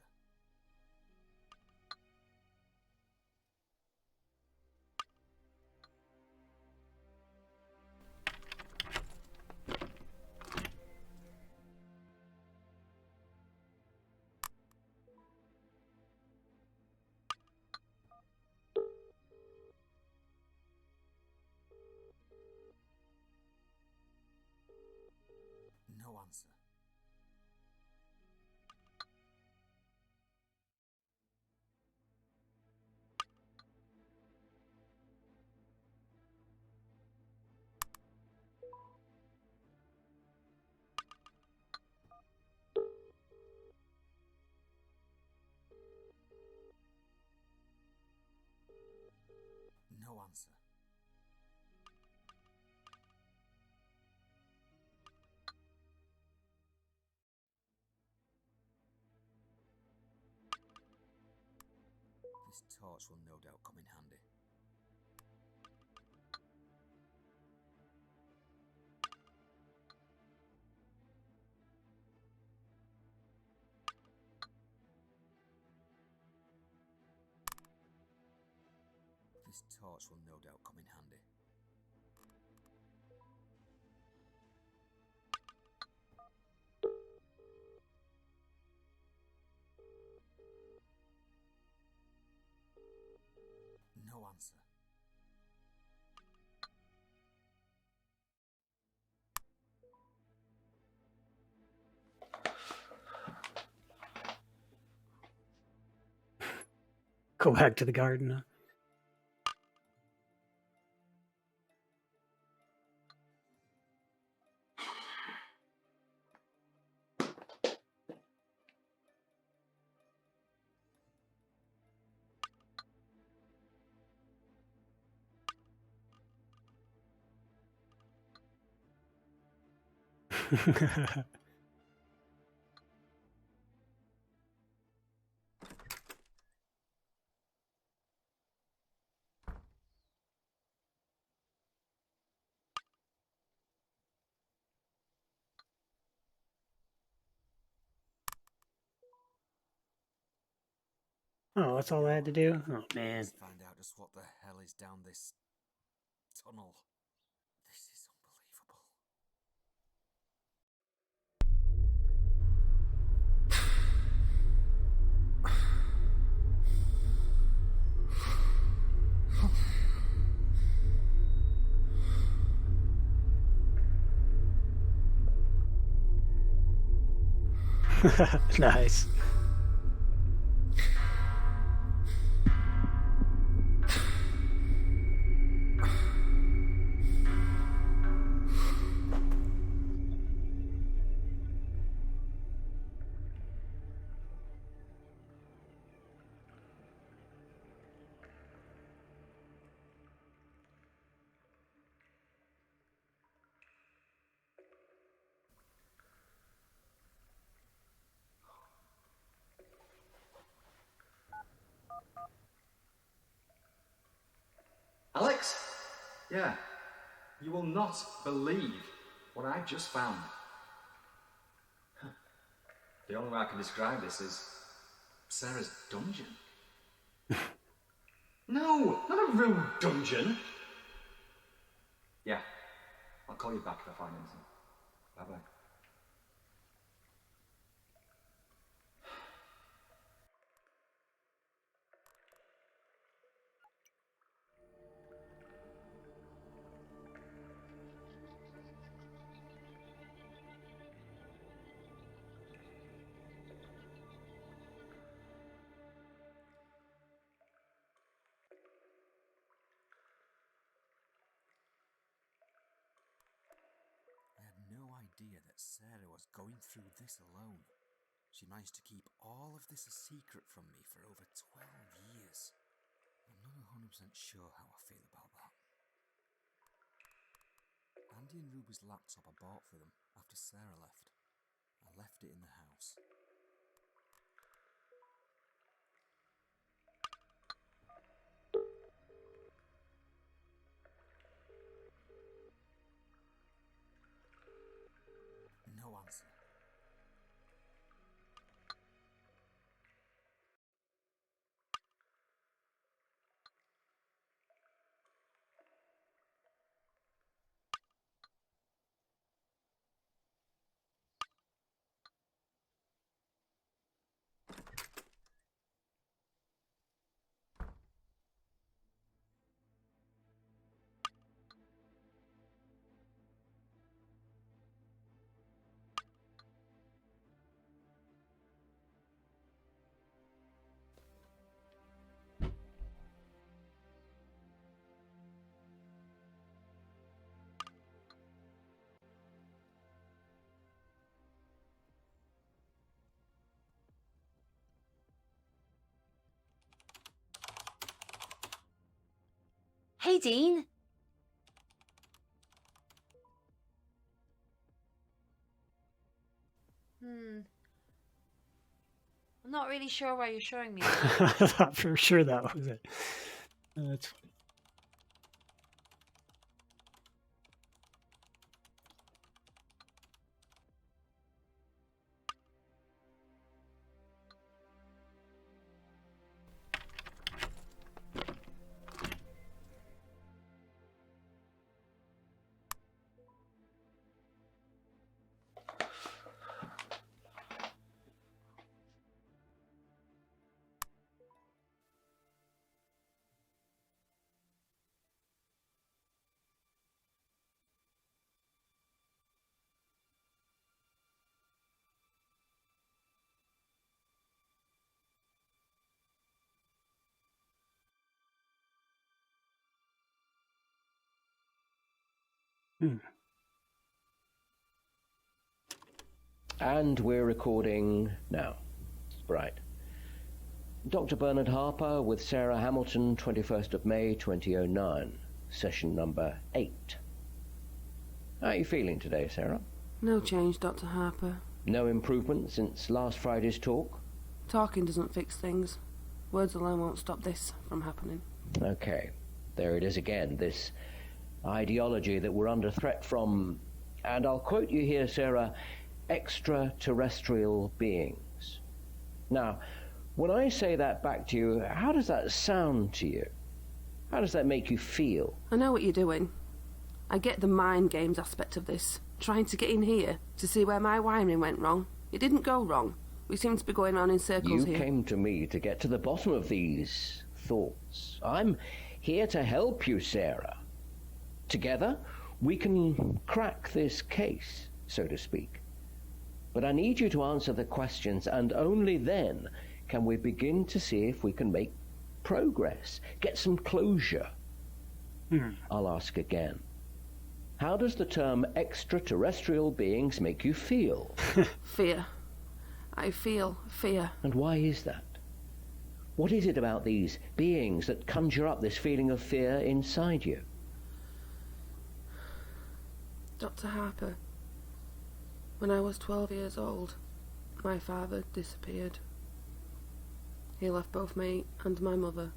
No answer. No answer. This torch will no doubt come in handy. This torch will no doubt come in handy. No answer. Go back to the garden. Huh? Oh, that's all I had to do? Oh, man. Let's find out just what the hell is down this tunnel. This is unbelievable. Nice. Alex? Yeah. You will not believe what I just found. The only way I can describe this is Sarah's dungeon. No, not a real dungeon. Yeah, I'll call you back if I find anything. Bye-bye. I had no idea that Sarah was going through this alone. She managed to keep all of this a secret from me for over 12 years. I'm not 100% sure how I feel about that. Andy and Ruby's laptop I bought for them after Sarah left. I left it in the house. No answer. Hey, Dean. I'm not really sure why you're showing me that. I thought for sure that was it. That's funny. And we're recording now. Right. Dr. Bernard Harper with Sarah Hamilton, 21st of May, 2009. Session number 8. How are you feeling today, Sarah? No change, Dr. Harper. No improvement since last Friday's talk? Talking doesn't fix things. Words alone won't stop this from happening. Okay. There it is again, this ideology that we're under threat from, and I'll quote you here, Sarah, extraterrestrial beings. Now, when I say that back to you, how does that sound to you? How does that make you feel? I know what you're doing. I get the mind games aspect of this. Trying to get in here to see where my wiring went wrong. It didn't go wrong. We seem to be going on in circles here. You came to me to get to the bottom of these thoughts. I'm here to help you, Sarah. Together, we can crack this case, so to speak. But I need you to answer the questions, and only then can we begin to see if we can make progress, get some closure. I'll ask again. How does the term extraterrestrial beings make you feel? Fear. I feel fear. And why is that? What is it about these beings that conjure up this feeling of fear inside you? Dr. Harper, when I was 12 years old, my father disappeared. He left both me and my mother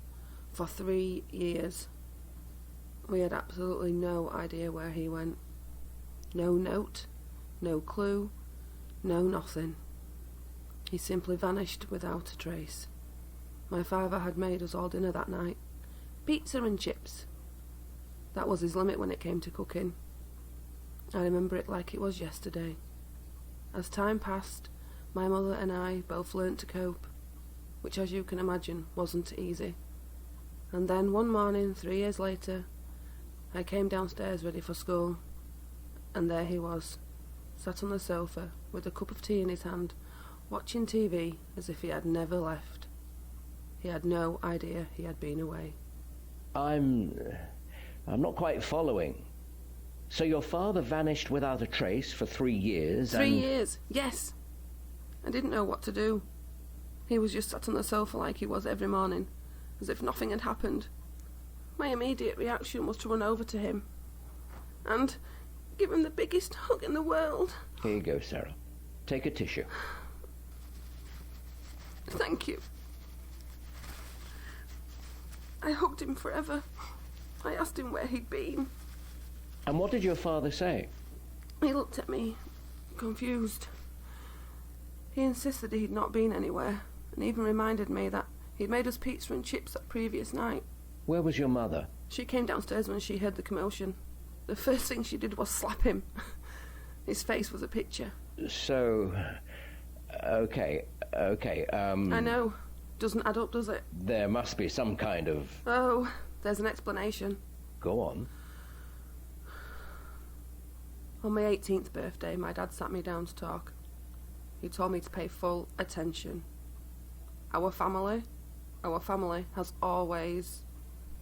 for 3 years. We had absolutely no idea where he went. No note, no clue, no nothing. He simply vanished without a trace. My father had made us all dinner that night. Pizza and chips. That was his limit when it came to cooking. I remember it like it was yesterday. As time passed, my mother and I both learnt to cope, which, as you can imagine, wasn't easy. And then one morning, 3 years later, I came downstairs ready for school, and there he was, sat on the sofa with a cup of tea in his hand, watching TV as if he had never left. He had no idea he had been away. I'm not quite following. So your father vanished without a trace for 3 years, 3 years, yes. I didn't know what to do. He was just sat on the sofa like he was every morning, as if nothing had happened. My immediate reaction was to run over to him and give him the biggest hug in the world. Here you go, Sarah. Take a tissue. Thank you. I hugged him forever. I asked him where he'd been. And what did your father say? He looked at me, confused. He insisted he'd not been anywhere, and even reminded me that he'd made us pizza and chips that previous night. Where was your mother? She came downstairs when she heard the commotion. The first thing she did was slap him. His face was a picture. So, okay. I know. Doesn't add up, does it? There must be some kind of... Oh, there's an explanation. Go on. On my 18th birthday, my dad sat me down to talk. He told me to pay full attention. Our family has always...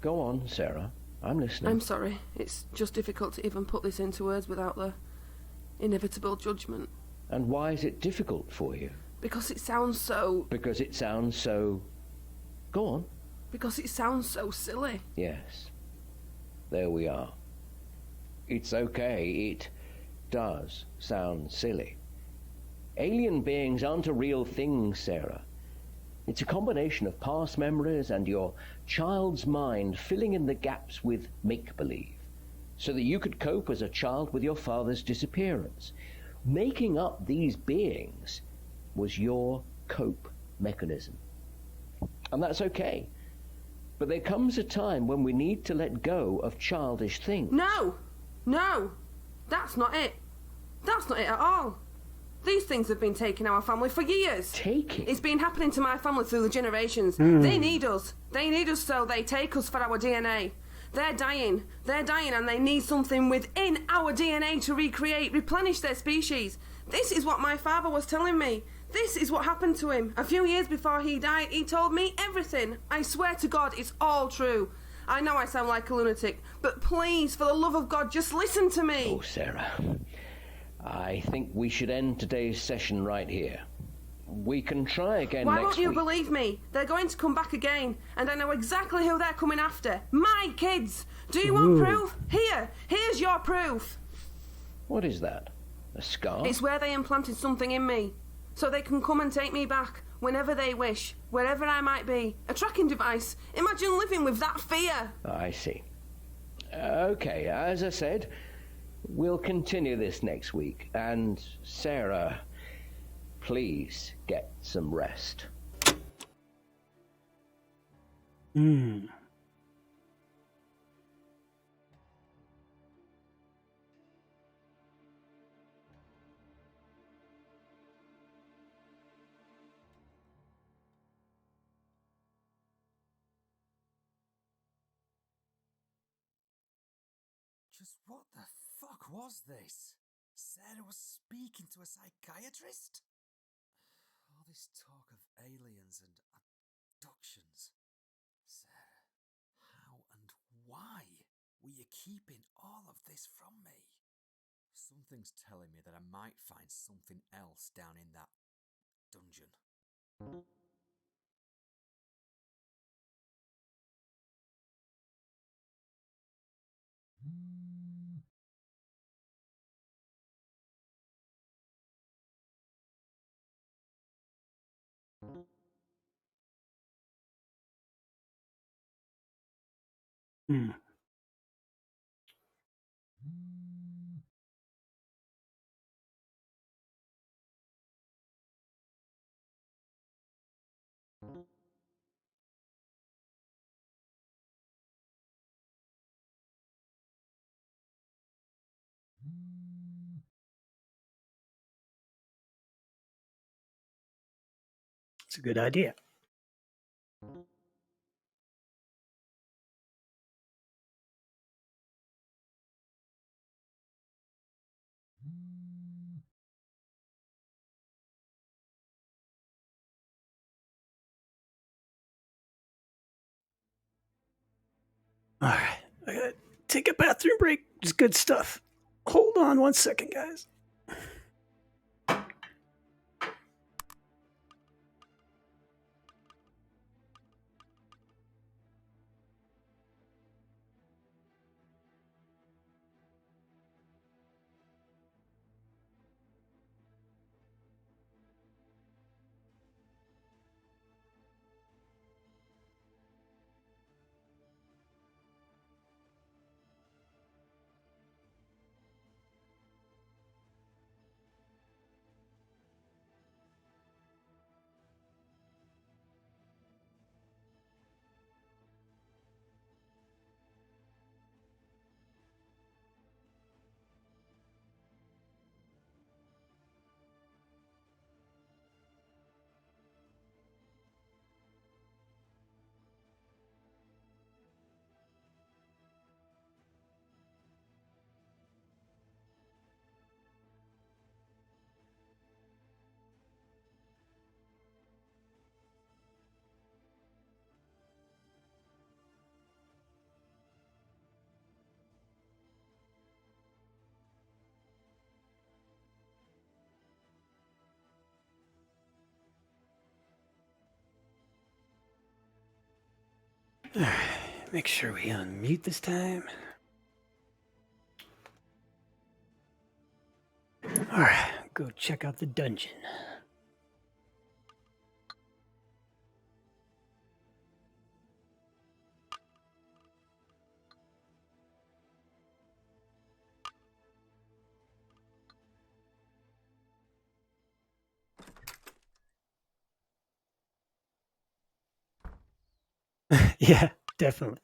Go on, Sarah. I'm listening. I'm sorry. It's just difficult to even put this into words without the inevitable judgment. And why is it difficult for you? Because it sounds so... Because it sounds so... Go on. Because it sounds so silly. Yes. There we are. It's okay. It does sound silly. Alien beings aren't a real thing, Sarah. It's a combination of past memories and your child's mind filling in the gaps with make-believe, so that you could cope as a child with your father's disappearance. Making up these beings was your cope mechanism. And that's okay. But there comes a time when we need to let go of childish things. No! That's not it. That's not it at all. These things have been taking our family for years. Taking? It's been happening to my family through the generations. They need us. They need us, so they take us for our DNA. They're dying, and they need something within our DNA to recreate, replenish their species. This is what my father was telling me. This is what happened to him. A few years before he died, he told me everything. I swear to God, it's all true. I know I sound like a lunatic, but please, for the love of God, just listen to me. Oh, Sarah. I think we should end today's session right here. We can try again Why next won't you week. believe me? They're going to come back again, and I know exactly who they're coming after. My kids! Do you want proof? Here's your proof. What is that? A scar? It's where they implanted something in me, so they can come and take me back whenever they wish, wherever I might be. A tracking device. Imagine living with that fear. I see. Okay, as I said, we'll continue this next week. And Sarah, please get some rest. Just what the fuck was this? Sarah was speaking to a psychiatrist? All this talk of aliens and abductions. Sarah, how and why were you keeping all of this from me? Something's telling me that I might find something else down in that dungeon. It's a good idea. All right, I gotta take a bathroom break. It's good stuff. Hold on one second, guys. Make sure we unmute this time. All right, go check out the dungeon. Yeah, definitely.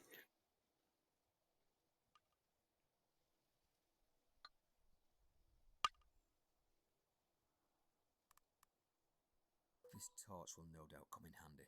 This torch will no doubt come in handy.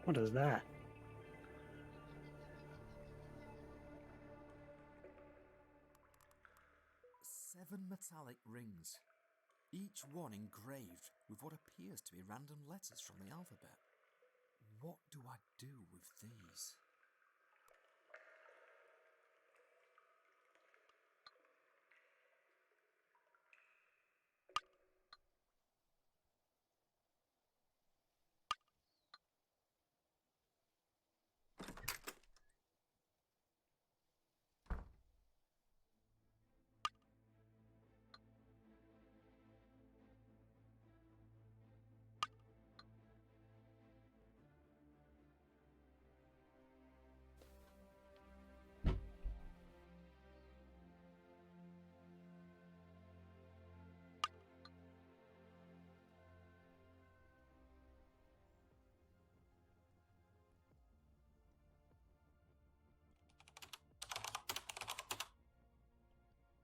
What is that? Seven metallic rings, each one engraved with what appears to be random letters from the alphabet. What do I do with these?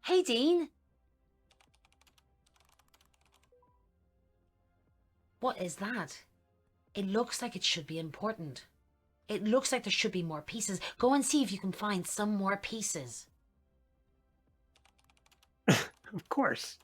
Hey, Dean. What is that? It looks like it should be important. It looks like there should be more pieces. Go and see if you can find some more pieces. Of course.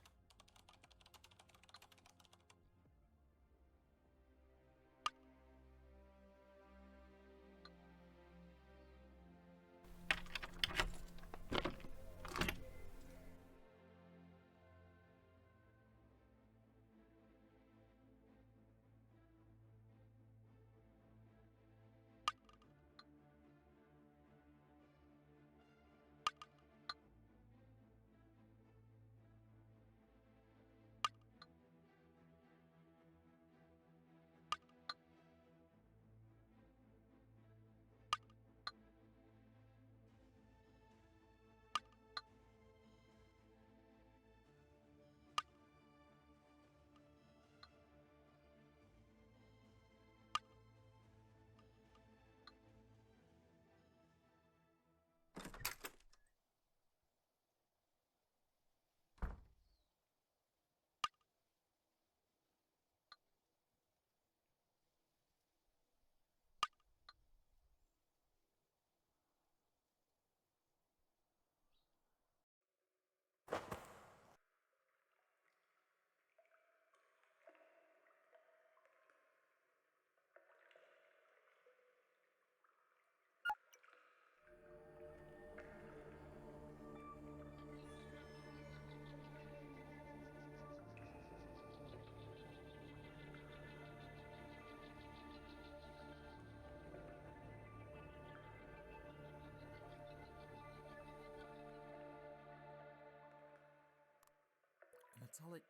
metallic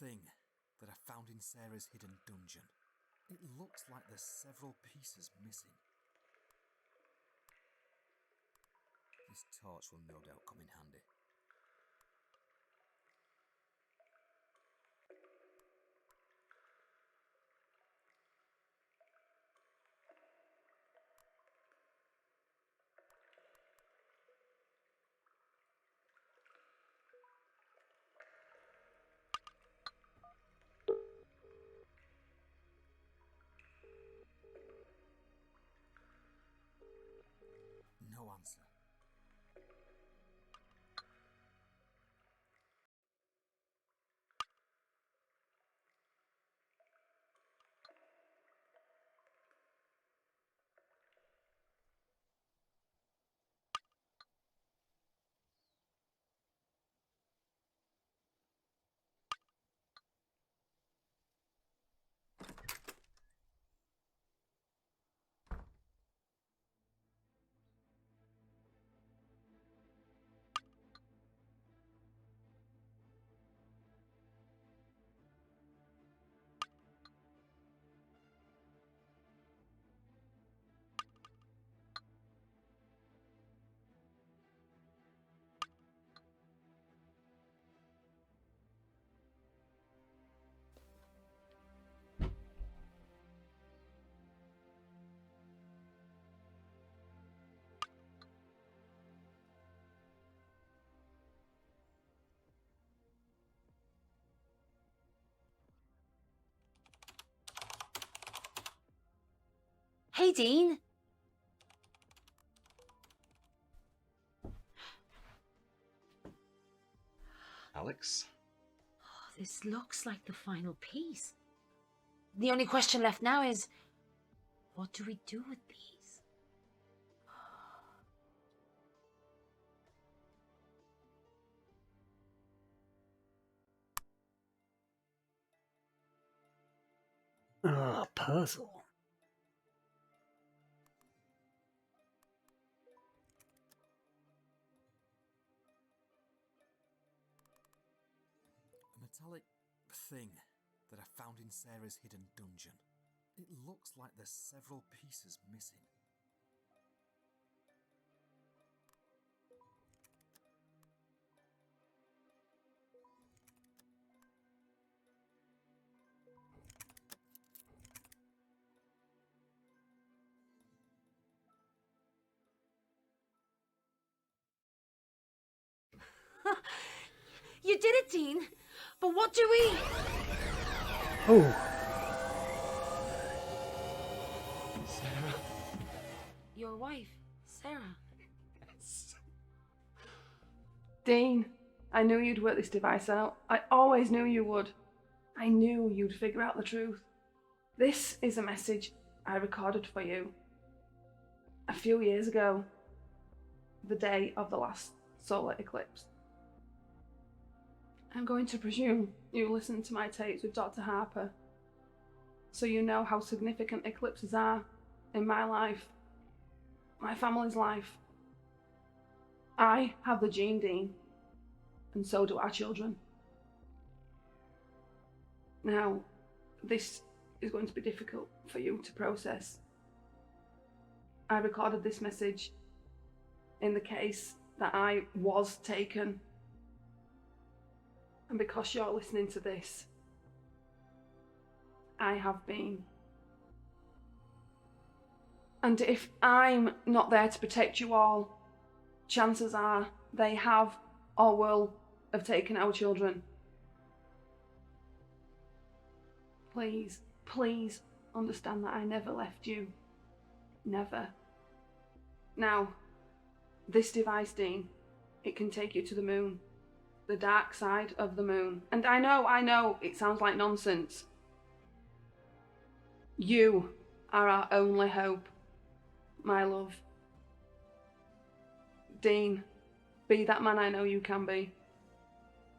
thing that I found in Sarah's hidden dungeon. It looks like there's several pieces missing. This torch will no doubt come in handy. No answer. Hey, Dean. Alex? Oh, this looks like the final piece. The only question left now is, what do we do with these? Oh, puzzle. A metallic thing that I found in Sarah's hidden dungeon. It looks like there's several pieces missing. You did it, Dean. But what do we... Oh. Sarah? Your wife, Sarah. Yes. Dean, I knew you'd work this device out. I always knew you would. I knew you'd figure out the truth. This is a message I recorded for you a few years ago, the day of the last solar eclipse. I'm going to presume you listened to my tapes with Dr. Harper, so you know how significant eclipses are in my life, my family's life. I have the gene, Dean, and so do our children. Now, this is going to be difficult for you to process. I recorded this message in the case that I was taken. And because you're listening to this, I have been. And if I'm not there to protect you all, chances are they have or will have taken our children. Please, please understand that I never left you. Never. Now, this device, Dean, it can take you to the moon. The dark side of the moon. And I know, it sounds like nonsense. You are our only hope, my love. Dean, be that man I know you can be.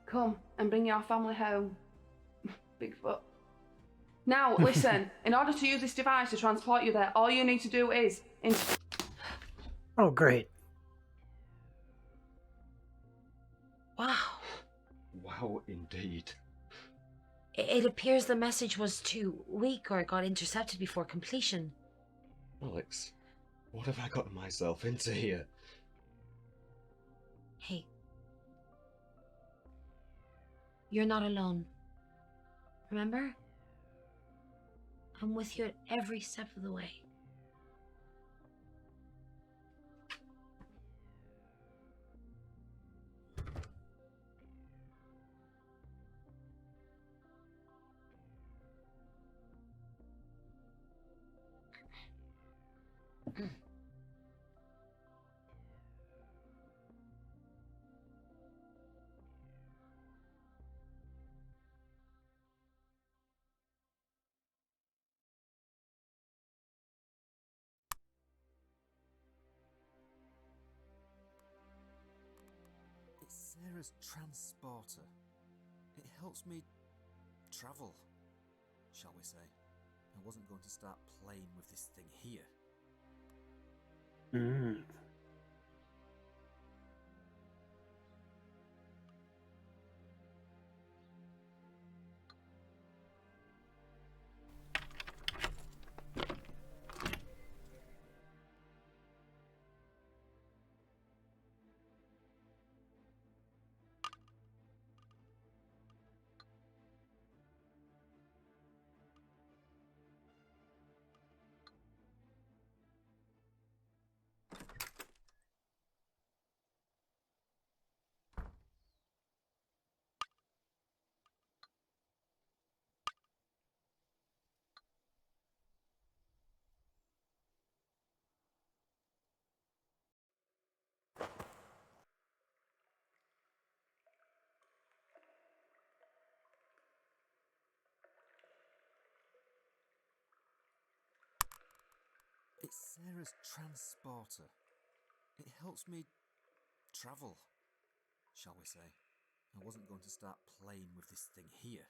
Come and bring your family home. Bigfoot. Now, listen, in order to use this device to transport you there, all you need to do is... Oh, great. Wow. Wow, indeed. It appears the message was too weak or got intercepted before completion. Alex, what have I gotten myself into here? Hey. You're not alone. Remember? I'm with you at every step of the way. It's Sarah's transporter. It helps me travel, shall we say. I wasn't going to start playing with this thing here. It's Sarah's transporter. It helps me travel, shall we say. I wasn't going to start playing with this thing here.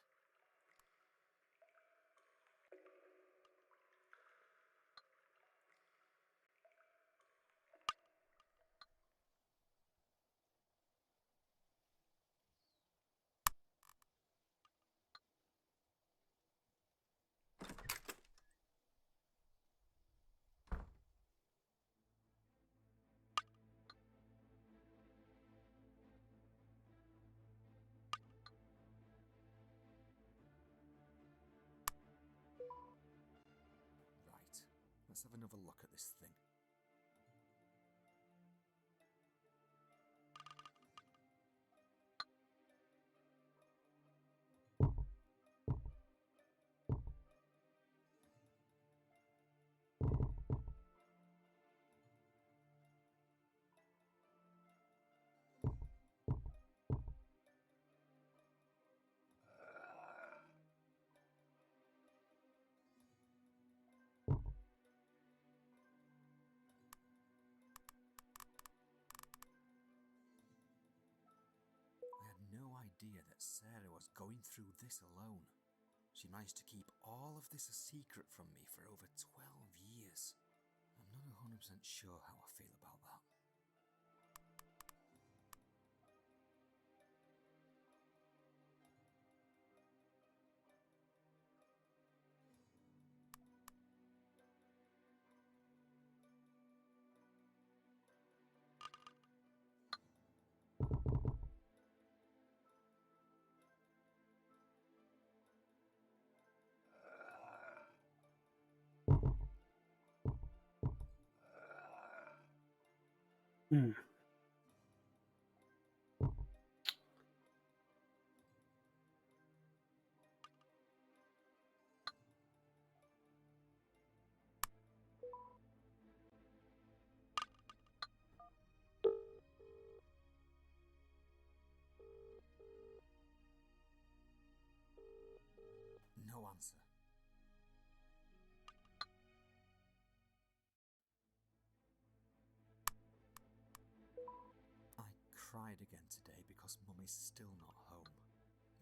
Right, let's have another look at this thing. I had no idea that Sarah was going through this alone. She managed to keep all of this a secret from me for over 12 years. I'm not 100% sure how I feel about that. No answer. I cried again today because Mummy's still not home.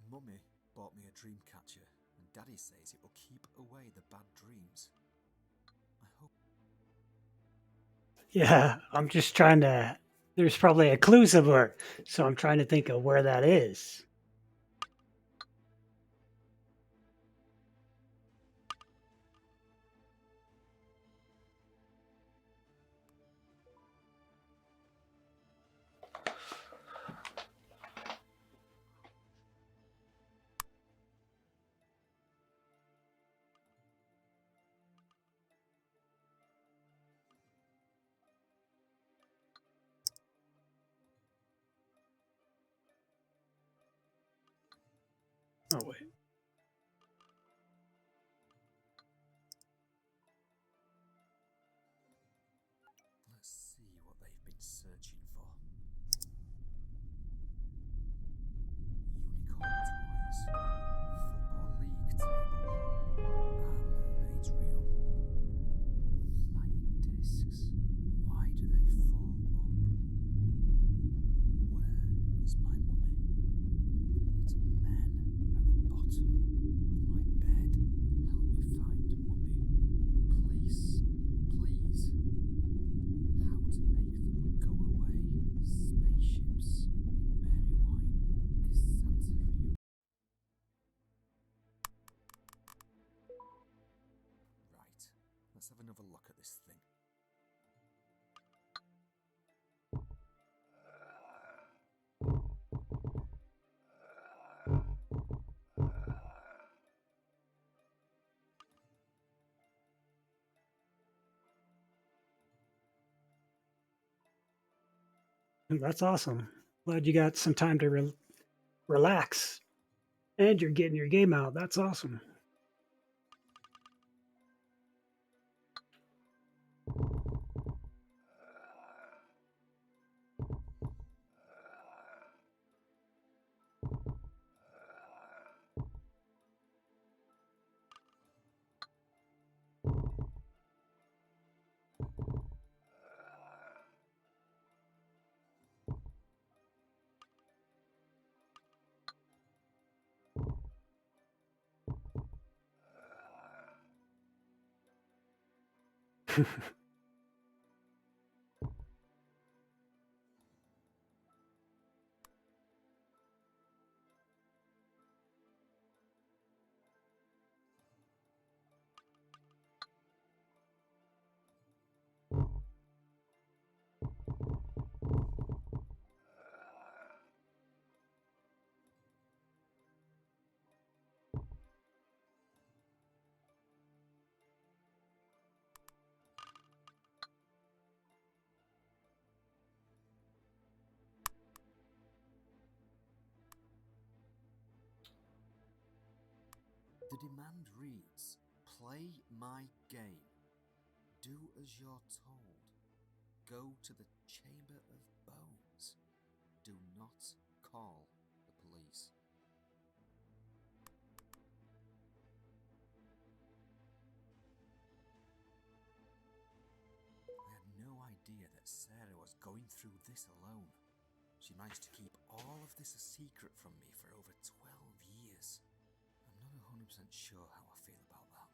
Mummy bought me a dream catcher, and Daddy says it will keep away the bad dreams. I hope. Yeah, I'm just trying to. There's probably a clue somewhere, so I'm trying to think of where that is. boy. Let's see what they've been searching for. Unicorn toys, football league table, mermaid's reel, flying discs. Why do they fall up? Where is my mummy? Little men at the bottom of my bed. Help me find mummy. Please, please. How to make them go away. Spaceships in Marywine is Santa real? Right, let's have another look at this thing. That's awesome. Glad you got some time to relax. And you're getting your game out. That's awesome. The demand reads, play my game. Do as you're told. Go to the Chamber of Bones. Do not call the police. I had no idea that Sarah was going through this alone. She managed to keep all of this a secret from me for over 12 years. I'm not 100% sure how I feel about that.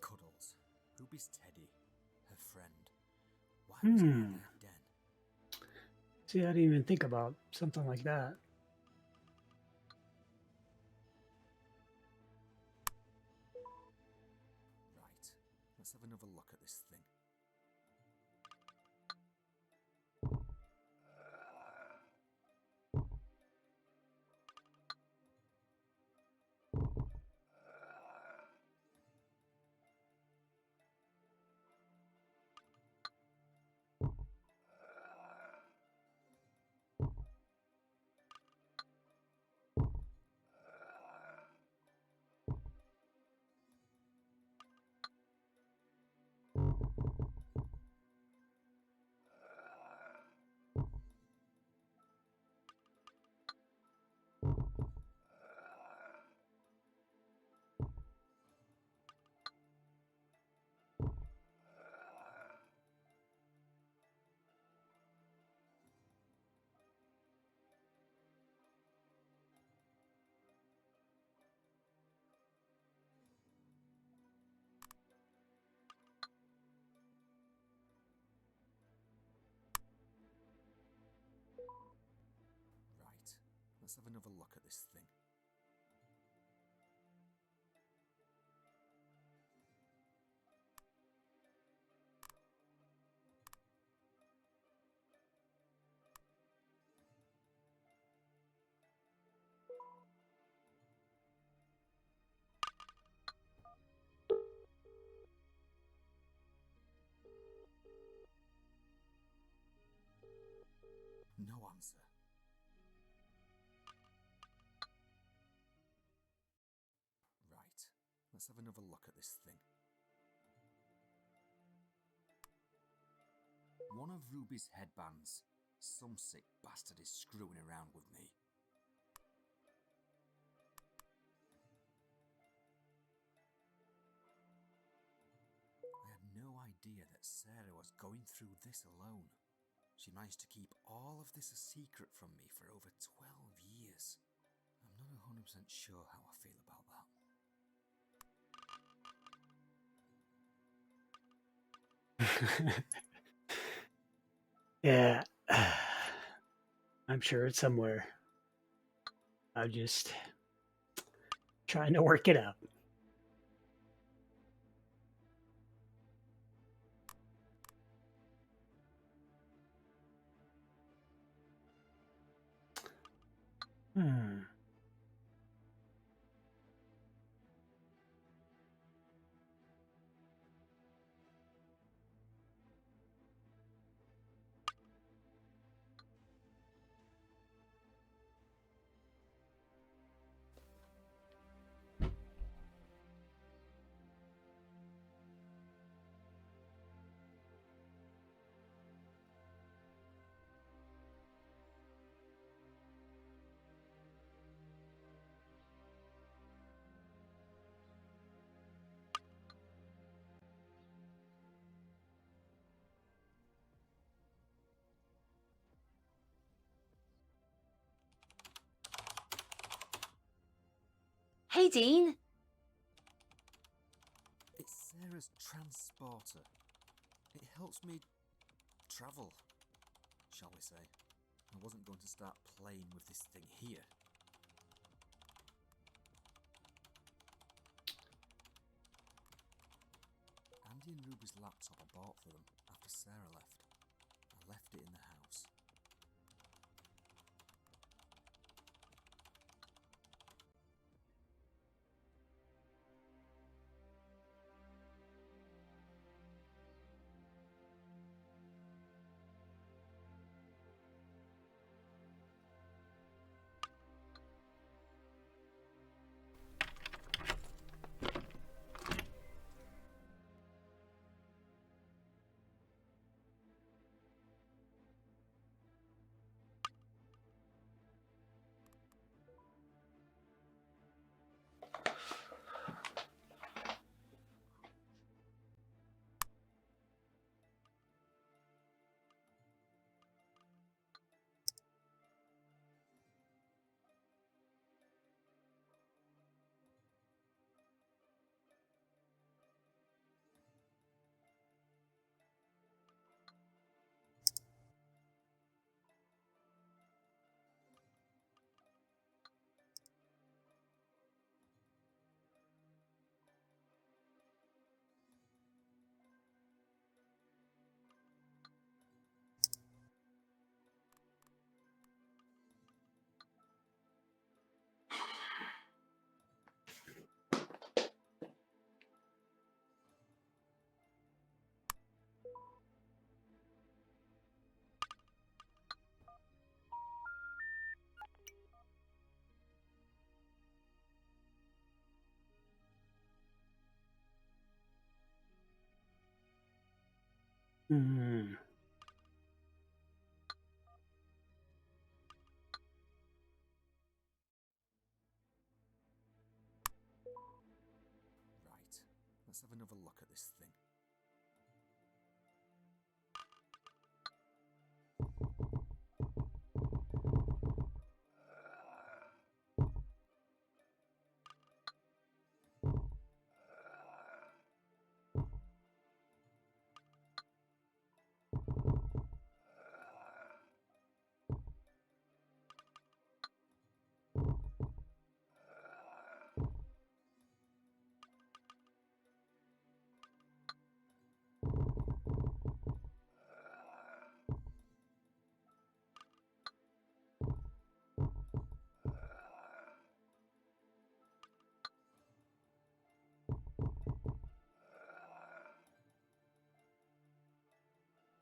Cuddles. Ruby's Teddy, her friend. Why was he in their den? See, I didn't even think about something like that. Right, let's have another look at this thing. Right, let's have another look at this thing. answer. Right, let's have another look at this thing. One of Ruby's headbands. Some sick bastard is screwing around with me. I had no idea that Sarah was going through this alone. She managed to keep all of this a secret from me for over 12 years. I'm not 100% sure how I feel about that. Yeah. I'm sure it's somewhere. I'm just trying to work it out. Hmm. Hey, Dean. It's Sarah's transporter. It helps me travel, shall we say. I wasn't going to start playing with this thing here. Andy and Ruby's laptop I bought for them after Sarah left. I left it in the house. Hmm. Right, let's have another look at this thing.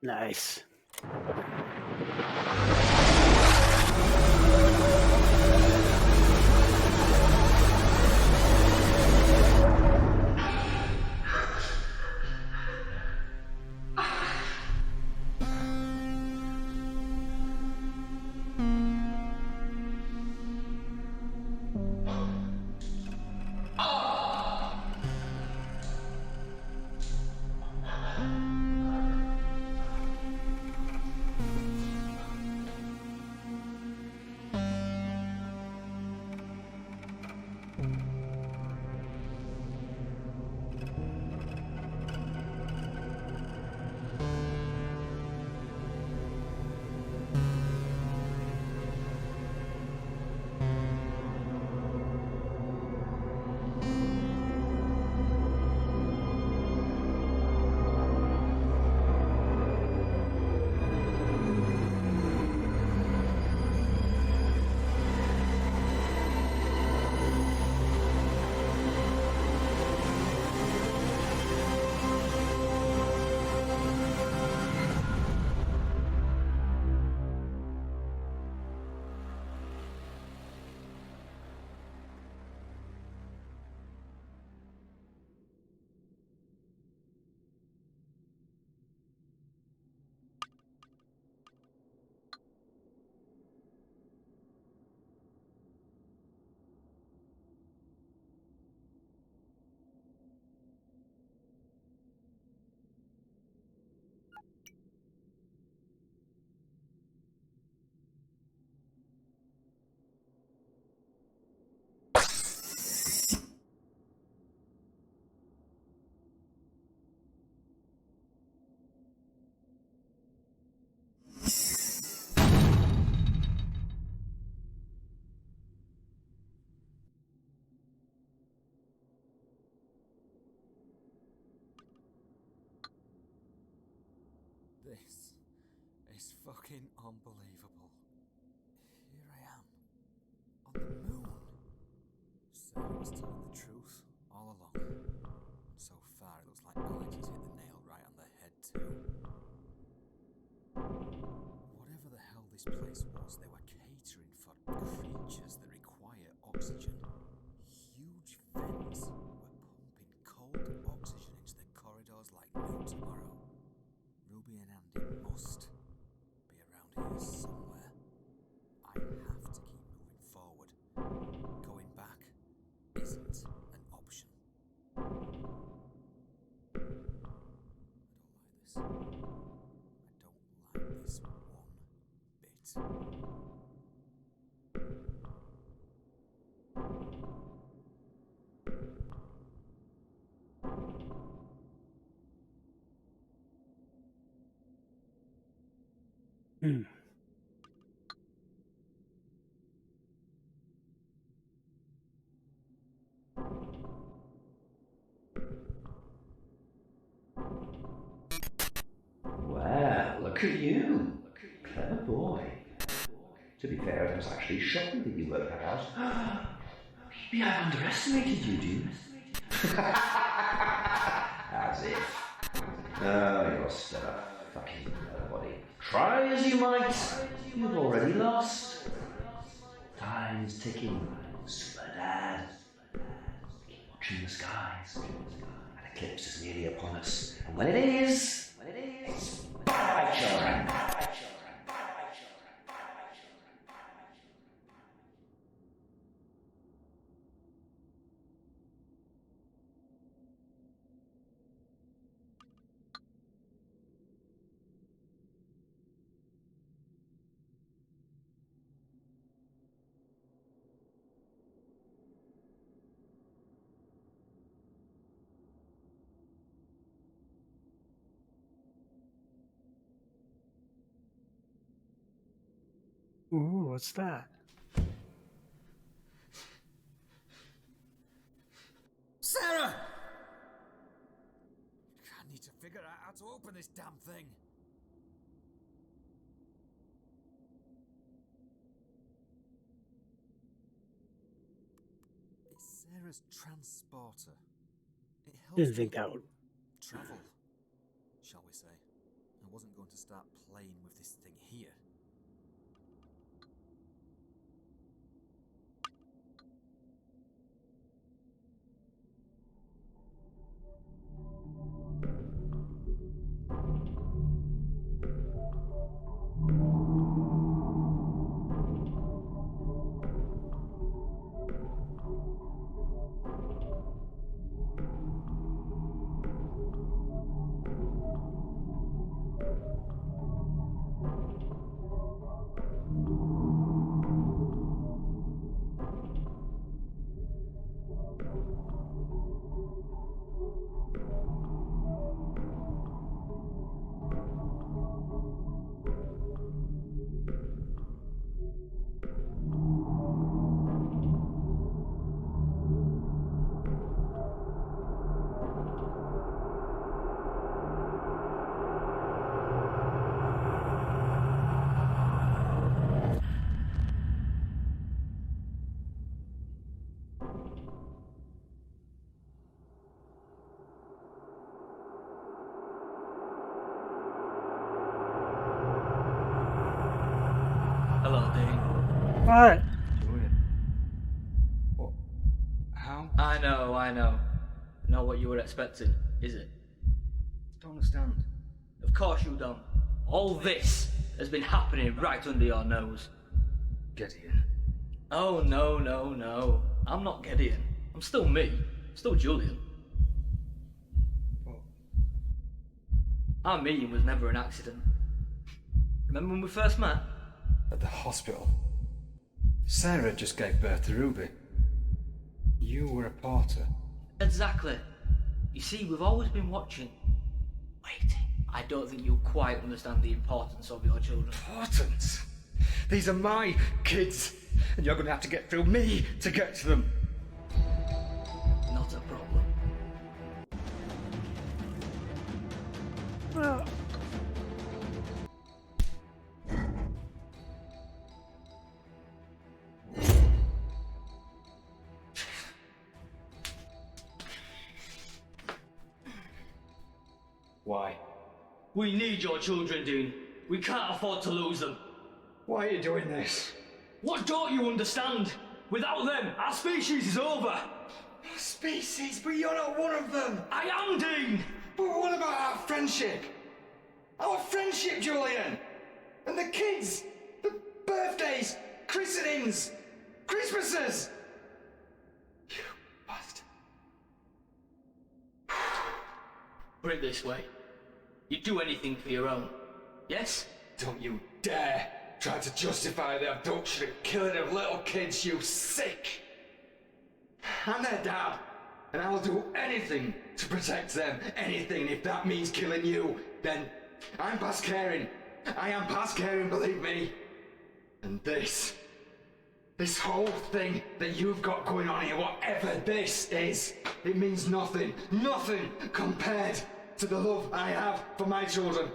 Nice. This is fucking unbelievable. Here I am, on the moon. Sarah was telling the truth all along. So far, it looks like Alex has hit the nail right on the head, too. Whatever the hell this place was, they were catering for creatures that require oxygen. Huge vents were pumping cold oxygen into the corridors like no tomorrow. Ruby and Andy must be around here somewhere. I have to keep moving forward. Going back isn't an option. I don't like this. I don't like this one bit. Well, look at you. Clever boy. To be fair, I was actually shocked that you worked that out. Maybe I underestimated you, dude. As if. Oh, you're still a fucking nobody. Try as you might, you've already lost. Time's ticking, Super Dad. Keep watching the skies. An eclipse is nearly upon us. And when it is, it's bye-bye, children. Ooh, what's that? Sarah! I need to figure out how to open this damn thing. It's Sarah's transporter. It helps Didn't think that people would. travel, shall we say. I wasn't going to start playing with this thing here. Hello, Dean. What? What? How? I know. Not what you were expecting, is it? Don't understand. Of course you don't. All this has been happening right under your nose. Gideon. Oh, no. I'm not Gideon. I'm still me. Still Julian. What? Our meeting was never an accident. Remember when we first met? At the hospital. Sarah just gave birth to Ruby. You were a porter. Exactly. You see, we've always been watching. Waiting. I don't think you quite understand the importance of your children. Importance? These are my kids, and you're going to have to get through me to get to them. Not a problem. Why? We need your children, Dean. We can't afford to lose them. Why are you doing this? What don't you understand? Without them, our species is over. Species, but you're not one of them. I am, Dean. But what about our friendship? Our friendship, Julian! And the kids! The birthdays! Christenings! Christmases! You bastard. Put it this way. You'd do anything for your own. Yes? Don't you dare try to justify the abduction and killing of little kids, you sick! I'm their dad, and I'll do anything to protect them. Anything, if that means killing you, then I'm past caring. I am past caring, believe me. And this whole thing that you've got going on here, whatever this is, it means nothing. Nothing compared to the love I have for my children.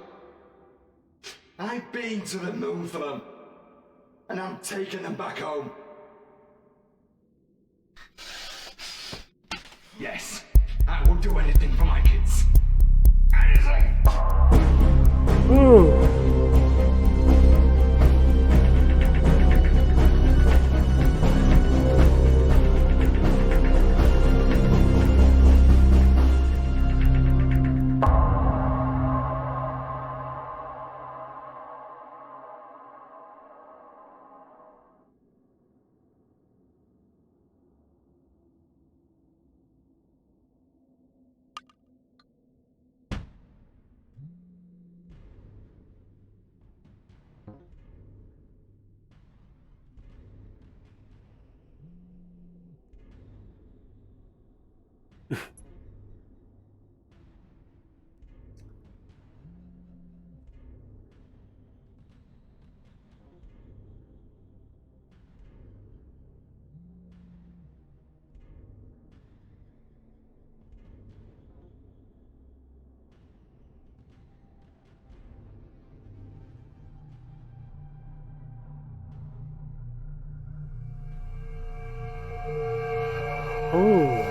I've been to the moon for them, and I'm taking them back home. Yes, I will do anything for my kids. Anything! Ooh. Oh.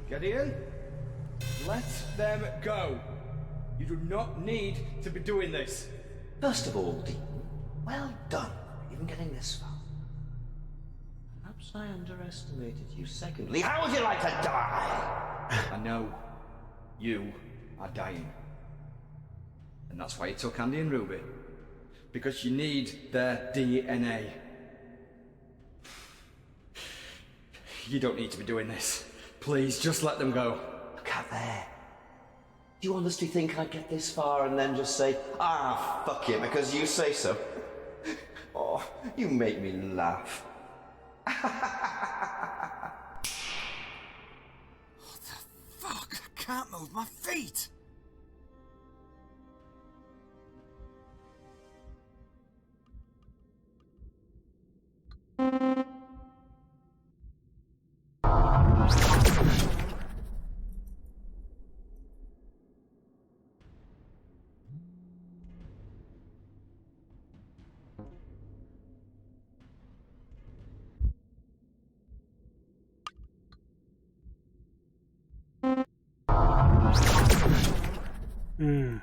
Gideon, let them go. You do not need to be doing this. First of all, Dean, well done for even getting this far. Perhaps I underestimated you. Secondly, how would you like to die? I know you are dying. And that's why you took Andy and Ruby. Because you need their DNA. You don't need to be doing this. Please, just let them go. Look out there. Do you honestly think I'd get this far and then just say, ah, fuck it, because you say so? Oh, you make me laugh. What the fuck? I can't move my feet! Hmm.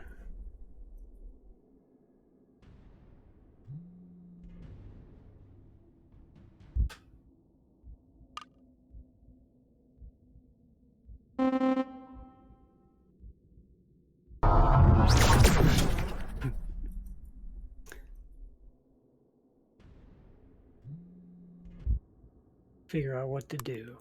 Figure out what to do.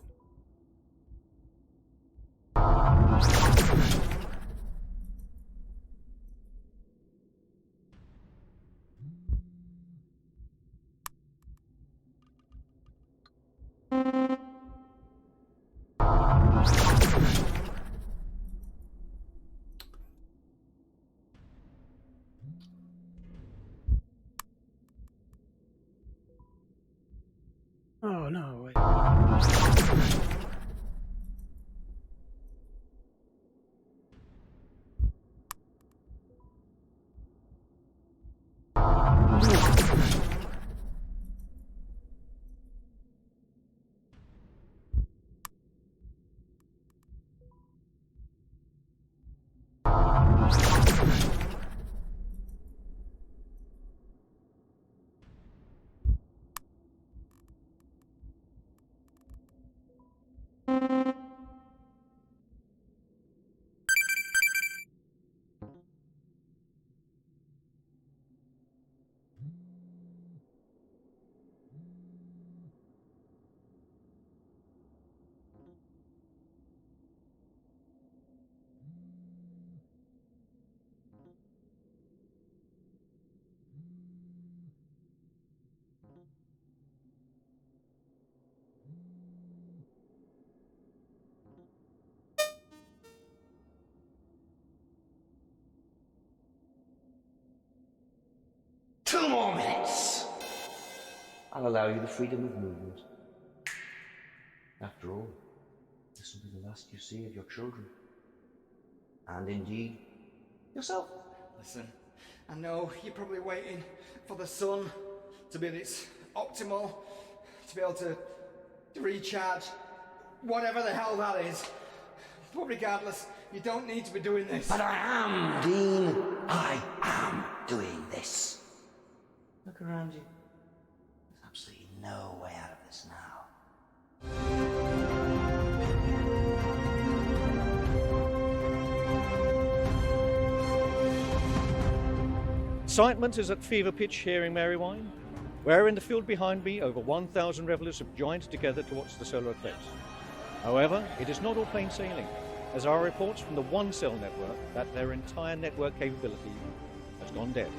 Oh no, wait. 2 more minutes. I'll allow you the freedom of movement. After all, this will be the last you see of your children. And indeed, yourself. Listen, I know you're probably waiting for the sun to be at its optimal, to be able to recharge, whatever the hell that is. But regardless, you don't need to be doing this. But I am, Dean. I am doing this. Look around you. There's absolutely no way out of this now. Excitement is at fever pitch here in Marywine, where in the field behind me over 1,000 revelers have joined together to watch the solar eclipse. However, it is not all plain sailing, as our reports from the One Cell network that their entire network capability has gone dead.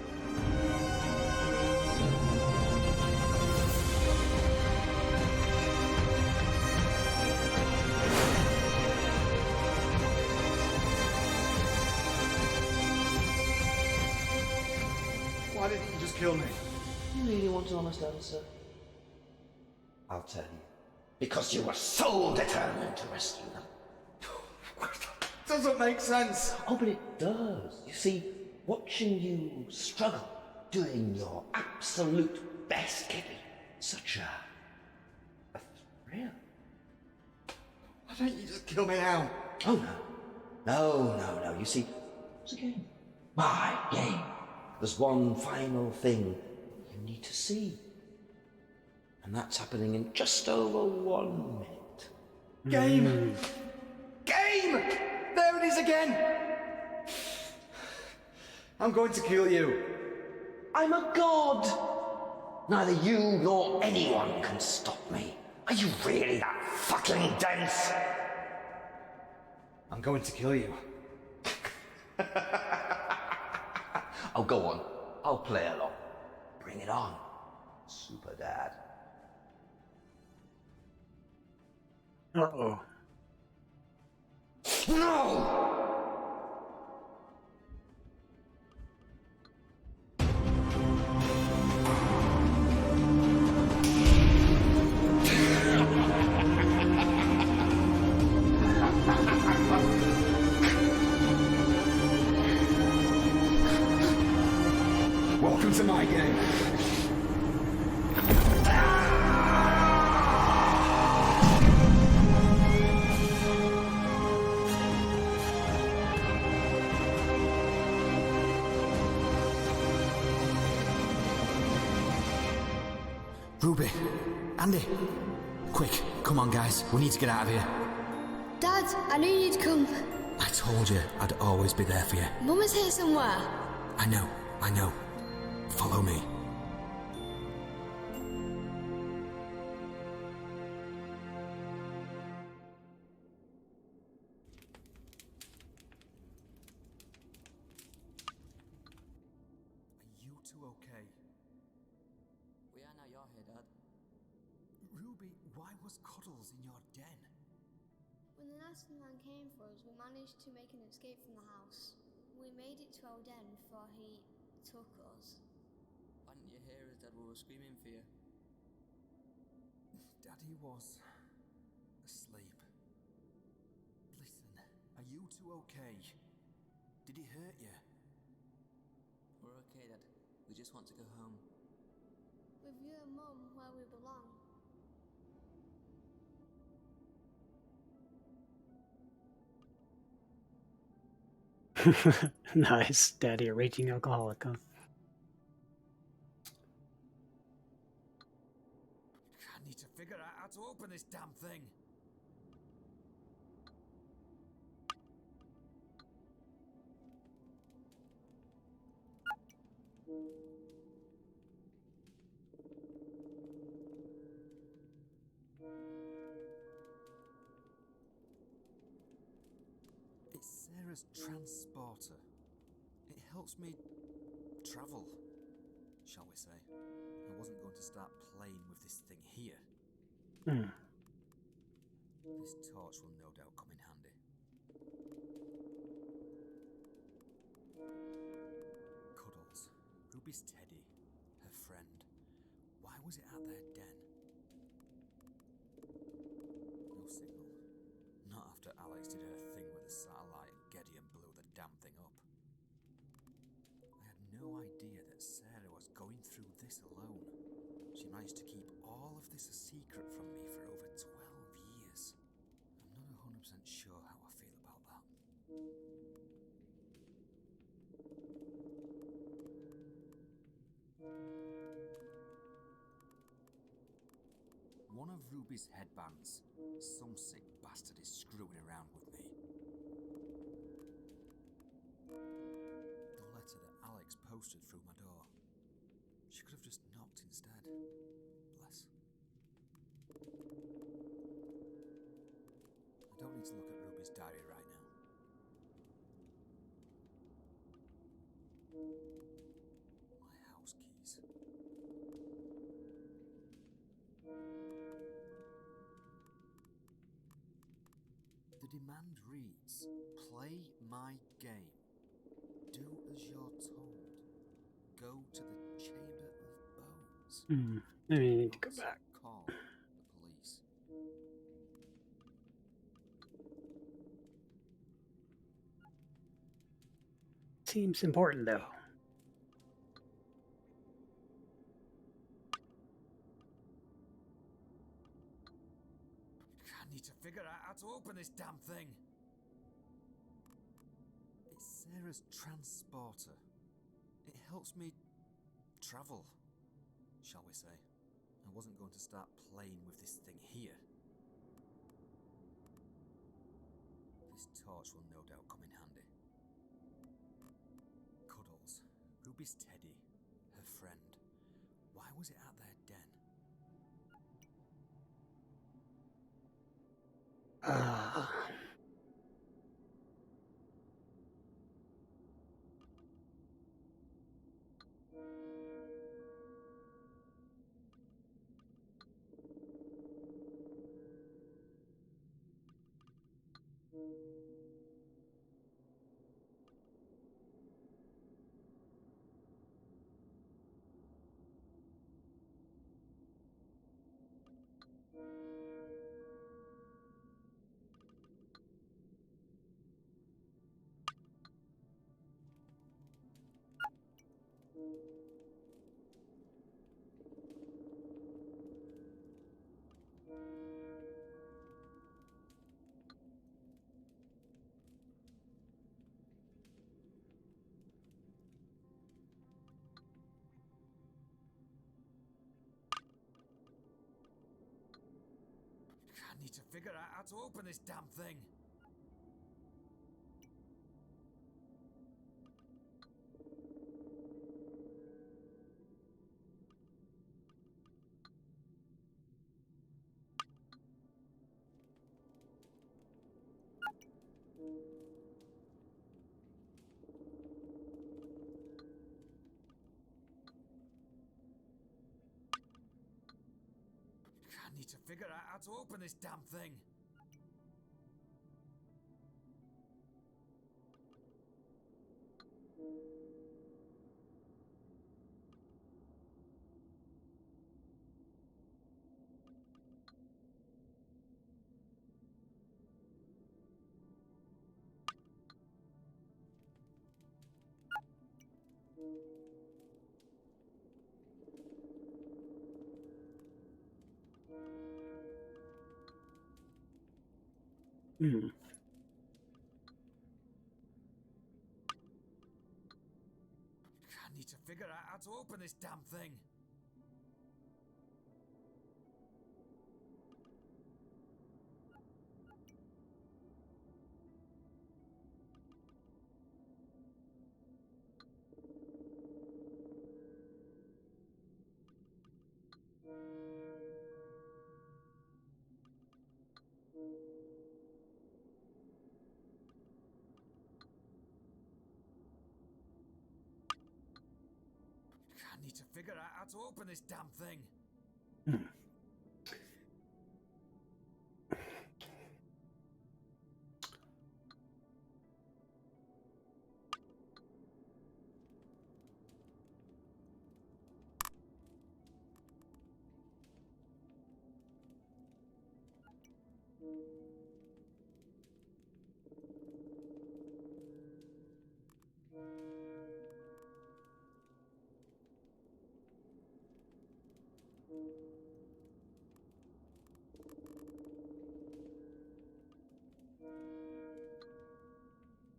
Why didn't you just kill me? You really want an honest answer? I'll tell you. Because you were so determined to rescue them. Doesn't make sense. Oh, but it does. You see, watching you struggle, doing your absolute best, Kitty, such a thrill. Why don't you just kill me now? Oh, no. You see, it's a game. My game. There's one final thing you need to see. And that's happening in just over 1 minute. Game! Game! There it is again! I'm going to kill you. I'm a god! Neither you nor anyone can stop me. Are you really that fucking dense? I'm going to kill you. Oh, go on. I'll play along. Bring it on, Super Dad. Uh-oh. No! Welcome to my game. Ruby, Andy, quick, come on guys, we need to get out of here. Dad, I knew you'd come. I told you I'd always be there for you. Mum is here somewhere. I know. Follow me. Are you two okay? We are now you're here, Dad. Ruby, why was Cuddles in your den? When the last man came for us, we managed to make an escape from the house. We made it to our den before he took us. Why didn't you hear us, Dad? We were screaming for you. Daddy was asleep. Listen, are you two okay? Did he hurt you? We're okay, Dad. We just want to go home. With you and Mum where we belong. Nice. Daddy, a raging alcoholic, huh? I need to figure out how to open this damn thing. It's Sarah's transporter. It helps me travel, shall we say. I wasn't going to start playing with this thing here. This torch will no doubt come in handy. Cuddles, Ruby's teddy. was it at their den? No signal. Not after Alex did her thing with the satellite and Gideon blew the damn thing up. I had no idea that Sarah was going through this alone. She managed to keep all of this a secret from me for over 12 years. I'm not 100% sure how I feel about that. One of Ruby's headbands. Some sick bastard is screwing around with me. The letter that Alex posted through my door. She could have just knocked instead. Bless. I don't need to look at Ruby's diary right now. My house keys. The demand reads, play my game. Do as you're told. Go to the Chamber of Bones. I need to go Not back. call the police. Seems important, though. I need to figure out how to open this damn thing. It's Sarah's transporter. It helps me travel, shall we say. I wasn't going to start playing with this thing here. This torch will no doubt come in handy. Cuddles, Ruby's teddy, her friend. Why was it at their den? I need to figure out how to open this damn thing. I need to figure out how to open this damn thing. I need to figure out how to open this damn thing. I need to figure out how to open this damn thing.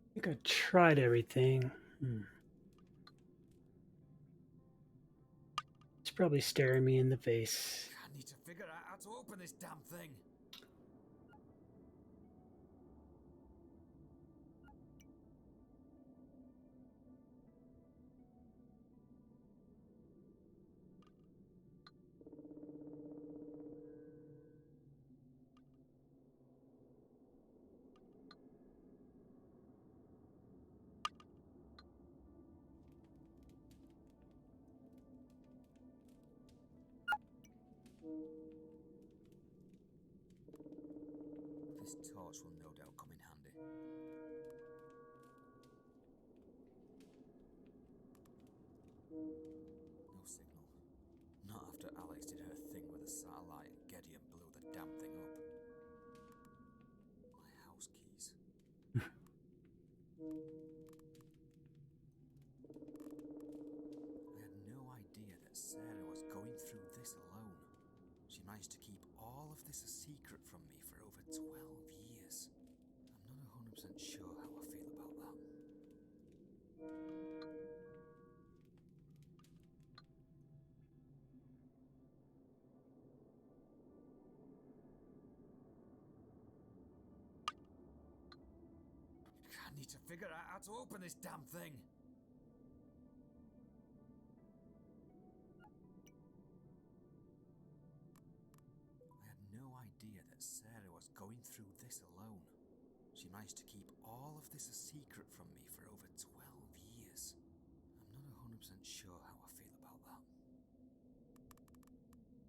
I think I tried everything. It's probably staring me in the face. I need to figure out how to open this damn thing. This torch will no doubt come in handy. No signal. Not after Alex did her thing with the satellite and Geddy and blew the damn thing up. My house keys. I had no idea that Sarah was going through this alone. She managed to keep all of this a secret from me for over 12 years. I'm not 100% sure how I feel about that. I need to figure out how to open this damn thing. I had no idea that Sarah was going through this alone. She managed to keep all of this a secret from me for over 12 years. I'm not 100% sure how I feel about that.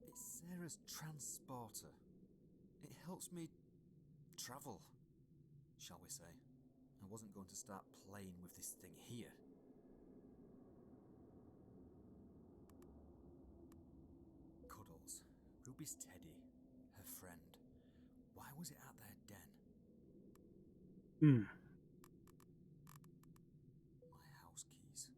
It's Sarah's transporter. It helps me travel, shall we say. I wasn't going to start playing with this thing here. Cuddles, Ruby's teddy, her friend. Why was it at their den? My house keys.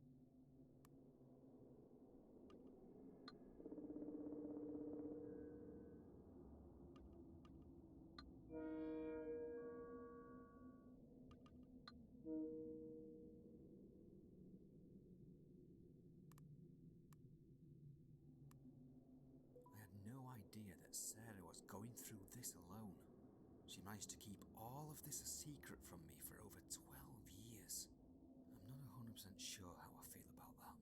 I had no idea that Sarah was going through this alone. She managed to keep all of this a secret from me for over 12 years. I'm not 100% sure how I feel about that.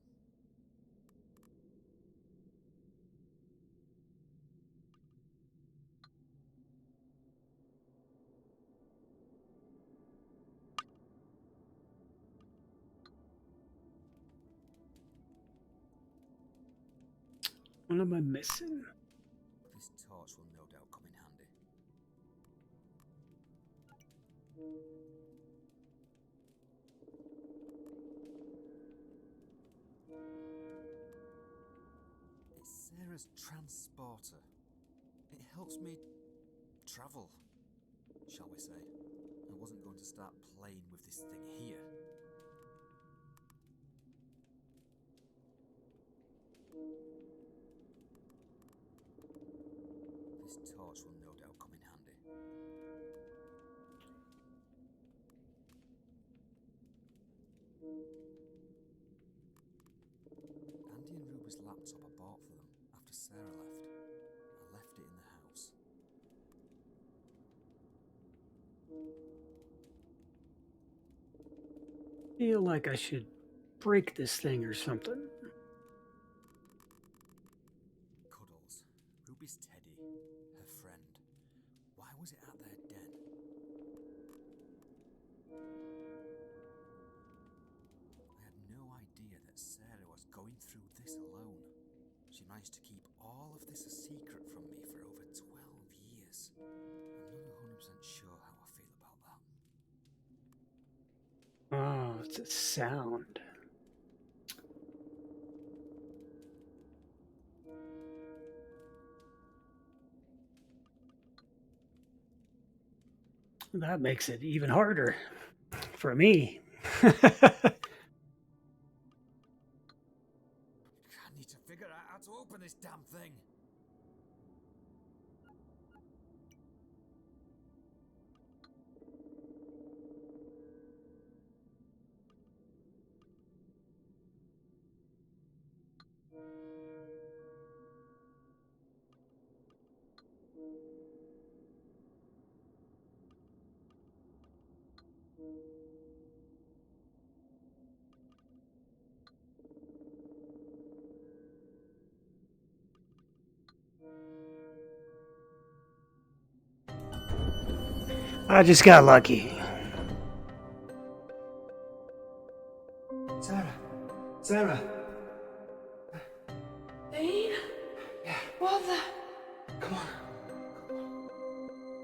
What am I missing? This torch will no doubt come in handy. It's Sarah's transporter. It helps me travel, shall we say. I wasn't going to start playing with this thing here. This torch will no doubt come in handy. Andy and Ruby's laptop I bought for them after Sarah left. I left it in the house. Feel like I should break this thing or something. Cuddles, Ruby's teddy, her friend. Why was it at their den? I had no idea that Sarah was going through this alone. She managed to keep all of this a secret from me for over 12 years. I'm not 100% sure how I feel about that. Oh, it's a sound. That makes it even harder for me. I need to figure out how to open this damn thing. I just got lucky. Sarah. Dean? Yeah. What the?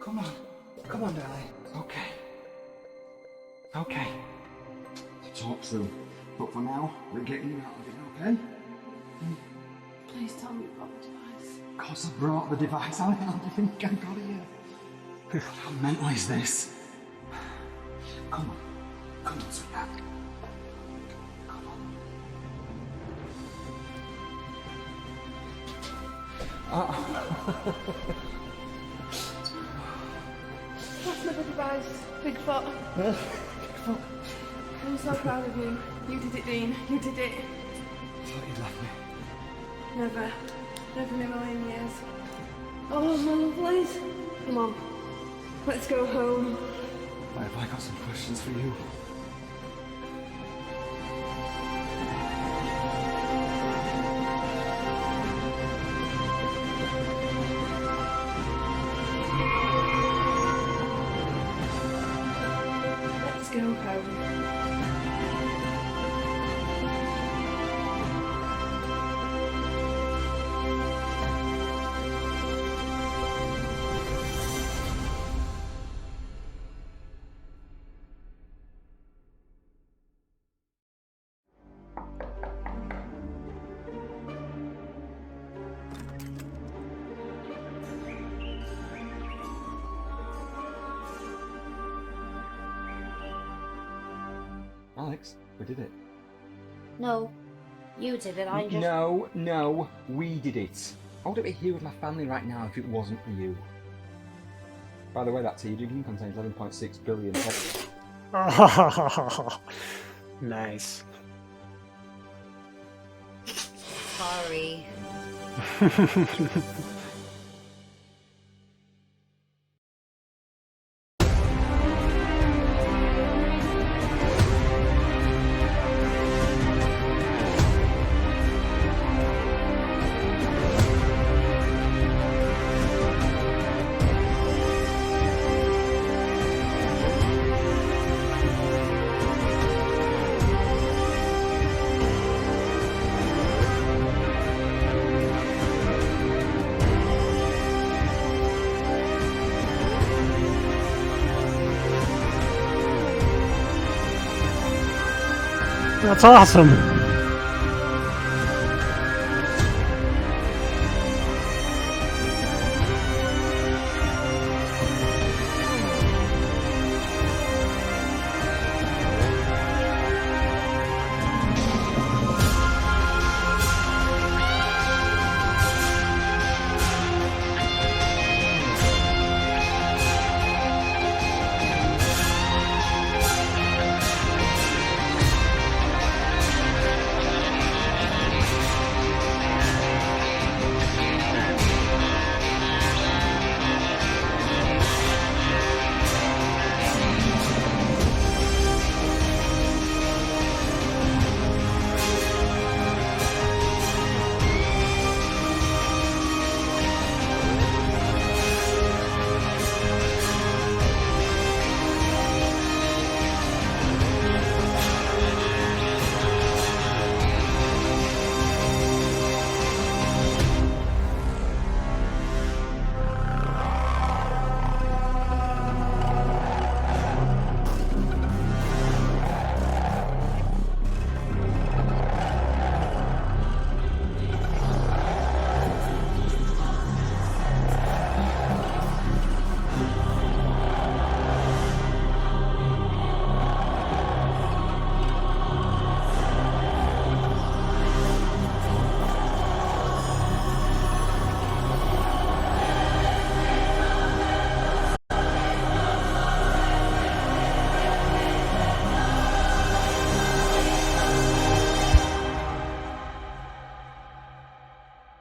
Come on, darling. Okay. Talk through. But for now, we're getting you out of it, okay? Please tell me about the device. Of course I brought the device. How do you think I got here? How mental is this? Come on, sweetheart. That's my device, Bigfoot. I'm so proud of you. You did it, Dean. You did it. I thought you'd left me. Never. Never in a million years. Oh, my lovelies. Come on. Let's go home. Have I got some questions for you? Let's go home. Alex, we did it. No, you did it. I just. No, we did it. I wouldn't be here with my family right now if it wasn't for you. By the way, that tea drinking contains 11.6 billion calories. Oh, nice. Sorry. That's awesome.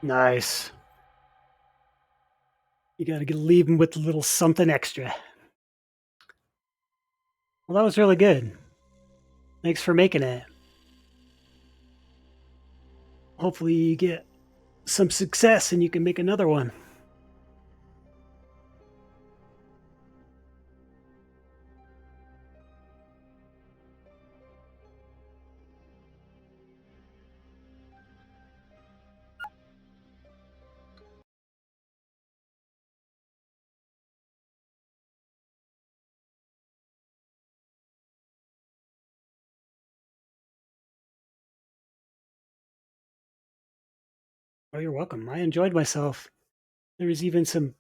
Nice. You gotta leave them with a little something extra. Well, that was really good. Thanks for making it. Hopefully you get some success and you can make another one. Oh, you're welcome. I enjoyed myself. There was even some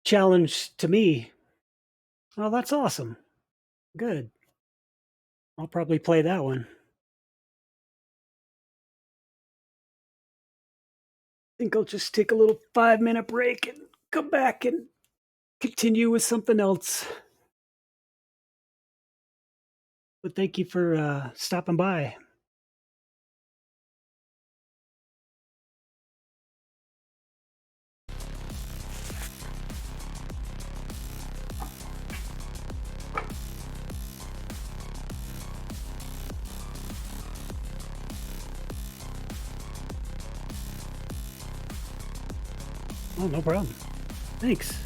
challenge to me. Oh, that's awesome. Good. I'll probably play that one. I think I'll just take a little 5-minute break and come back and continue with something else. But thank you for stopping by. Oh, no problem. Thanks.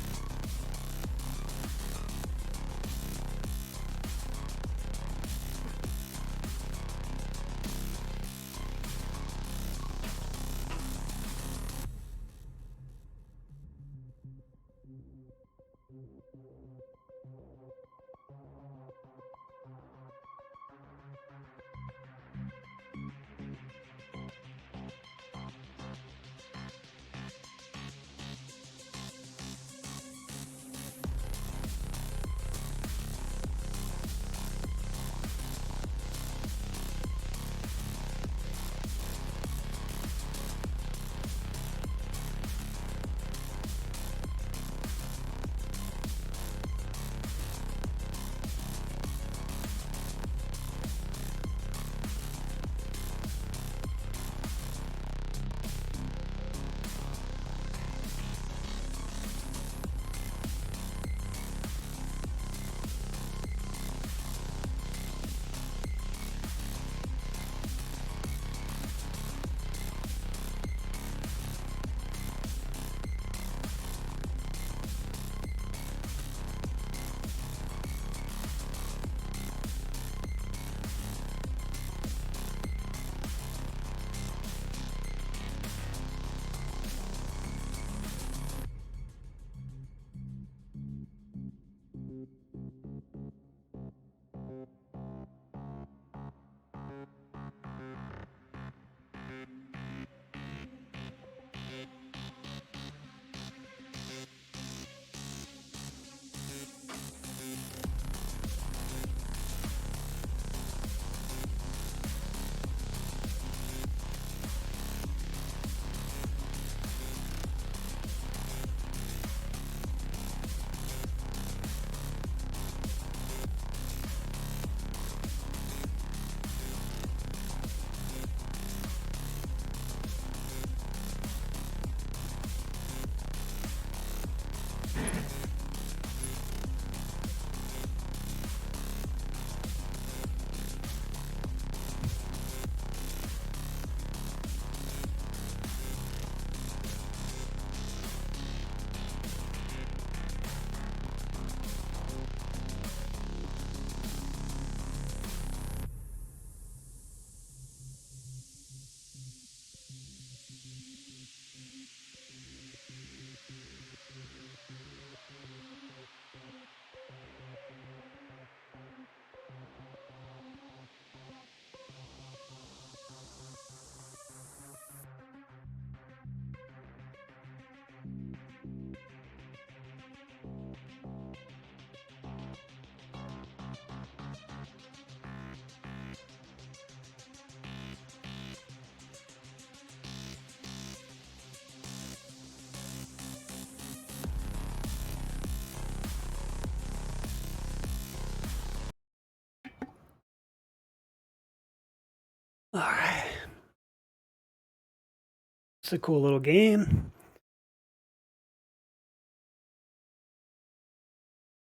It's a cool little game.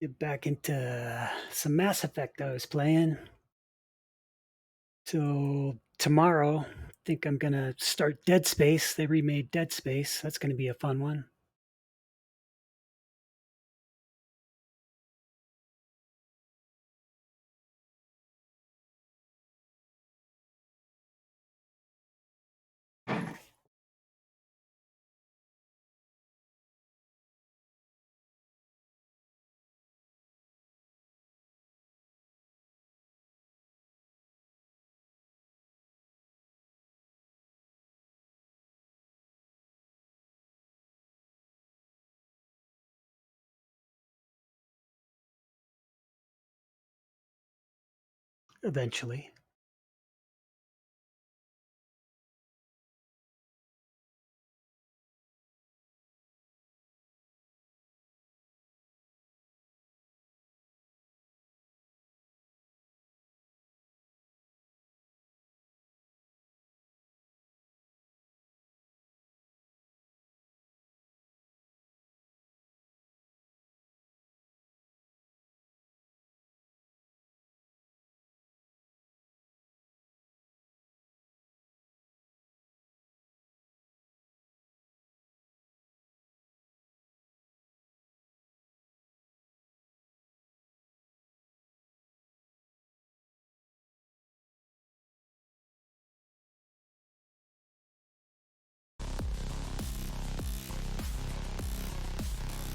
Get back into some Mass Effect I was playing. So tomorrow, I think I'm gonna start Dead Space. They remade Dead Space. That's gonna be a fun one. Eventually.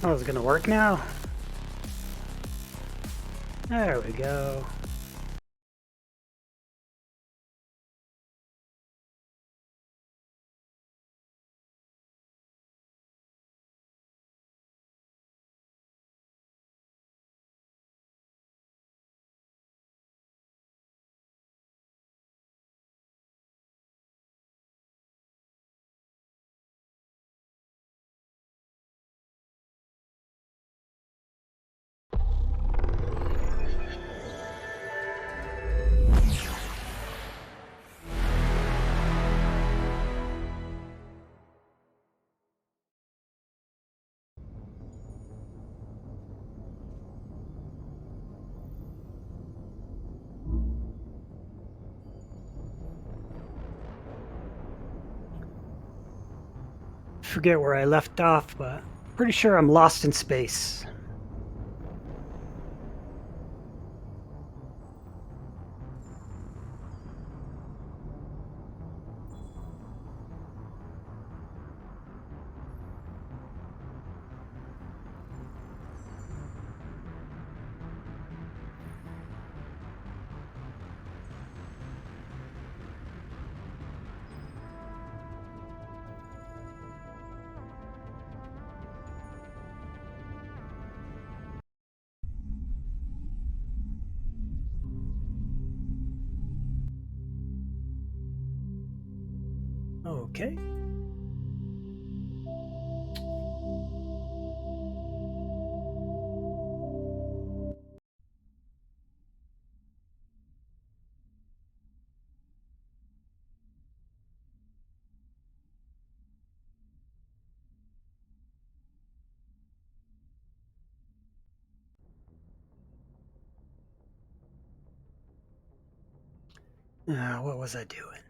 Oh, is it gonna work now? There we go. Forget where I left off, but pretty sure I'm lost in space. Okay. What was I doing?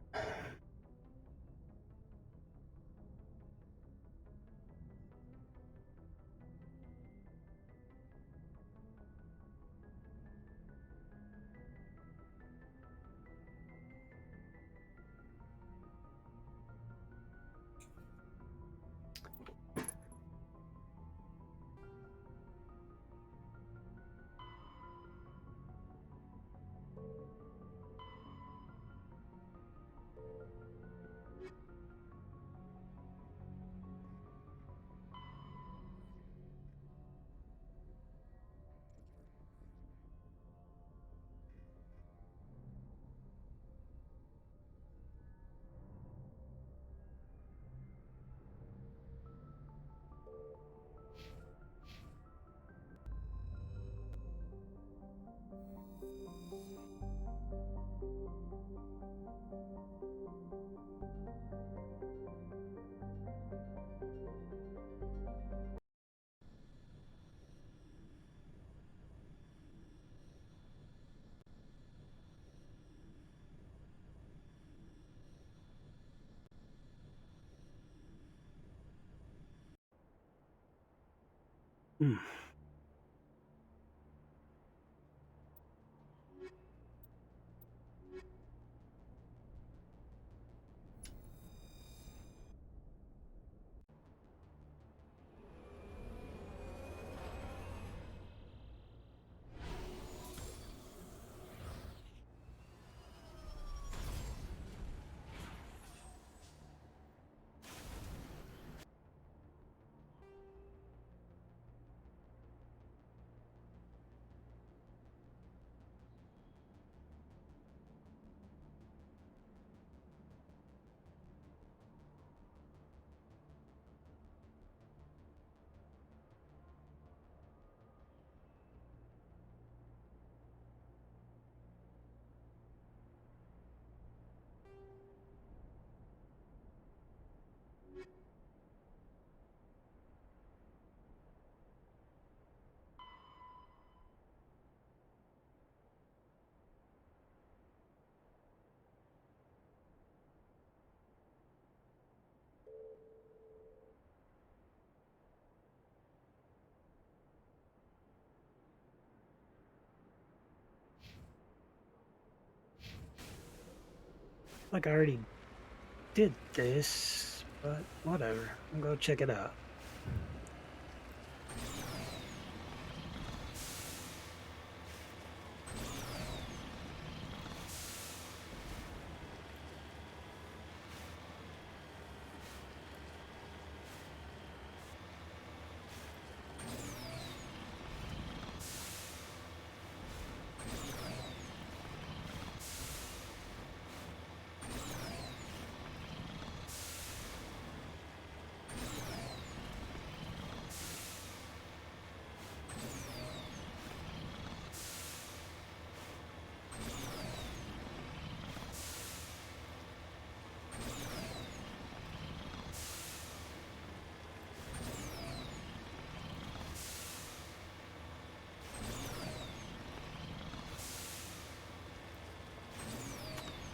Hmm. Like I already did this, but whatever. I'll go check it out.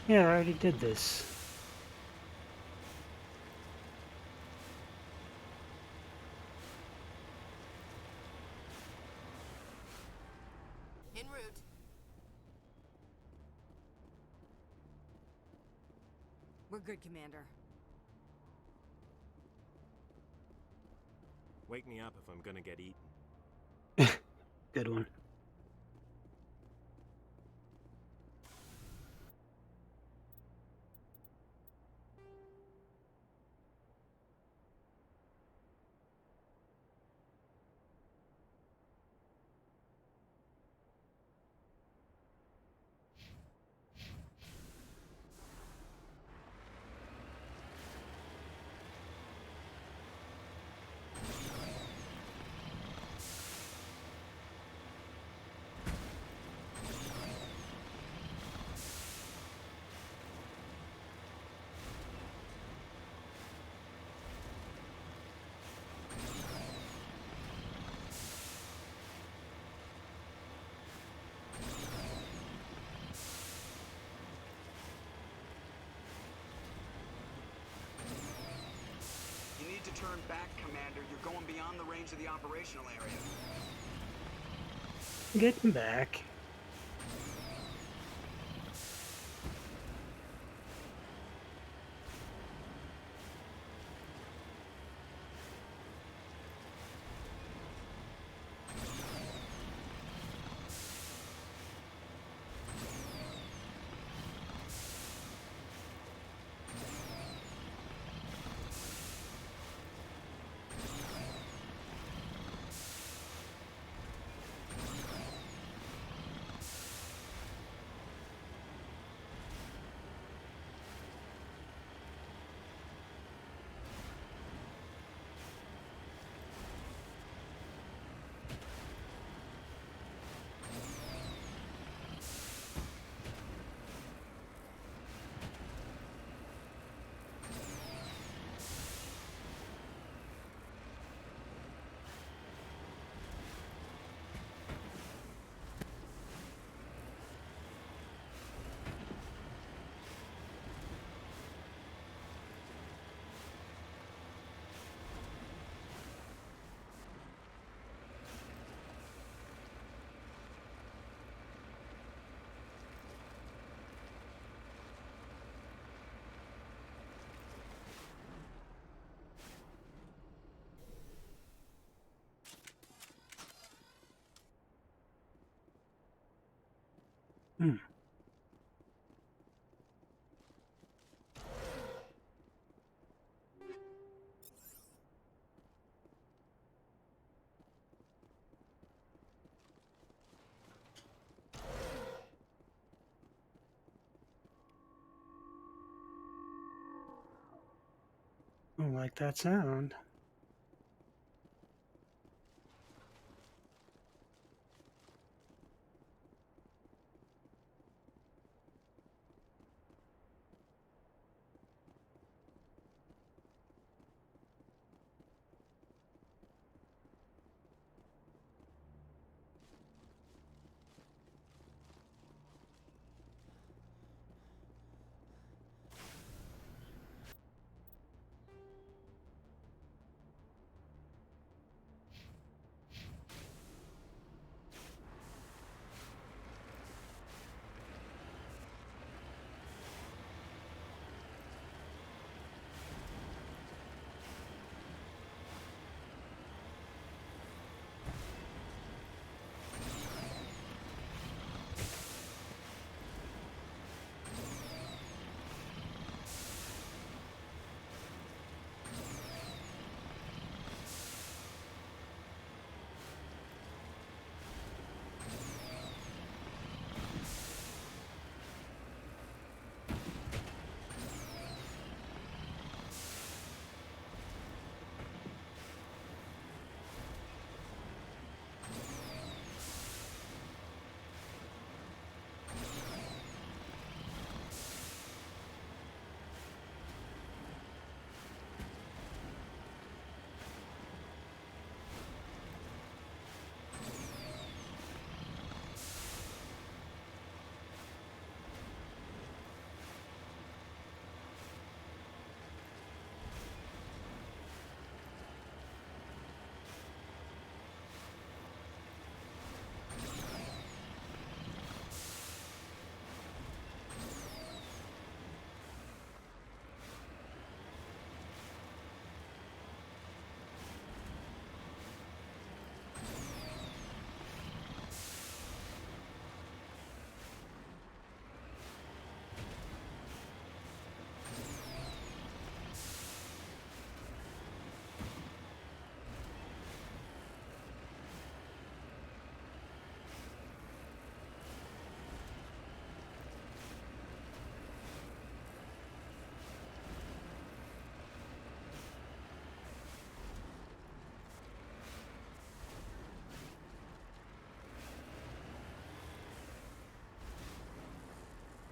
Yeah, I already did this. En route. We're good, Commander. Wake me up if I'm gonna get eaten. Good one. You need to turn back, Commander. You're going beyond the range of the operational area. Getting back. Hmm. Don't like that sound.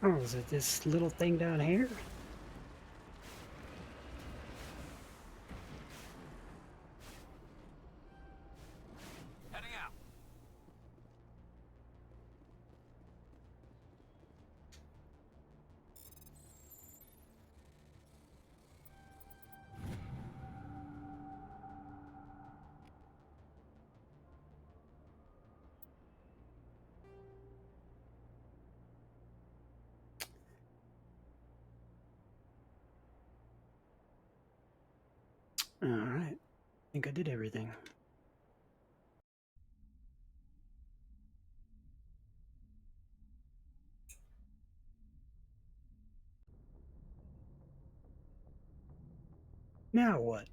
Oh, is it this little thing down here? Heading out. All right. I think I did everything. Now what?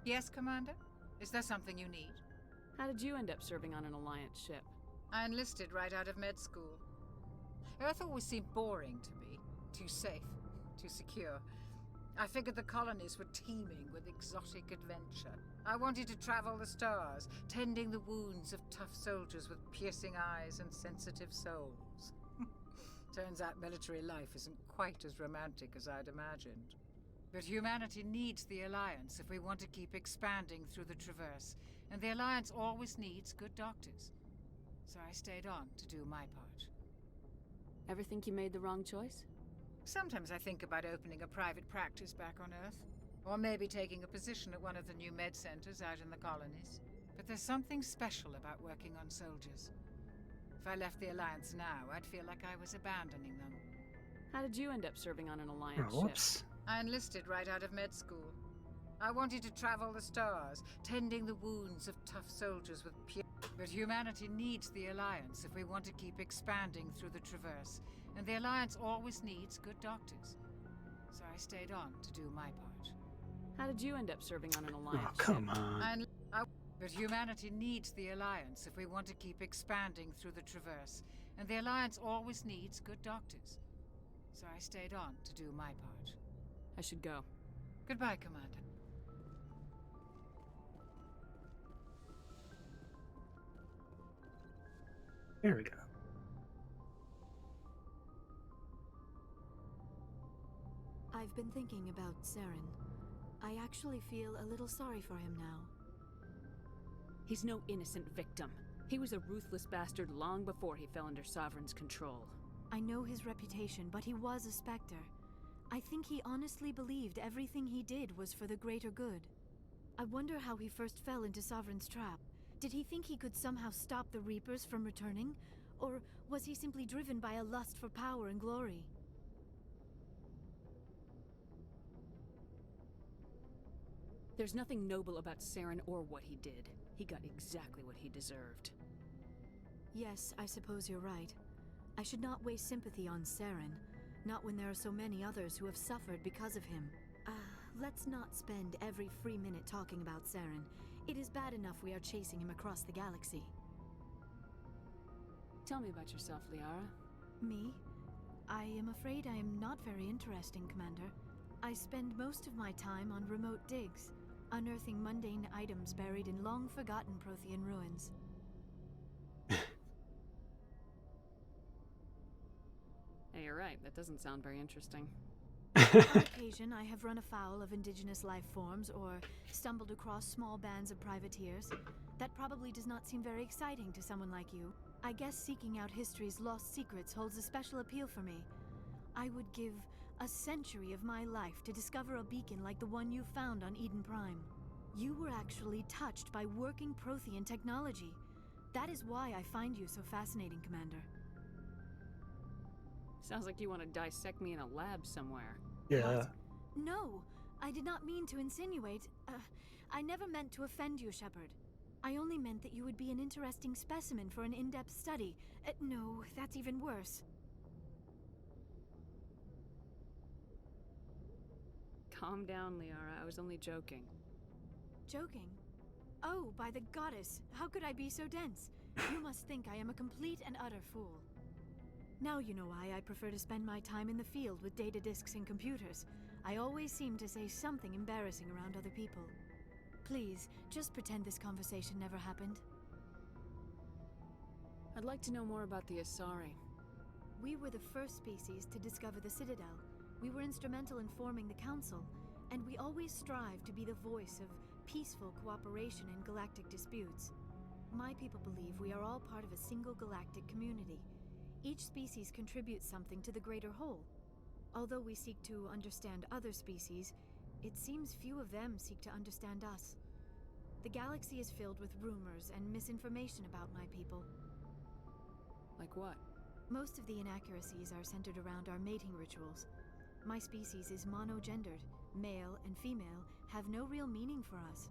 Yes, Commander? Is there something you need? How did you end up serving on an Alliance ship? I enlisted right out of med school. Earth always seemed boring to me. Too safe, too secure. I figured the colonies were teeming with exotic adventure. I wanted to travel the stars, tending the wounds of tough soldiers with piercing eyes and sensitive souls. Turns out military life isn't quite as romantic as I'd imagined. But humanity needs the Alliance if we want to keep expanding through the Traverse, and the Alliance always needs good doctors. So I stayed on to do my part. Ever think you made the wrong choice? Sometimes I think about opening a private practice back on Earth, or maybe taking a position at one of the new med centers out in the colonies. But there's something special about working on soldiers. If I left the Alliance now, I'd feel like I was abandoning them. How did you end up serving on an Alliance whoops. ship? I enlisted right out of med school. I wanted to travel the stars, tending the wounds of tough soldiers with But humanity needs the Alliance if we want to keep expanding through the Traverse, and the Alliance always needs good doctors. So I stayed on to do my part. How did you end up serving on an Alliance Oh, come ship? on. But humanity needs the Alliance if we want to keep expanding through the Traverse, and the Alliance always needs good doctors. So I stayed on to do my part. I should go. Goodbye, Commander. There we go. I've been thinking about Saren. I actually feel a little sorry for him now. He's no innocent victim. He was a ruthless bastard long before he fell under Sovereign's control. I know his reputation, but he was a Spectre. I think he honestly believed everything he did was for the greater good. I wonder how he first fell into Sovereign's trap. Did he think he could somehow stop the Reapers from returning? Or was he simply driven by a lust for power and glory? There's nothing noble about Saren or what he did. He got exactly what he deserved. Yes, I suppose you're right. I should not waste sympathy on Saren, not when there are so many others who have suffered because of him. Let's not spend every free minute talking about Saren. It is bad enough we are chasing him across the galaxy. Tell me about yourself, Liara. Me? I am afraid I am not very interesting, Commander. I spend most of my time on remote digs, unearthing mundane items buried in long-forgotten Prothean ruins. Hey, you're right. That doesn't sound very interesting. On occasion, I have run afoul of indigenous life forms or stumbled across small bands of privateers. That probably does not seem very exciting to someone like you. I guess seeking out history's lost secrets holds a special appeal for me. I would give a century of my life to discover a beacon like the one you found on Eden Prime. You were actually touched by working Prothean technology. That is why I find you so fascinating, Commander. Sounds like you want to dissect me in a lab somewhere. Yeah. What? No, I did not mean to insinuate. I never meant to offend you, Shepard. I only meant that you would be an interesting specimen for an in-depth study. No, that's even worse. Calm down, Liara. I was only joking. Joking? Oh, by the goddess, how could I be so dense? You must think I am a complete and utter fool. Now you know why I prefer to spend my time in the field with data disks and computers. I always seem to say something embarrassing around other people. Please, just pretend this conversation never happened. I'd like to know more about the Asari. We were the first species to discover the Citadel. We were instrumental in forming the Council, and we always strive to be the voice of peaceful cooperation in galactic disputes. My people believe we are all part of a single galactic community. Each species contributes something to the greater whole. Although we seek to understand other species, it seems few of them seek to understand us. The galaxy is filled with rumors and misinformation about my people. Like what? Most of the inaccuracies are centered around our mating rituals. My species is monogendered. Male and female have no real meaning for us.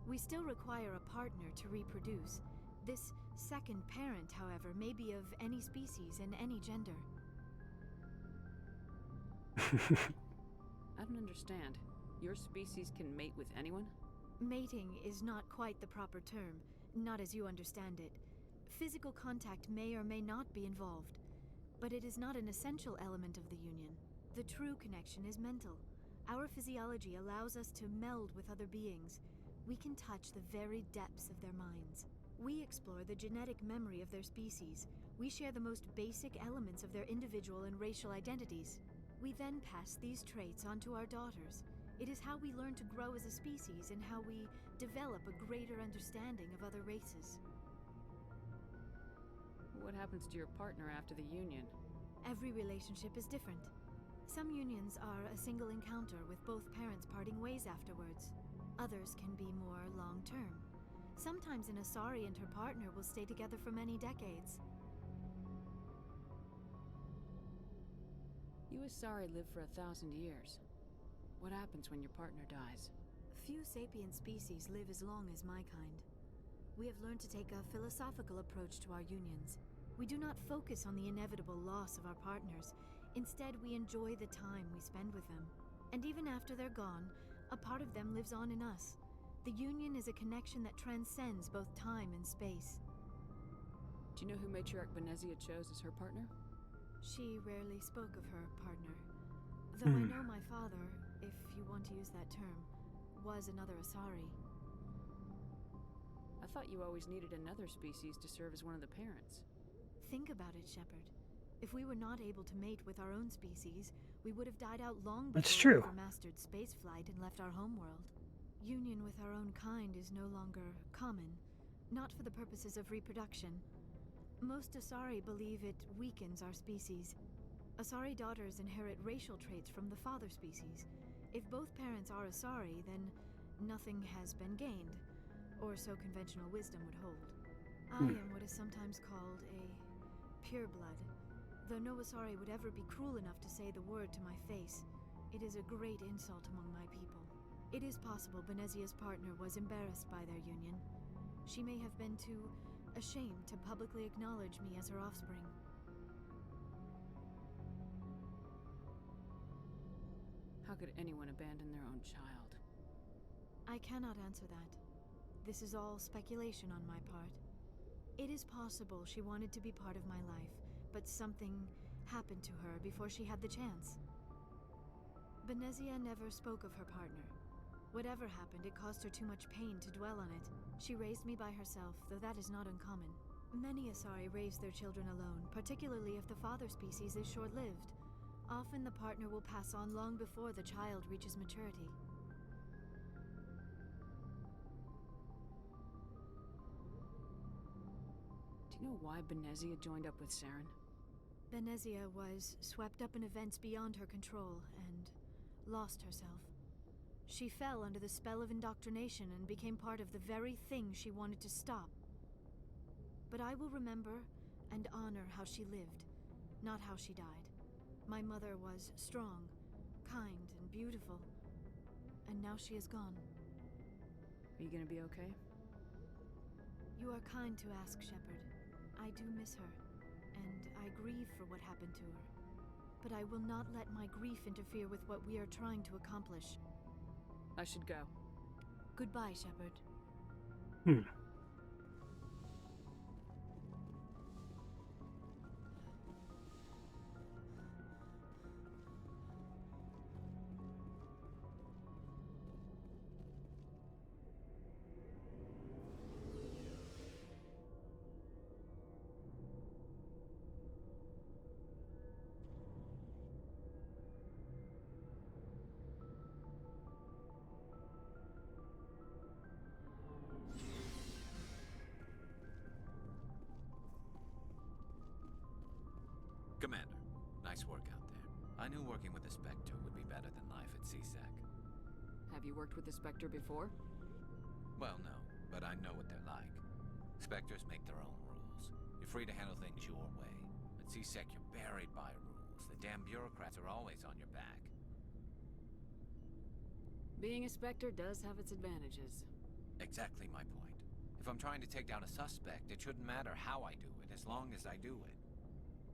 We still require a partner to reproduce. This second parent, however, may be of any species and any gender. I don't understand. Your species can mate with anyone? Mating is not quite the proper term, not as you understand it. Physical contact may or may not be involved, but it is not an essential element of the union. The true connection is mental. Our physiology allows us to meld with other beings. We can touch the very depths of their minds. We explore the genetic memory of their species. We share the most basic elements of their individual and racial identities. We then pass these traits on to our daughters. It is how we learn to grow as a species and how we develop a greater understanding of other races. What happens to your partner after the union? Every relationship is different. Some unions are a single encounter with both parents parting ways afterwards. Others can be more long-term. Sometimes an Asari and her partner will stay together for many decades. You Asari live for 1,000 years. What happens when your partner dies? Few sapient species live as long as my kind. We have learned to take a philosophical approach to our unions. We do not focus on the inevitable loss of our partners. Instead, we enjoy the time we spend with them. And even after they're gone, a part of them lives on in us. The union is a connection that transcends both time and space. Do you know who Matriarch Benezia chose as her partner? She rarely spoke of her partner. Though I know my father, if you want to use that term, was another Asari. I thought you always needed another species to serve as one of the parents. Think about it, Shepard. If we were not able to mate with our own species, we would have died out long before That's true. we ever mastered spaceflight and left our homeworld. Union with our own kind is no longer common, not for the purposes of reproduction. Most Asari believe it weakens our species. Asari daughters inherit racial traits from the father species. If both parents are Asari, then nothing has been gained, or so conventional wisdom would hold. I am what is sometimes called a pureblood. Though no Asari would ever be cruel enough to say the word to my face, it is a great insult among my people. It is possible Benezia's partner was embarrassed by their union. She may have been too ashamed to publicly acknowledge me as her offspring. How could anyone abandon their own child? I cannot answer that. This is all speculation on my part. It is possible she wanted to be part of my life, but something happened to her before she had the chance. Benezia never spoke of her partner. Whatever happened, it caused her too much pain to dwell on it. She raised me by herself, though that is not uncommon. Many Asari raise their children alone, particularly if the father species is short-lived. Often the partner will pass on long before the child reaches maturity. Do you know why Benezia joined up with Saren? Benezia was swept up in events beyond her control and lost herself. She fell under the spell of indoctrination and became part of the very thing she wanted to stop. But I will remember and honor how she lived, not how she died. My mother was strong, kind, and beautiful, and now she is gone. Are you gonna be okay? You are kind to ask, Shepard. I do miss her, and I grieve for what happened to her. But I will not let my grief interfere with what we are trying to accomplish. I should go. Goodbye, Shepard. Commander, nice work out there. I knew working with the Spectre would be better than life at CSEC. Have you worked with the Spectre before? Well, no, but I know what they're like. Spectres make their own rules. You're free to handle things your way. At CSEC, you're buried by rules. The damn bureaucrats are always on your back. Being a Spectre does have its advantages. Exactly my point. If I'm trying to take down a suspect, it shouldn't matter how I do it, as long as I do it.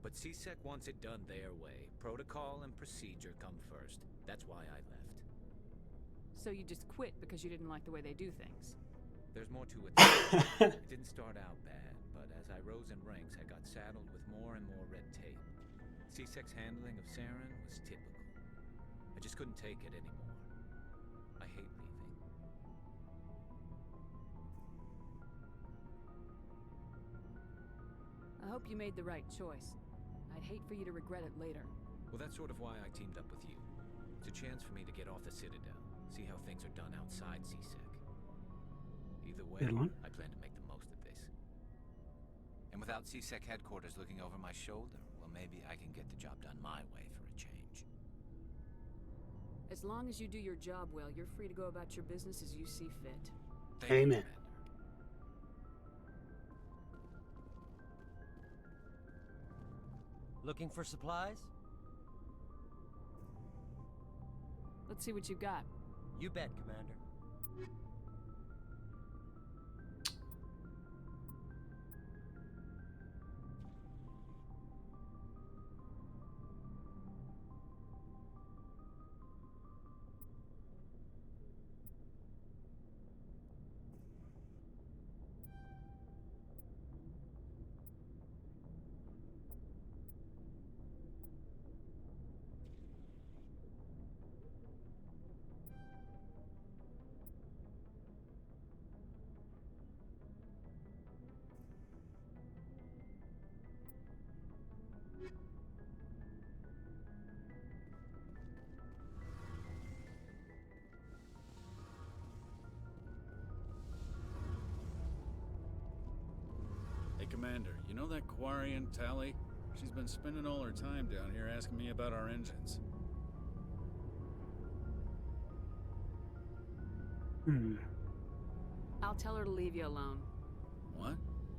But CSEC wants it done their way. Protocol and procedure come first. That's why I left. So you just quit because you didn't like the way they do things? There's more to it than that. It didn't start out bad, but as I rose in ranks, I got saddled with more and more red tape. C-Sec's handling of Saren was typical. I just couldn't take it anymore. I hate leaving. I hope you made the right choice. I'd hate for you to regret it later. Well, that's sort of why I teamed up with you. It's a chance for me to get off the Citadel, see how things are done outside C-Sec. Either way, Good one. I plan to make the most of this. And without C-Sec headquarters looking over my shoulder, well, maybe I can get the job done my way for a change. As long as you do your job well, you're free to go about your business as you see fit. Thank you, Amen. Commander. Looking for supplies? Let's see what you got. You bet, Commander. Hey, Commander, you know that Quarian, Tally? She's been spending all her time down here asking me about our engines. I'll tell her to leave you alone. What?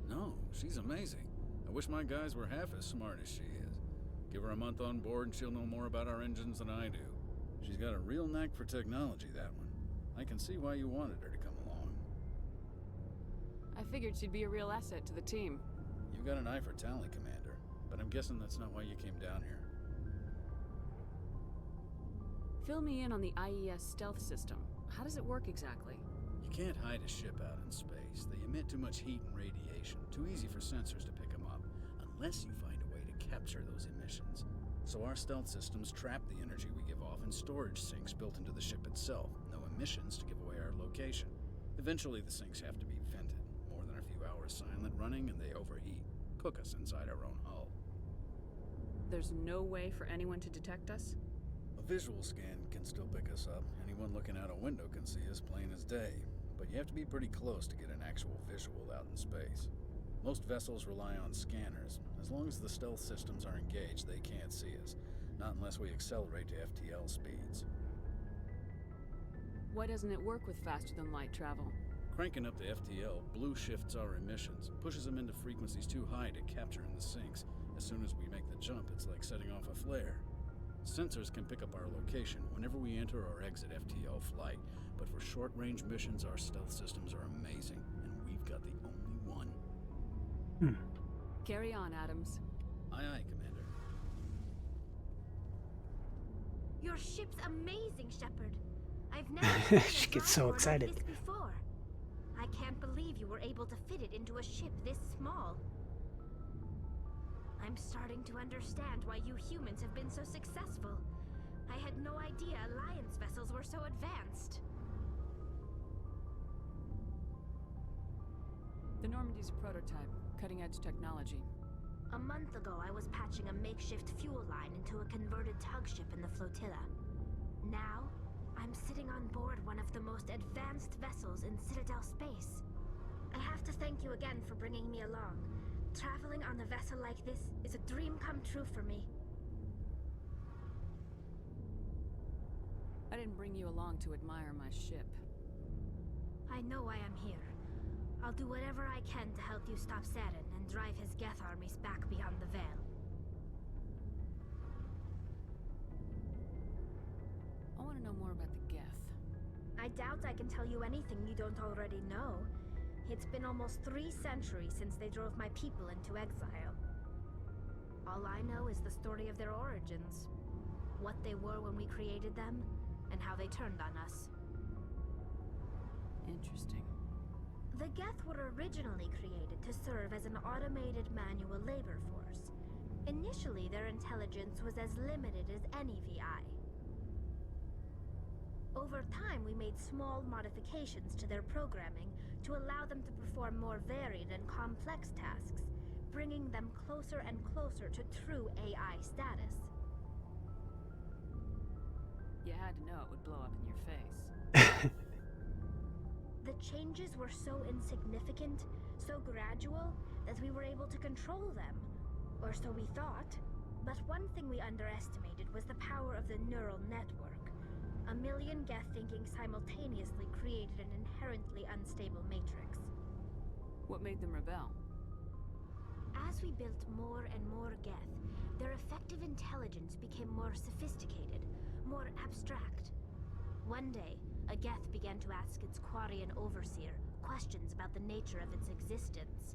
No, she's amazing. I wish my guys were half as smart as she is. Give her a month on board and she'll know more about our engines than I do. She's got a real knack for technology, that one. I can see why you wanted her to come along. I figured she'd be a real asset to the team. You got an eye for Tally, Commander, but I'm guessing that's not why you came down here. Fill me in on the IES stealth system. How does it work exactly? You can't hide a ship out in space. They emit too much heat and radiation. Too easy for sensors to pick them up, unless you find a way to capture those emissions. So our stealth systems trap the energy we give off in storage sinks built into the ship itself. No emissions to give away our location. Eventually the sinks have to be vented. More than a few hours silent running and they overheat. Cook us inside our own hull. There's no way for anyone to detect us? A visual scan can still pick us up. Anyone looking out a window can see us plain as day. But you have to be pretty close to get an actual visual out in space. Most vessels rely on scanners. As long as the stealth systems are engaged, they can't see us. Not unless we accelerate to FTL speeds. Why doesn't it work with faster-than-light travel? Cranking up the FTL blue shifts our emissions, pushes them into frequencies too high to capture in the sinks. As soon as we make the jump, it's like setting off a flare. Sensors can pick up our location whenever we enter or exit FTL flight, but for short-range missions, our stealth systems are amazing, and we've got the only one. Carry on, Adams. Aye, aye, Commander. Your ship's amazing, Shepard. I've never She gets so excited. Like this before. I can't believe you were able to fit it into a ship this small. I'm starting to understand why you humans have been so successful. I had no idea Alliance vessels were so advanced. The Normandy's a prototype, cutting-edge technology. A month ago, I was patching a makeshift fuel line into a converted tug ship in the flotilla. Now, I'm sitting on board one of the most advanced vessels in Citadel space. I have to thank you again for bringing me along. Traveling on a vessel like this is a dream come true for me. I didn't bring you along to admire my ship. I know why I'm here. I'll do whatever I can to help you stop Saren and drive his Geth armies back beyond the Veil. I want to know more about the Geth. I doubt I can tell you anything you don't already know. It's been almost 3 centuries since they drove my people into exile. All I know is the story of their origins. What they were when we created them, and how they turned on us. Interesting. The Geth were originally created to serve as an automated manual labor force. Initially, their intelligence was as limited as any VI. Over time, we made small modifications to their programming to allow them to perform more varied and complex tasks, bringing them closer and closer to true AI status. You had to know it would blow up in your face. The changes were so insignificant, so gradual, that we were able to control them. Or so we thought. But one thing we underestimated was the power of the neural network. A million Geth thinking simultaneously created an inherently unstable matrix. What made them rebel? As we built more and more Geth, their effective intelligence became more sophisticated, more abstract. One day, a Geth began to ask its Quarian overseer questions about the nature of its existence.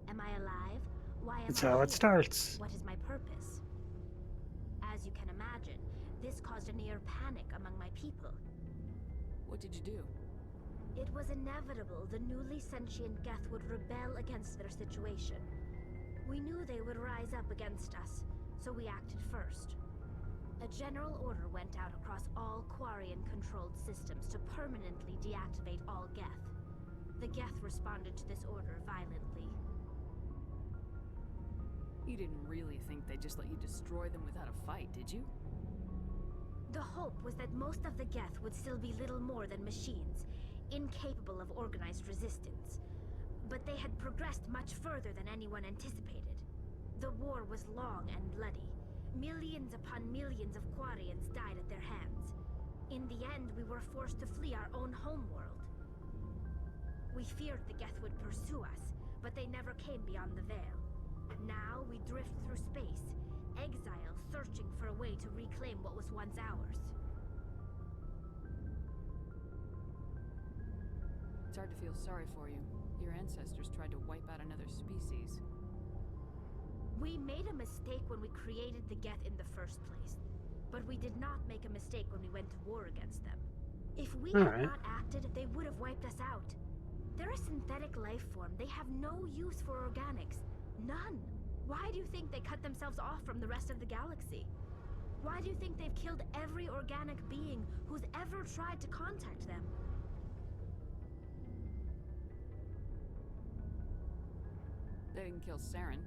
Am I alive? Why am That's I how here? it starts. What is my purpose? As you can imagine, this caused a near panic among my people. What did you do? It was inevitable the newly sentient Geth would rebel against their situation. We knew they would rise up against us, so we acted first. A general order went out across all Quarian-controlled systems to permanently deactivate all Geth. The Geth responded to this order violently. You didn't really think they'd just let you destroy them without a fight, did you? The hope was that most of the Geth would still be little more than machines, incapable of organized resistance. But they had progressed much further than anyone anticipated. The war was long and bloody. Millions upon millions of Quarians died at their hands. In the end, we were forced to flee our own homeworld. We feared the Geth would pursue us, but they never came beyond the veil. Now we drift through space, exile searching for a way to reclaim what was once ours. It's hard to feel sorry for you. Your ancestors tried to wipe out another species. We made a mistake when we created the Geth in the first place. But we did not make a mistake when we went to war against them. If we had not acted, they would have wiped us out. They're a synthetic life form. They have no use for organics. None. Why do you think they cut themselves off from the rest of the galaxy? Why do you think they've killed every organic being who's ever tried to contact them? They didn't kill Saren.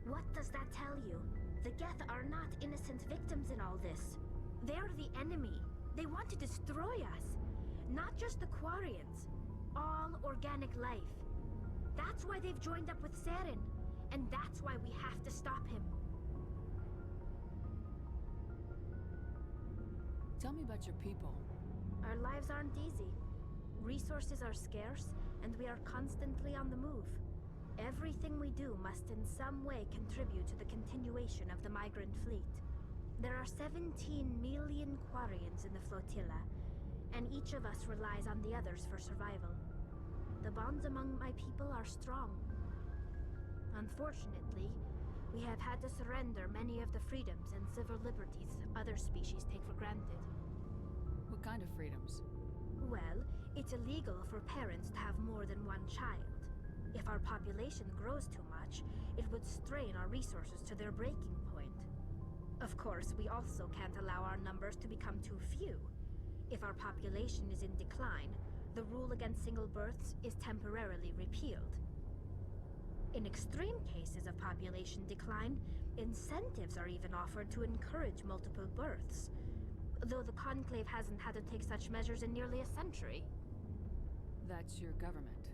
What does that tell you? The Geth are not innocent victims in all this. They're the enemy. They want to destroy us. Not just the Quarians. All organic life. That's why they've joined up with Saren. And that's why we have to stop him. Tell me about your people. Our lives aren't easy. Resources are scarce, and we are constantly on the move. Everything we do must in some way contribute to the continuation of the migrant fleet. There are 17 million Quarians in the flotilla, and each of us relies on the others for survival. The bonds among my people are strong. Unfortunately, we have had to surrender many of the freedoms and civil liberties other species take for granted. What kind of freedoms? Well, it's illegal for parents to have more than one child. If our population grows too much, it would strain our resources to their breaking point. Of course, we also can't allow our numbers to become too few. If our population is in decline, the rule against single births is temporarily repealed. In extreme cases of population decline, incentives are even offered to encourage multiple births, though the Conclave hasn't had to take such measures in nearly a century. That's your government.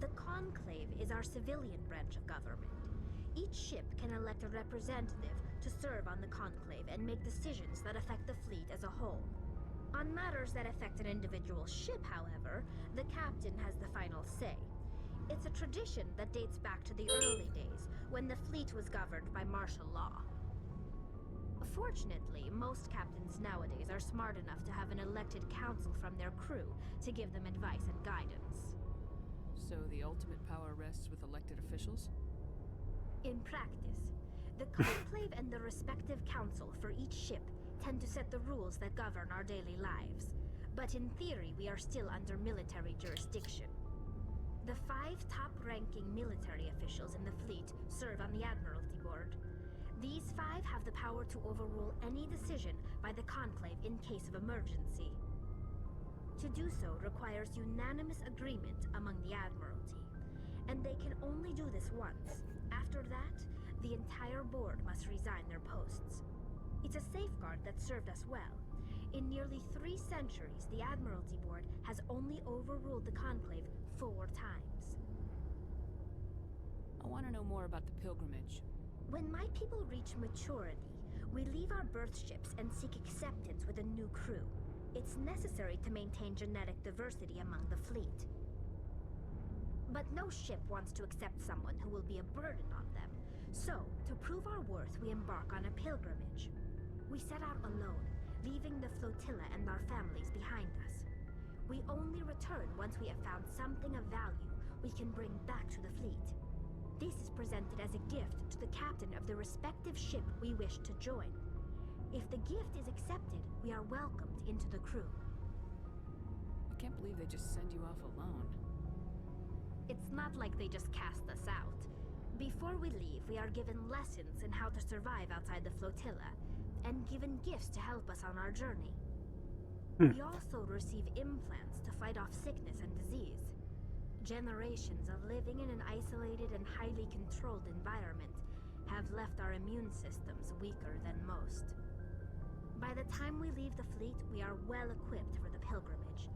The Conclave is our civilian branch of government. Each ship can elect a representative to serve on the Conclave and make decisions that affect the fleet as a whole. On matters that affect an individual ship, however, the captain has the final say. It's a tradition that dates back to the early days, when the fleet was governed by martial law. Fortunately, most captains nowadays are smart enough to have an elected council from their crew to give them advice and guidance. So the ultimate power rests with elected officials? In practice, the Conclave and the respective council for each ship tend to set the rules that govern our daily lives. But in theory, we are still under military jurisdiction. The 5 top-ranking military officials in the fleet serve on the Admiralty Board. These 5 have the power to overrule any decision by the Conclave in case of emergency. To do so requires unanimous agreement among the Admiralty, and they can only do this once. After that, the entire board must resign their posts. It's a safeguard that served us well. In nearly 3 centuries, the Admiralty Board has only overruled the Conclave 4 times. I want to know more about the pilgrimage. When my people reach maturity, we leave our birth ships and seek acceptance with a new crew. It's necessary to maintain genetic diversity among the fleet. But no ship wants to accept someone who will be a burden on them. So, to prove our worth, we embark on a pilgrimage. We set out alone, leaving the flotilla and our families behind us. We only return once we have found something of value we can bring back to the fleet. This is presented as a gift to the captain of the respective ship we wish to join. If the gift is accepted, we are welcomed into the crew. I can't believe they just send you off alone. It's not like they just cast us out. Before we leave, we are given lessons in how to survive outside the flotilla, and given gifts to help us on our journey. We also receive implants to fight off sickness and disease. Generations of living in an isolated and highly controlled environment have left our immune systems weaker than most. By the time we leave the fleet, we are well equipped for the pilgrimage.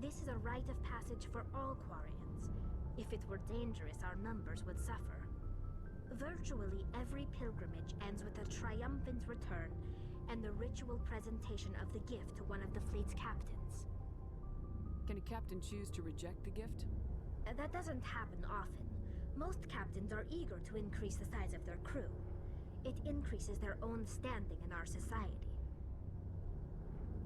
This is a rite of passage for all Quarians. If it were dangerous, our numbers would suffer. Virtually every pilgrimage ends with a triumphant return and the ritual presentation of the gift to one of the fleet's captains. Can a captain choose to reject the gift? That doesn't happen often. Most captains are eager to increase the size of their crew. It increases their own standing in our society.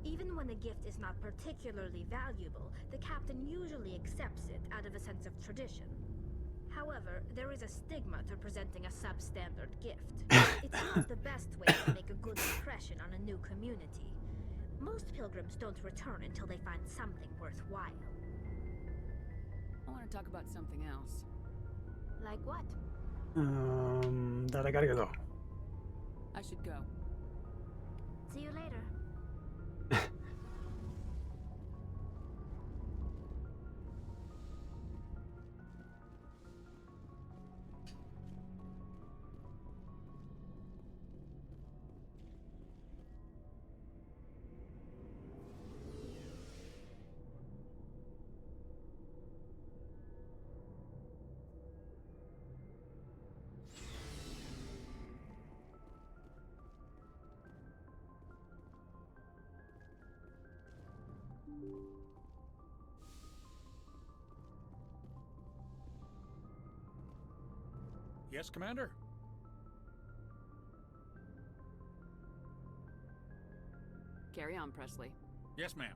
Even when a gift is not particularly valuable, the captain usually accepts it out of a sense of tradition. However, there is a stigma to presenting a substandard gift. It's not the best way to make a good impression on a new community. Most pilgrims don't return until they find something worthwhile. I want to talk about something else. Like what? That I gotta go. I should go. See you later. Yes, Commander? Carry on, Presley. Yes, ma'am.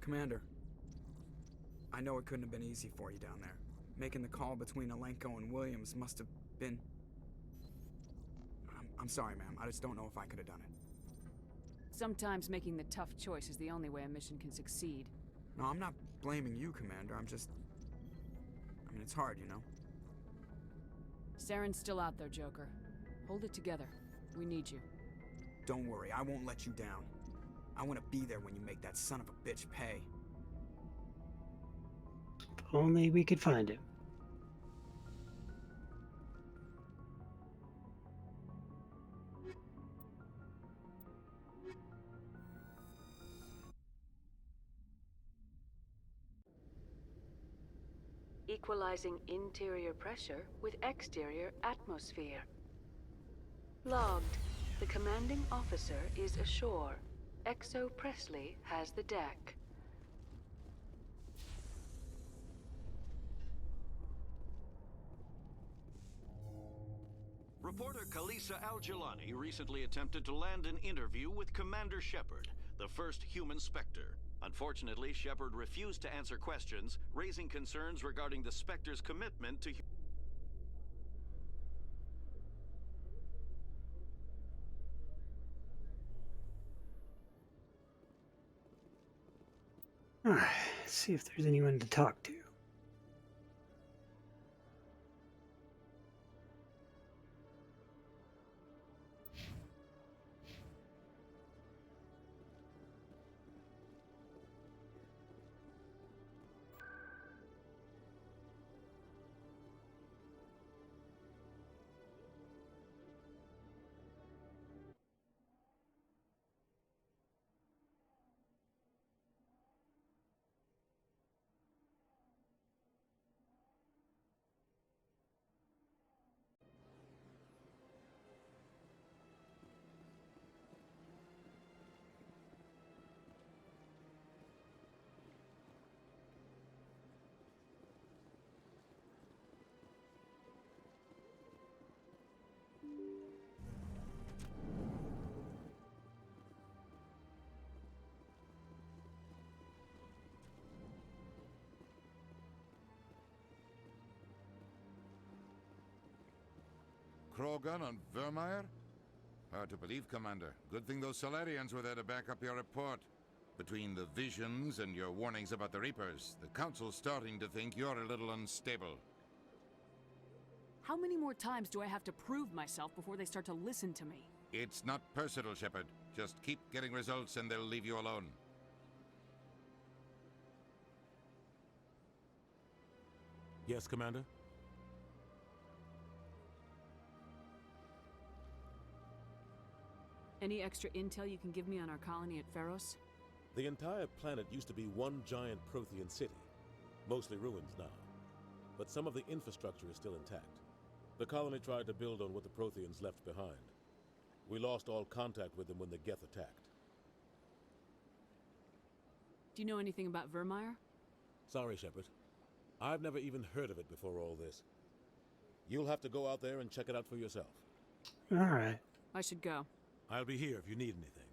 Commander, I know it couldn't have been easy for you down there. Making the call between Alenko and Williams must have been... I'm sorry, ma'am. I just don't know if I could have done it. Sometimes making the tough choice is the only way a mission can succeed. No, I'm not blaming you, Commander. I'm just... I mean, it's hard, you know? Saren's still out there, Joker. Hold it together. We need you. Don't worry, I won't let you down. I want to be there when you make that son of a bitch pay. If only we could find him. Equalizing interior pressure with exterior atmosphere. Logged. The commanding officer is ashore. Exo Presley has the deck. Reporter Kalisa Al-Jilani recently attempted to land an interview with Commander Shepard, the first human Spectre. Unfortunately, Shepard refused to answer questions, raising concerns regarding the Spectre's commitment to... Alright, see if there's anyone to talk to. Krogan and Vermeer? Hard to believe, Commander. Good thing those Solarians were there to back up your report. Between the visions and your warnings about the Reapers, the Council's starting to think you're a little unstable. How many more times do I have to prove myself before they start to listen to me? It's not personal, Shepard. Just keep getting results and they'll leave you alone. Yes, Commander? Any extra intel you can give me on our colony at Pharos? The entire planet used to be one giant Prothean city. Mostly ruins now. But some of the infrastructure is still intact. The colony tried to build on what the Protheans left behind. We lost all contact with them when the Geth attacked. Do you know anything about Vermeer? Sorry, Shepard. I've never even heard of it before all this. You'll have to go out there and check it out for yourself. Alright. I should go. I'll be here if you need anything.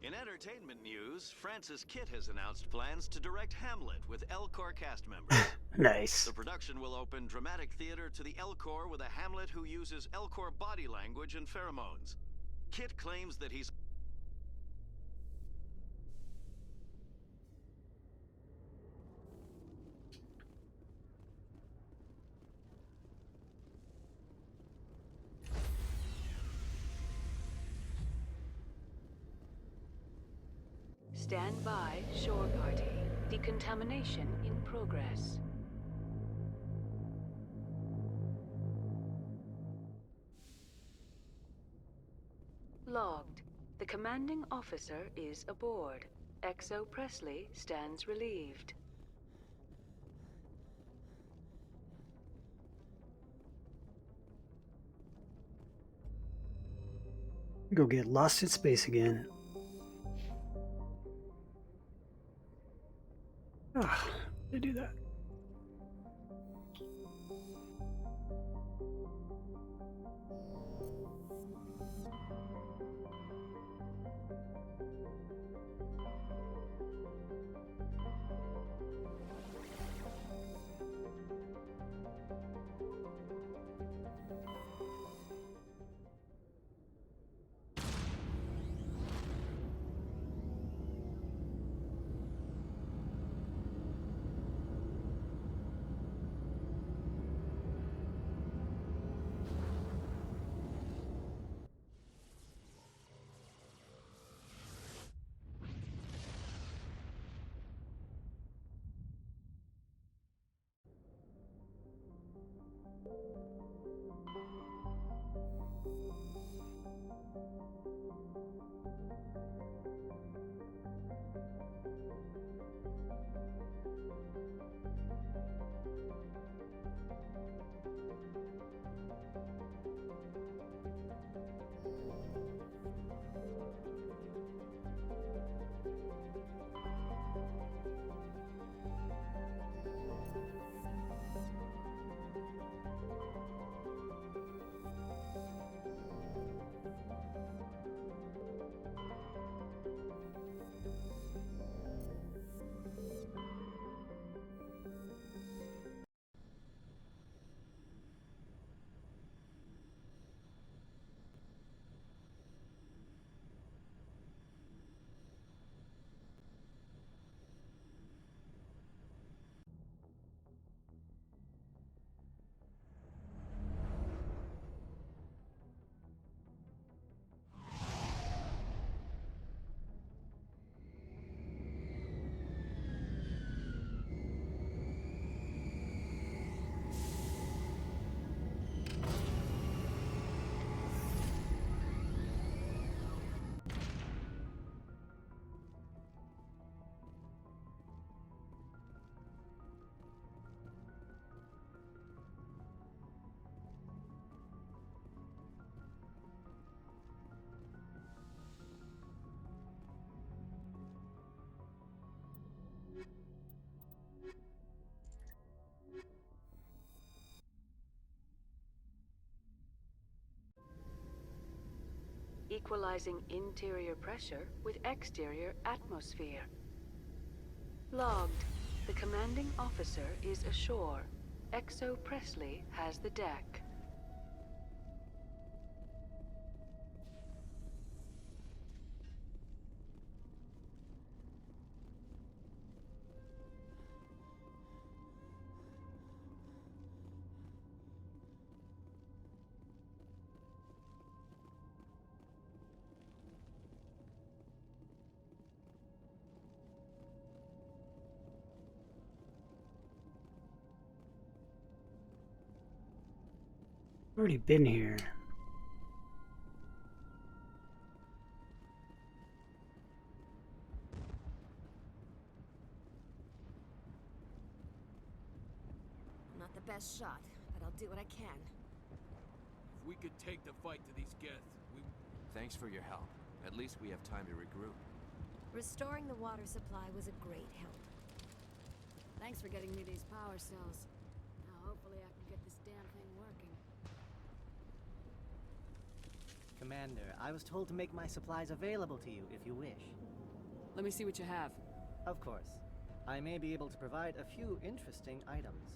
In entertainment news, Francis Kitt has announced plans to direct Hamlet with Elcor cast members. Nice. The production will open dramatic theater to the Elcor with a Hamlet who uses Elcor body language and pheromones. Kitt claims that he's Stand by, shore party. Decontamination in progress. Logged. The commanding officer is aboard. XO Presley stands relieved. Go get lost in space again. Ah, they do that. Equalizing interior pressure with exterior atmosphere. Logged. The commanding officer is ashore. Exo Presley has the deck. Already been here. I'm not the best shot, but I'll do what I can. If we could take the fight to these Geth, we... Thanks for your help. At least we have time to regroup. Restoring the water supply was a great help. Thanks for getting me these power cells. Now hopefully I can get this damn thing working. Commander, I was told to make my supplies available to you if you wish. Let me see what you have. Of course. I may be able to provide a few interesting items.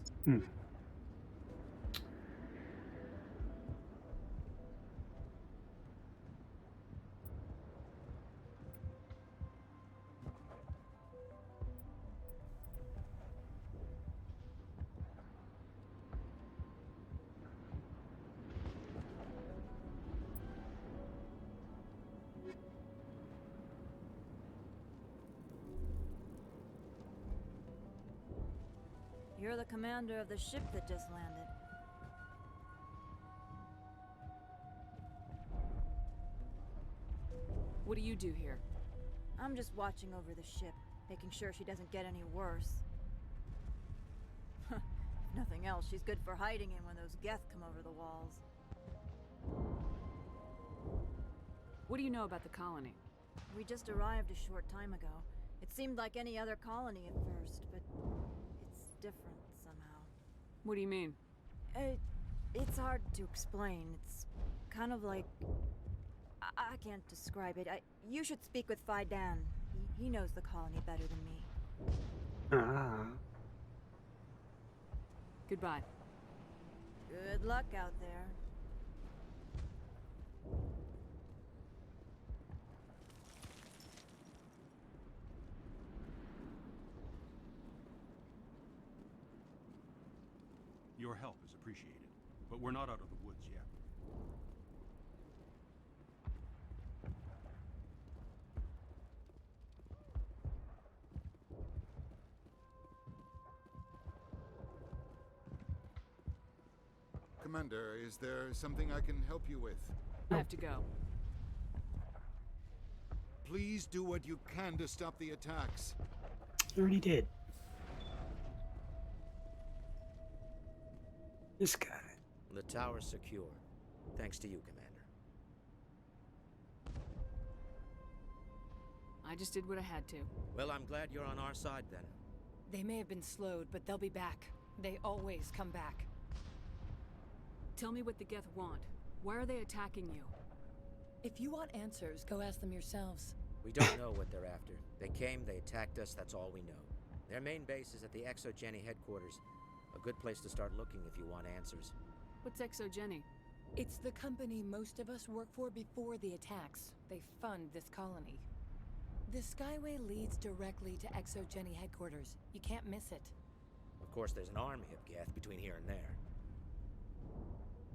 You're the commander of the ship that just landed. What do you do here? I'm just watching over the ship, making sure she doesn't get any worse. If nothing else, she's good for hiding in when those Geth come over the walls. What do you know about the colony? We just arrived a short time ago. It seemed like any other colony at first, but it's different somehow. What do you mean? It's hard to explain. It's kind of like... I can't describe it. You should speak with Phi Dan. He knows the colony better than me. Goodbye. Good luck out there. Your help is appreciated, but we're not out of the woods yet. Commander, is there something I can help you with? I have to go. Please do what you can to stop the attacks. Already did. This guy. The tower's secure. Thanks to you, Commander. I just did what I had to. Well, I'm glad you're on our side then. They may have been slowed, but they'll be back. They always come back. Tell me what the Geth want. Why are they attacking you? If you want answers, go ask them yourselves. We don't know what they're after. They came, they attacked us, that's all we know. Their main base is at the ExoGeni headquarters. A good place to start looking if you want answers. What's ExoGeni? It's the company most of us work for before the attacks. They fund this colony. The Skyway leads directly to ExoGeni headquarters. You can't miss it. Of course, there's an army of Geth between here and there.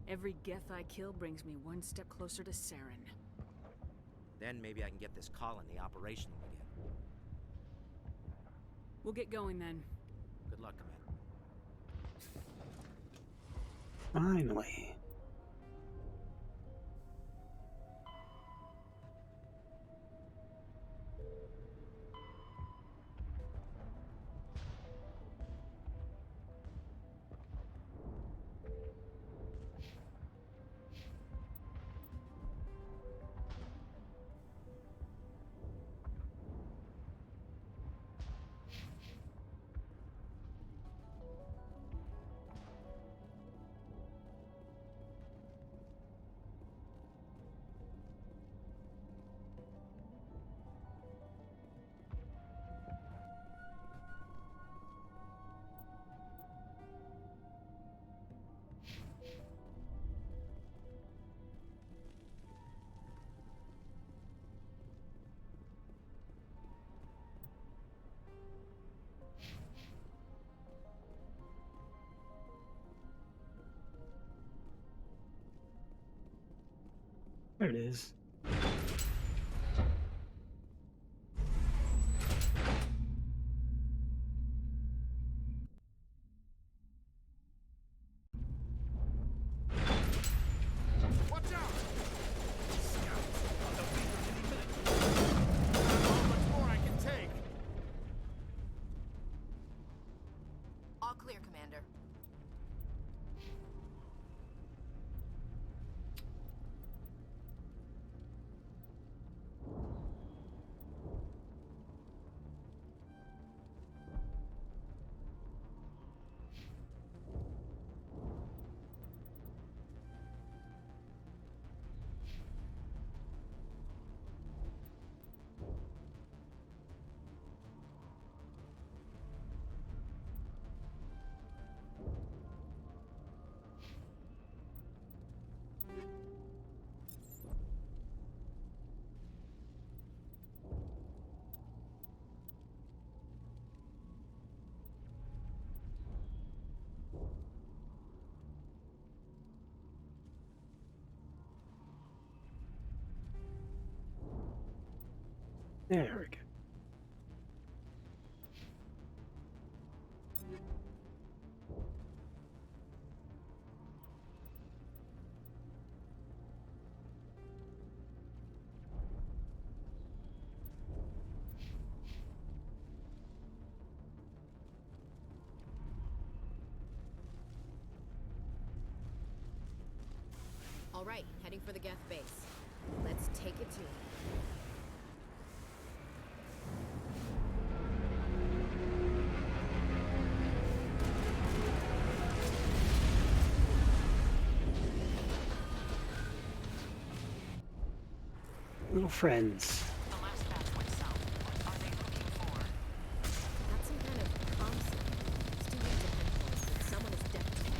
Every Geth I kill brings me one step closer to Saren. Then maybe I can get this colony operational again. We'll get going then. Good luck, Commander. Finally. There it is. Watch out! Scouts on the way any minute. How much more I can take? All clear, Commander. There we go. All right, heading for the Geth base. Let's take it to them. Little friends. That's some kind of comm signal. It's too late to pinpoint, but someone is definitely.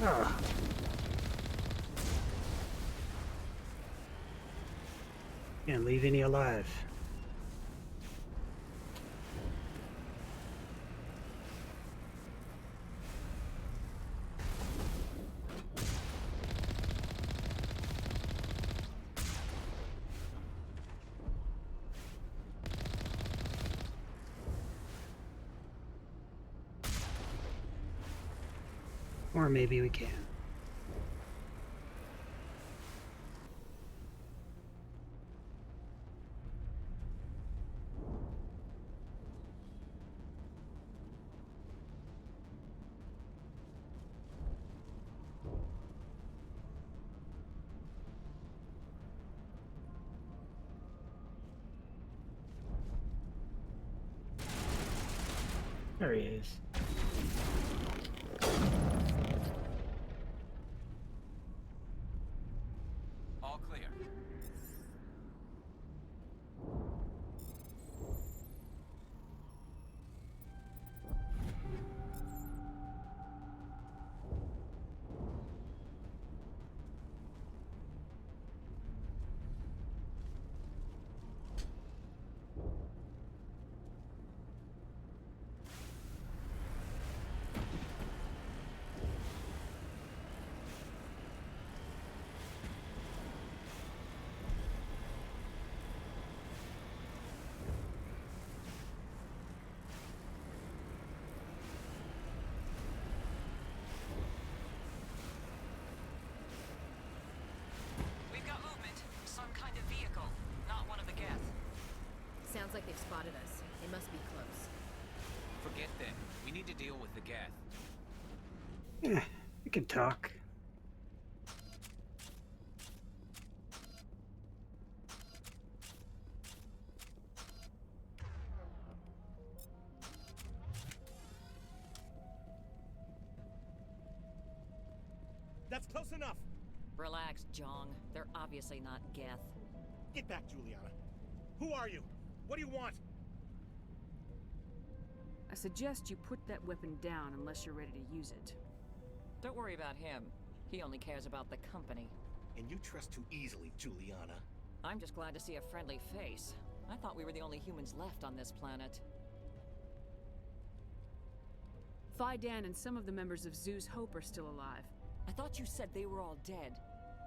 Ah. Can't leave any alive. Or maybe we can. There he is. All clear. Sounds like they've spotted us. They must be close. Forget that. We need to deal with the Geth. Yeah, we can talk. That's close enough. Relax, Jong. They're obviously not Geth. Get back, Juliana. Who are you? What do you want? I suggest you put that weapon down unless you're ready to use it. Don't worry about him. He only cares about the company. And you trust too easily, Juliana. I'm just glad to see a friendly face. I thought we were the only humans left on this planet. Phi Dan and some of the members of Zoo's Hope are still alive. I thought you said they were all dead.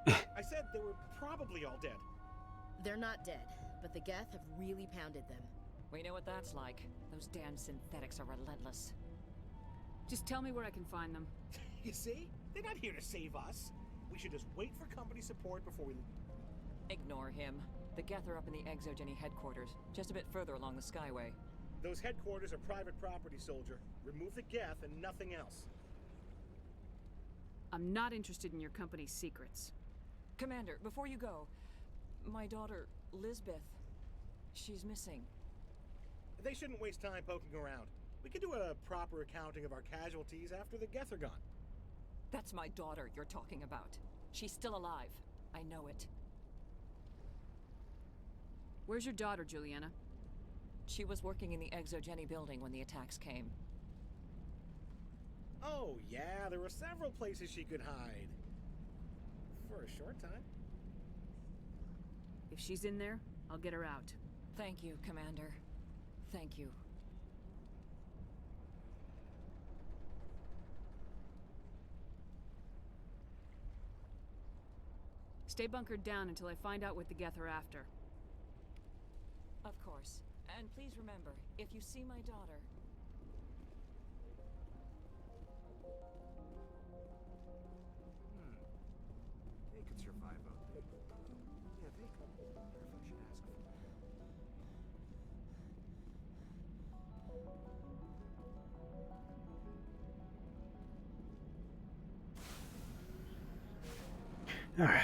I said they were probably all dead. They're not dead, but the Geth have really pounded them. We know what that's like. Those damn synthetics are relentless. Just tell me where I can find them. You see? They're not here to save us. We should just wait for company support before we... Ignore him. The Geth are up in the ExoGeni headquarters, just a bit further along the Skyway. Those headquarters are private property, soldier. Remove the Geth and nothing else. I'm not interested in your company's secrets. Commander, before you go, my daughter, Lisbeth, she's missing. They shouldn't waste time poking around. We could do a proper accounting of our casualties after the Geth are gone. That's my daughter you're talking about. She's still alive. I know it. Where's your daughter, Juliana? She was working in the ExoGeni building when the attacks came. Oh, yeah, there were several places she could hide. For a short time. If she's in there, I'll get her out. Thank you, Commander. Thank you. Stay bunkered down until I find out what the Geth are after. Of course. And please remember, if you see my daughter... They could survive out there. Yeah, they could. I wonder if I should ask for All right.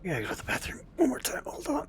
I gotta go to the bathroom one more time. Hold on.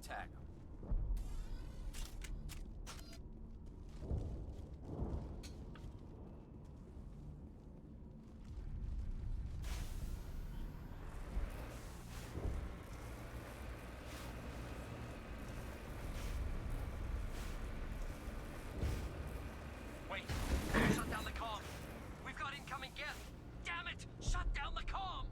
tag him. Wait! Shut down the comm! We've got incoming geth! Damn it! Shut down the comm!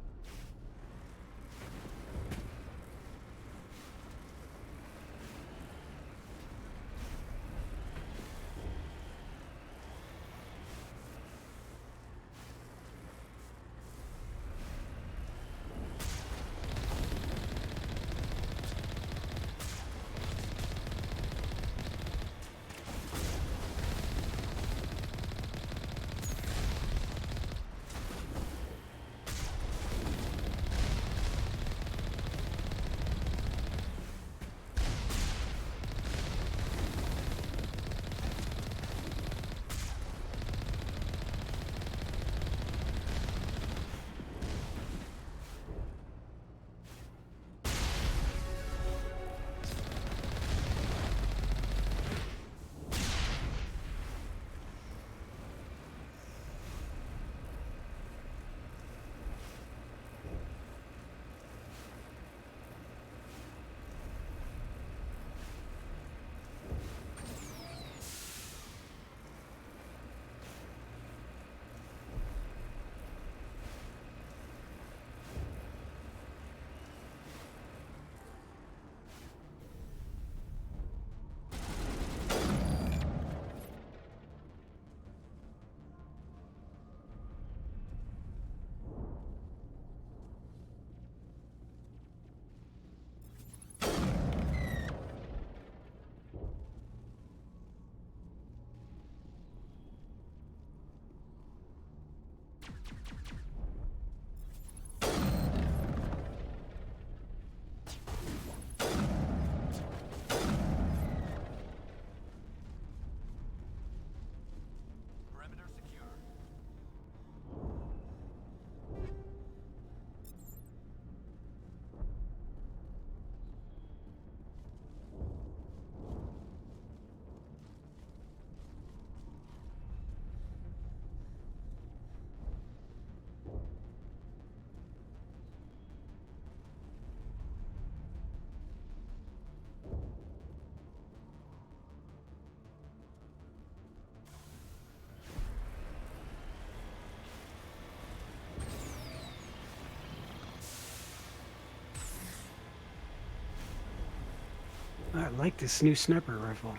I like this new sniper rifle.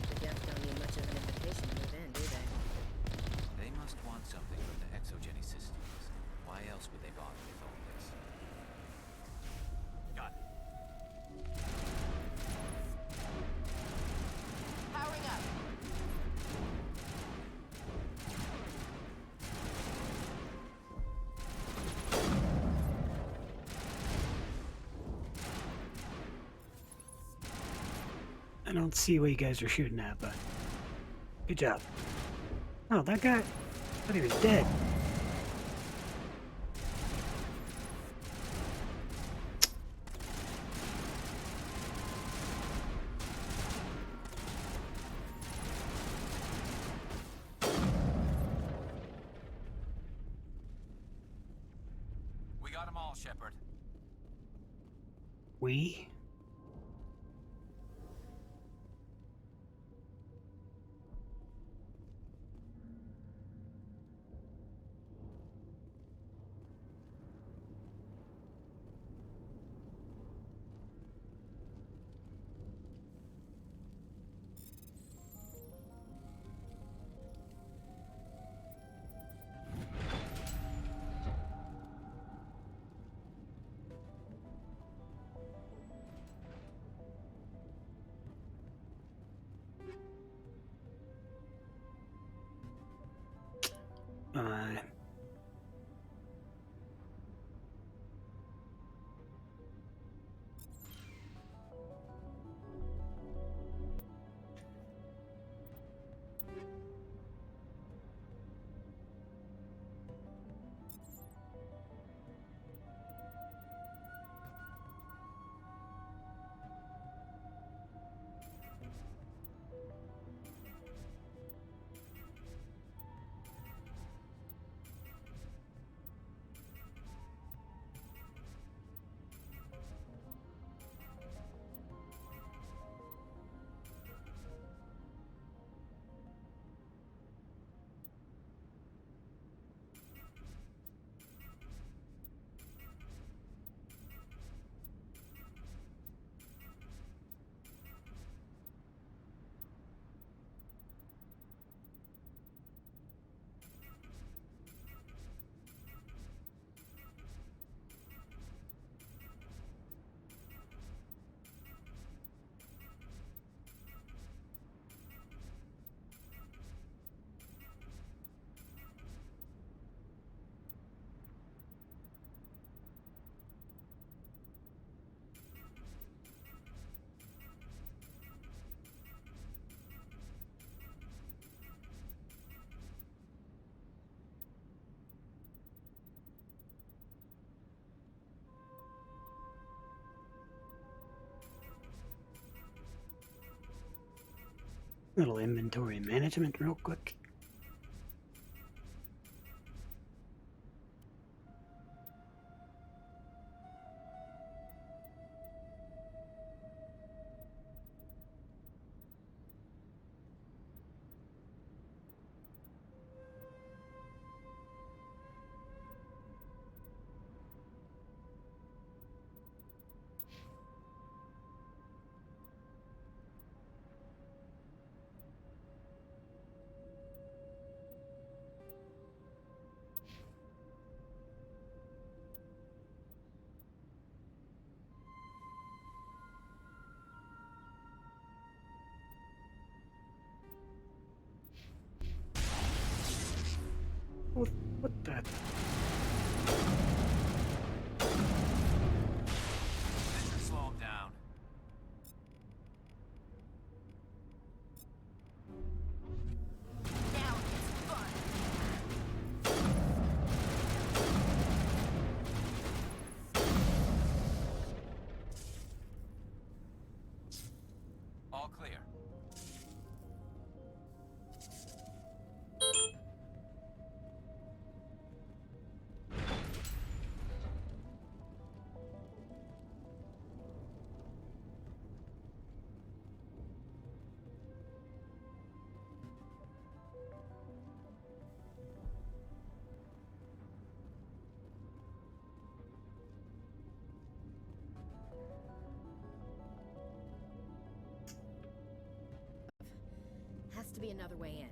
The Geth don't need much of an invitation to move in, do they? They must want something from the exogeny systems. Why else would they bother with all this? Got it. Powering up. I don't see what you guys are shooting at, but good job. Oh, that guy, I thought he was dead. We got them all, Shepard. We? Little inventory management real quick. What the? Slow him down. Now it's fun. All clear. Has to be another way in.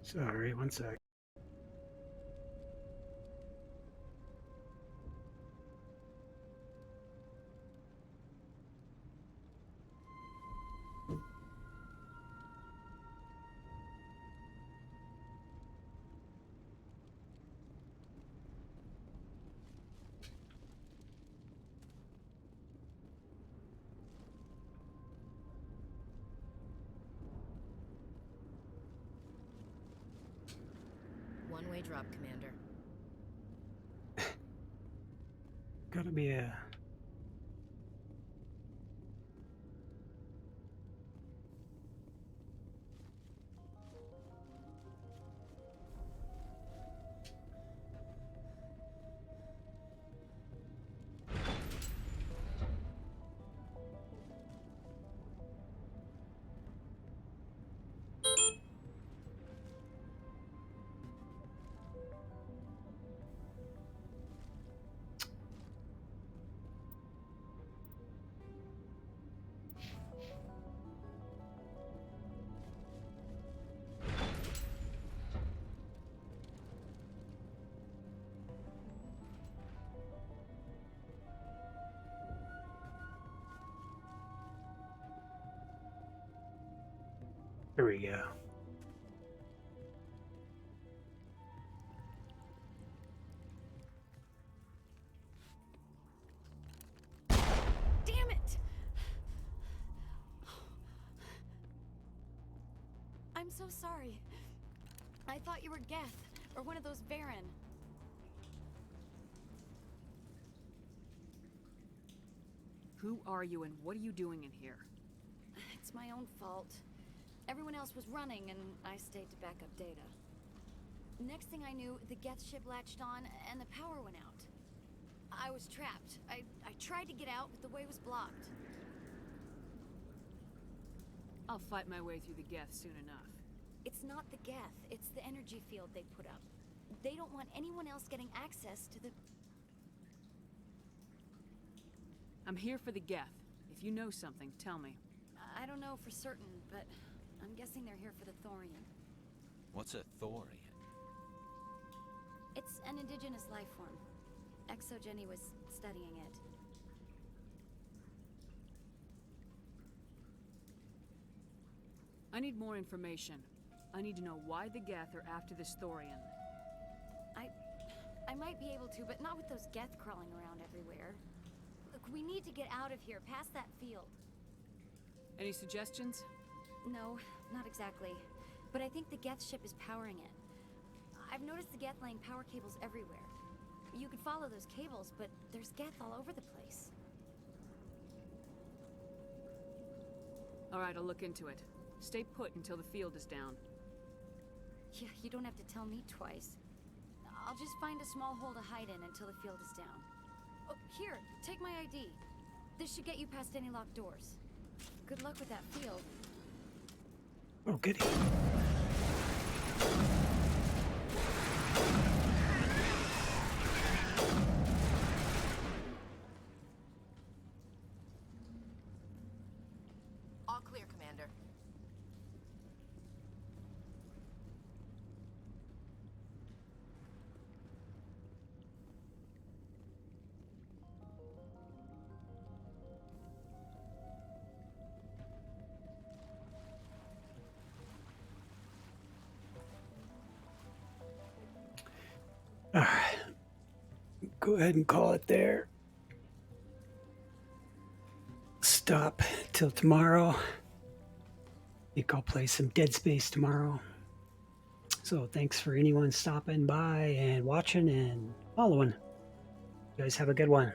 Sorry, one sec. One-way drop, Commander. Gotta be a... There we go. Damn it! I'm so sorry. I thought you were Geth, or one of those Varen. Who are you and what are you doing in here? It's my own fault. Everyone else was running, and I stayed to back up data. Next thing I knew, the Geth ship latched on, and the power went out. I was trapped. I tried to get out, but the way was blocked. I'll fight my way through the Geth soon enough. It's not the Geth, it's the energy field they put up. They don't want anyone else getting access to the... I'm here for the Geth. If you know something, tell me. I don't know for certain, but I'm guessing they're here for the Thorian. What's a Thorian? It's an indigenous life form. Jenny was studying it. I need more information. I need to know why the Geth are after this Thorian. I might be able to, but not with those Geth crawling around everywhere. Look, we need to get out of here, past that field. Any suggestions? No, not exactly. But I think the Geth ship is powering it. I've noticed the Geth laying power cables everywhere. You could follow those cables, but there's Geth all over the place. Alright, I'll look into it. Stay put until the field is down. Yeah, you don't have to tell me twice. I'll just find a small hole to hide in until the field is down. Oh, here, take my ID. This should get you past any locked doors. Good luck with that field. Oh, goody. All clear, Commander. All right. Go ahead and call it there. Stop till tomorrow. I think I'll play some Dead Space tomorrow. So thanks for anyone stopping by and watching and following. You guys have a good one.